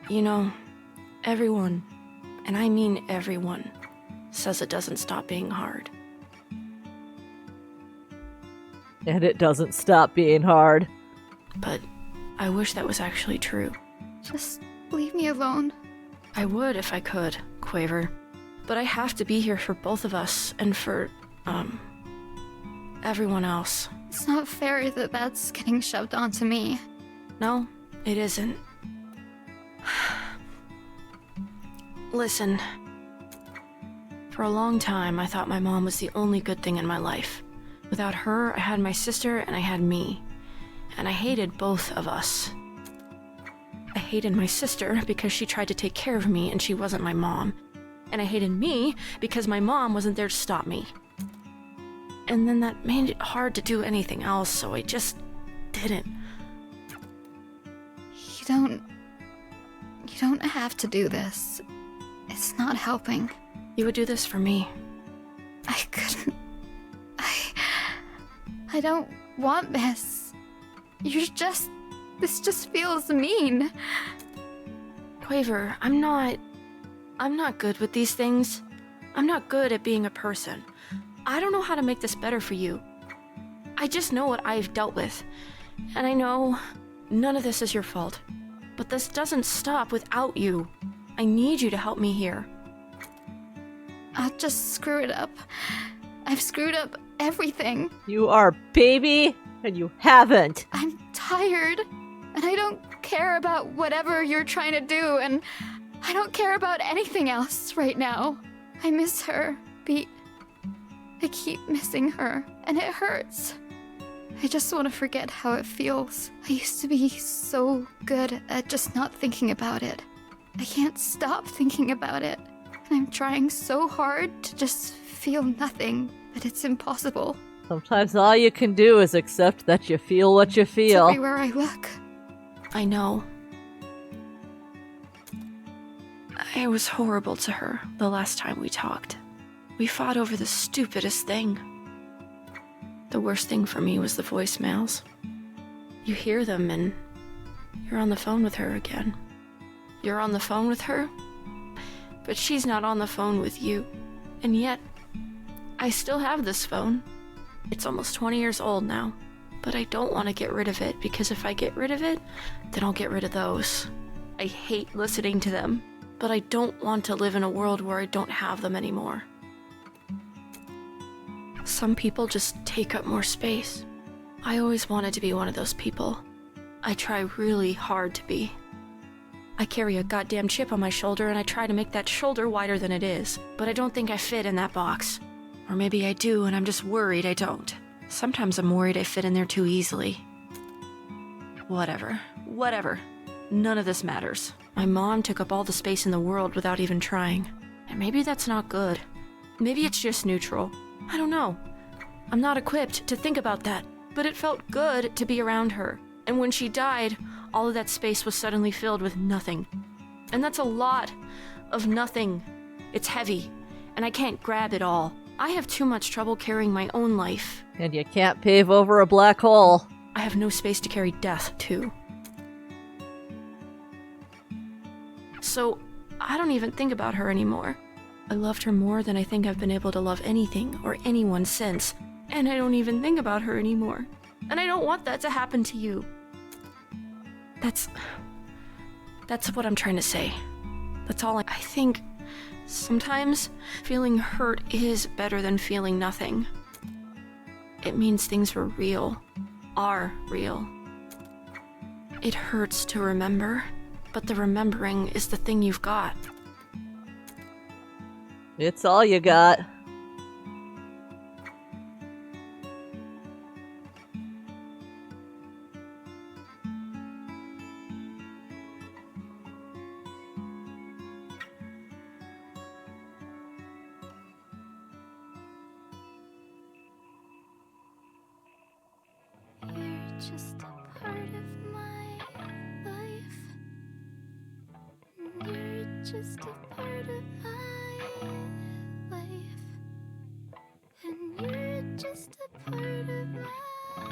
You know, everyone, and I mean everyone, says it doesn't stop being hard. And it doesn't stop being hard. But I wish that was actually true. Just leave me alone. I would if I could, Quaver. But I have to be here for both of us and for, everyone else. It's not fair that that's getting shoved onto me. No, it isn't. Listen. For a long time, I thought my mom was the only good thing in my life. Without her, I had my sister and I had me. And I hated both of us. I hated my sister because she tried to take care of me and she wasn't my mom. And I hated me because my mom wasn't there to stop me. And then that made it hard to do anything else, so I just didn't. You don't have to do this. It's not helping. You would do this for me. I couldn't. I don't want this. This just feels mean. Quaver, I'm not good with these things. I'm not good at being a person. I don't know how to make this better for you. I just know what I've dealt with. And I know none of this is your fault. But this doesn't stop without you. I need you to help me here. I'll just screw it up. I've screwed up everything. You are baby, and you haven't. I'm tired, and I don't care about whatever you're trying to do, and I don't care about anything else right now. I miss her, Pete. I keep missing her, and it hurts. I just want to forget how it feels. I used to be so good at just not thinking about it. I can't stop thinking about it. And I'm trying so hard to just feel nothing, but it's impossible. Sometimes all you can do is accept that you feel what you feel. It's everywhere I look. I know. I was horrible to her the last time we talked. We fought over the stupidest thing. The worst thing for me was the voicemails. You hear them and you're on the phone with her again. You're on the phone with her, but she's not on the phone with you. And yet, I still have this phone. It's almost 20 years old now, but I don't want to get rid of it because if I get rid of it, then I'll get rid of those. I hate listening to them, but I don't want to live in a world where I don't have them anymore. Some people just take up more space. I always wanted to be one of those people. I try really hard to be. I carry a goddamn chip on my shoulder and I try to make that shoulder wider than it is, but I don't think I fit in that box. Or maybe I do and I'm just worried I don't. Sometimes I'm worried I fit in there too easily. Whatever. None of this matters. My mom took up all the space in the world without even trying. And maybe that's not good. Maybe it's just neutral. I don't know. I'm not equipped to think about that, but it felt good to be around her. And when she died, all of that space was suddenly filled with nothing. And that's a lot of nothing. It's heavy, and I can't grab it all. I have too much trouble carrying my own life. And you can't pave over a black hole. I have no space to carry death, too. So, I don't even think about her anymore. I loved her more than I think I've been able to love anything or anyone since. And I don't even think about her anymore. And I don't want that to happen to you. That's what I'm trying to say. That's all I think sometimes feeling hurt is better than feeling nothing. It means things were real, are real. It hurts to remember, but the remembering is the thing you've got. It's all you got. You're just a part of my life. You're just a part of my life. And you're just a part of my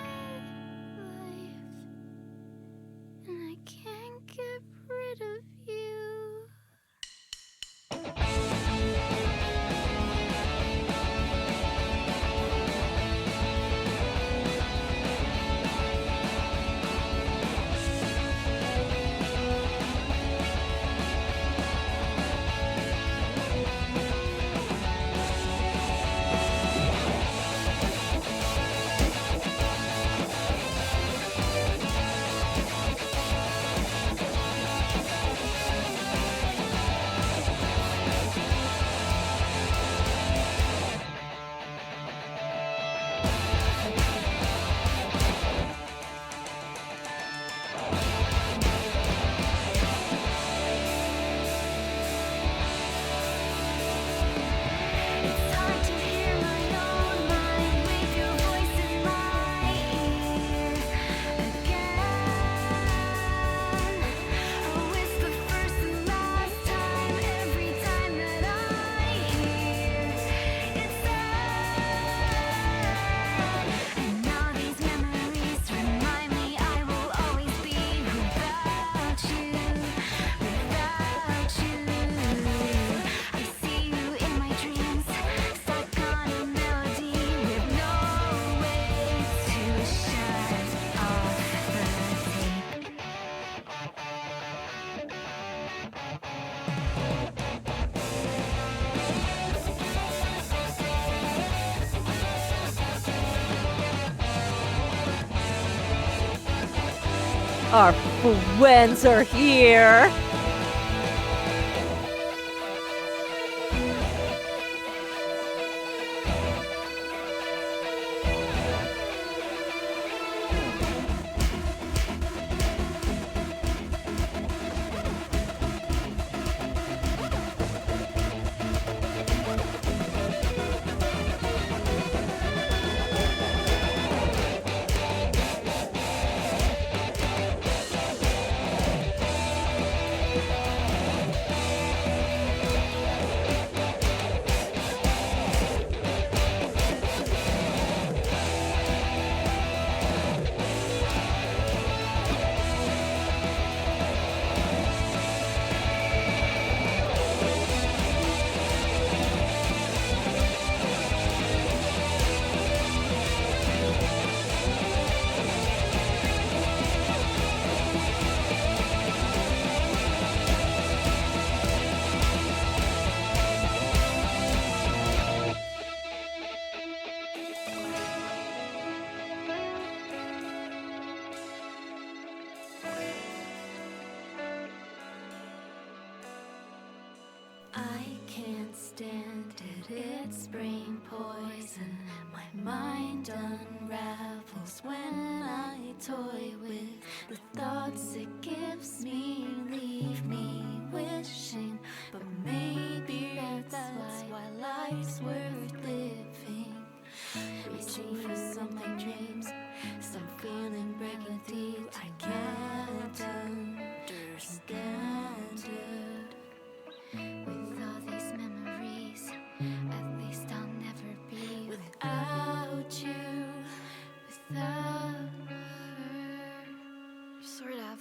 Our friends are here. I can't stand it, it's brain poison. My mind unravels when I toy with the thoughts it gives me, leave me wishing. But maybe that's why life's worth living. Reaching for something dreams, some feeling breaking through. I can't understand it. With all these memories, at least I'll never be without you, without her. Sort of.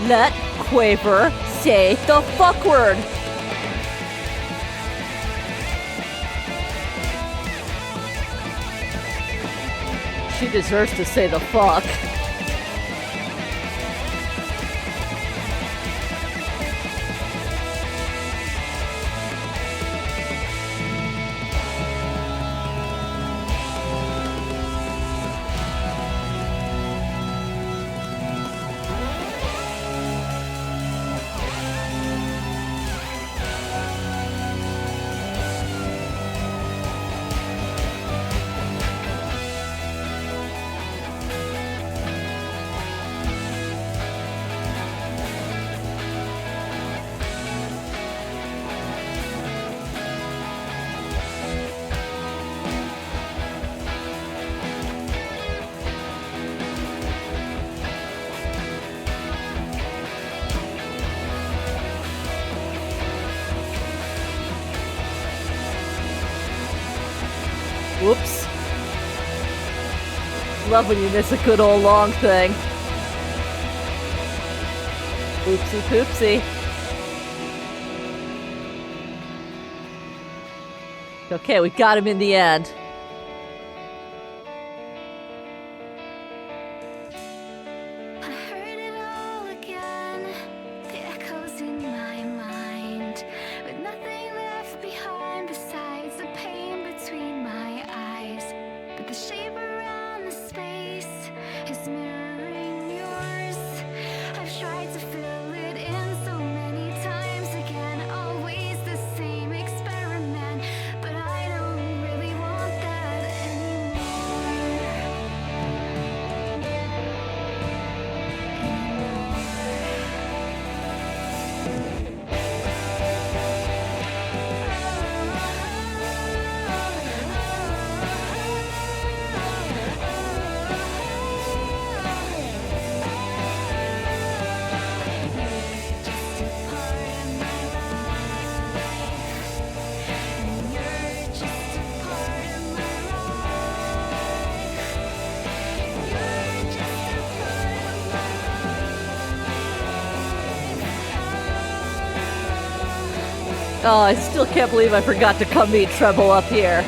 Let Quaver say the fuck word. She deserves to say the fuck. Whoops. Love when you miss a good old long thing. Oopsie poopsie. Okay, we got him in the end. I heard it all again, the echoes in my mind, with nothing left behind besides the pain between my eyes. But the shape around the space is mirroring yours. I've tried to fill it in. Oh, I still can't believe I forgot to come meet Treble up here.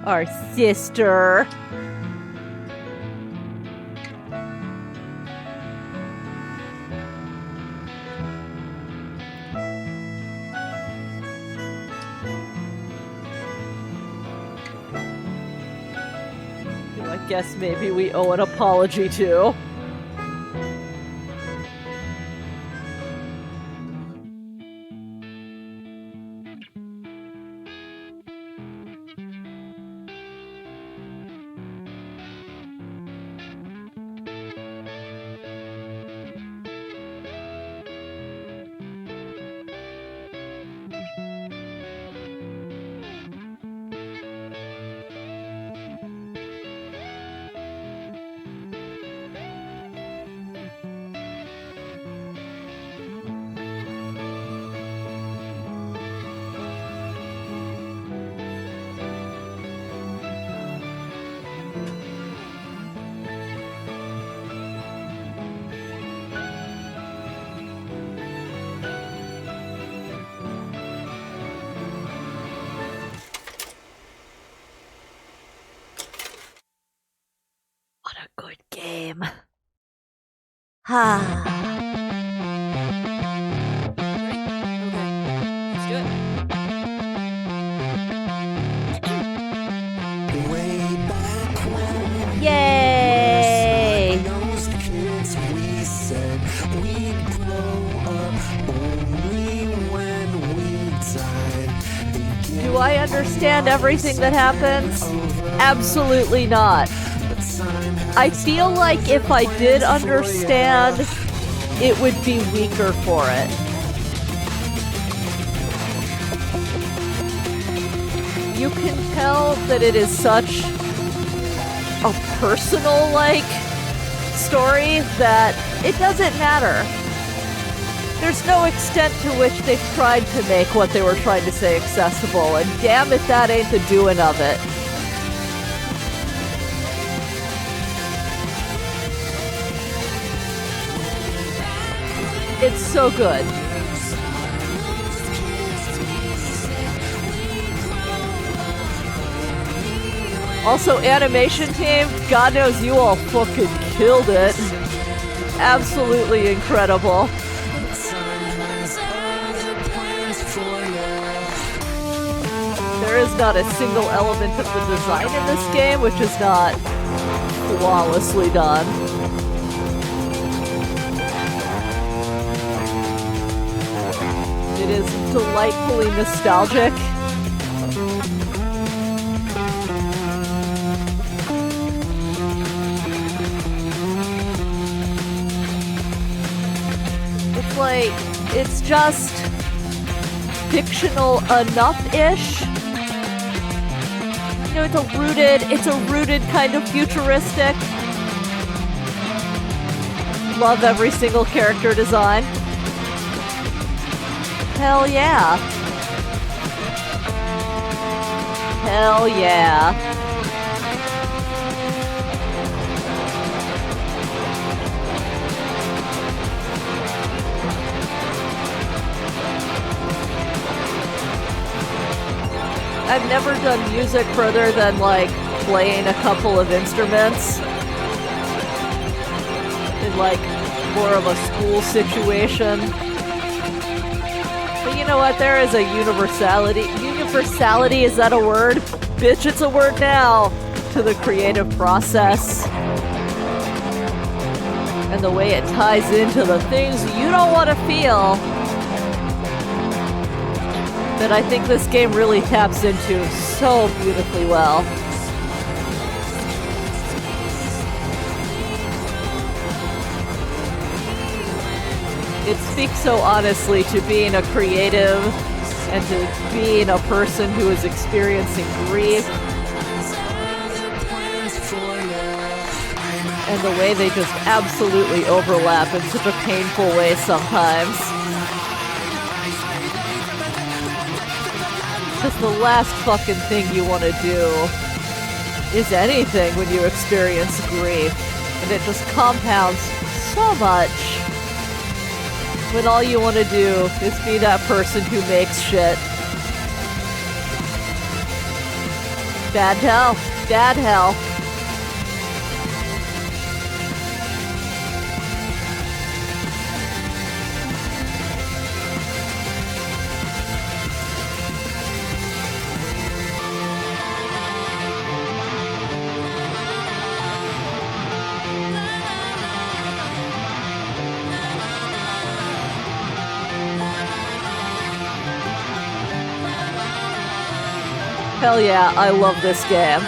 Our sister. Who I guess maybe we owe an apology to. What a good game. Ha. Yay! Do I understand everything that happens? Absolutely not. I feel like if I did understand, it would be weaker for it. You can tell that it is such a personal, story that it doesn't matter. There's no extent to which they've tried to make what they were trying to say accessible, and damn if that ain't the doing of it. It's so good. Also, animation team, God knows you all fucking killed it. Absolutely incredible. There is not a single element of the design in this game which is not flawlessly done. It is delightfully nostalgic. It's just fictional enough-ish. You know, it's a rooted kind of futuristic. Love every single character design. Hell yeah. Hell yeah. I've never done music further than, playing a couple of instruments in, more of a school situation. But you know what? There is a universality. Universality, is that a word? Bitch, it's a word now. To the creative process. And the way it ties into the things you don't want to feel that I think this game really taps into so beautifully well. It speaks so honestly to being a creative and to being a person who is experiencing grief. And the way they just absolutely overlap in such a painful way sometimes. Because the last fucking thing you want to do is anything when you experience grief. And it just compounds so much when all you want to do is be that person who makes shit. Bad hell. Bad hell. Hell yeah, I love this game.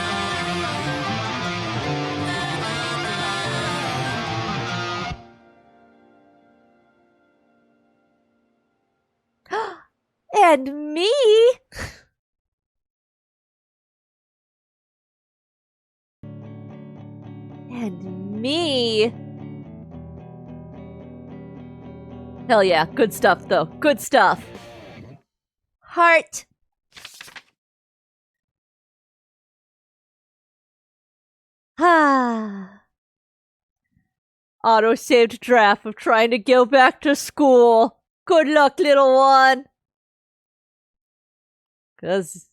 And me? And me? Hell yeah, good stuff though. Good stuff. Heart. Ah. Auto-saved draft of trying to go back to school. Good luck, little one. 'Cause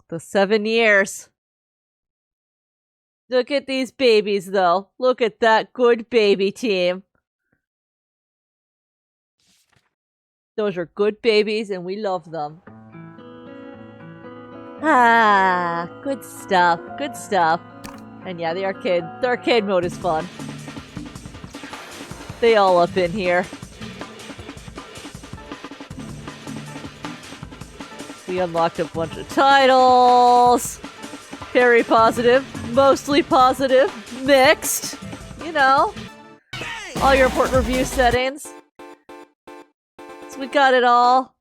the 7 years. Look at these babies, though. Look at that good baby team. Those are good babies, and we love them. Ah, good stuff. Good stuff. And yeah, the arcade mode is fun. They all up in here. We unlocked a bunch of titles. Very positive. Mostly positive. Mixed. You know. All your important review settings. So we got it all.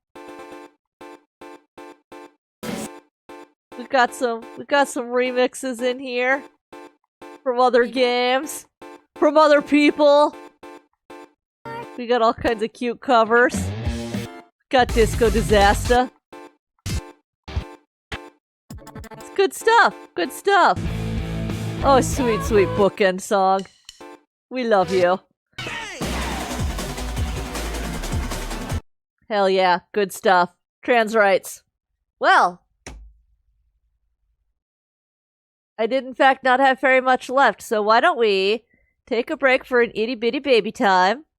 We got some remixes in here. From other games. From other people. We got all kinds of cute covers. Got Disco Disaster. It's good stuff. Good stuff. Oh, sweet, sweet Bookend Song. We love you. Hell yeah. Good stuff. Trans rights. Well. I did in fact not have very much left, so why don't we take a break for an itty bitty baby time.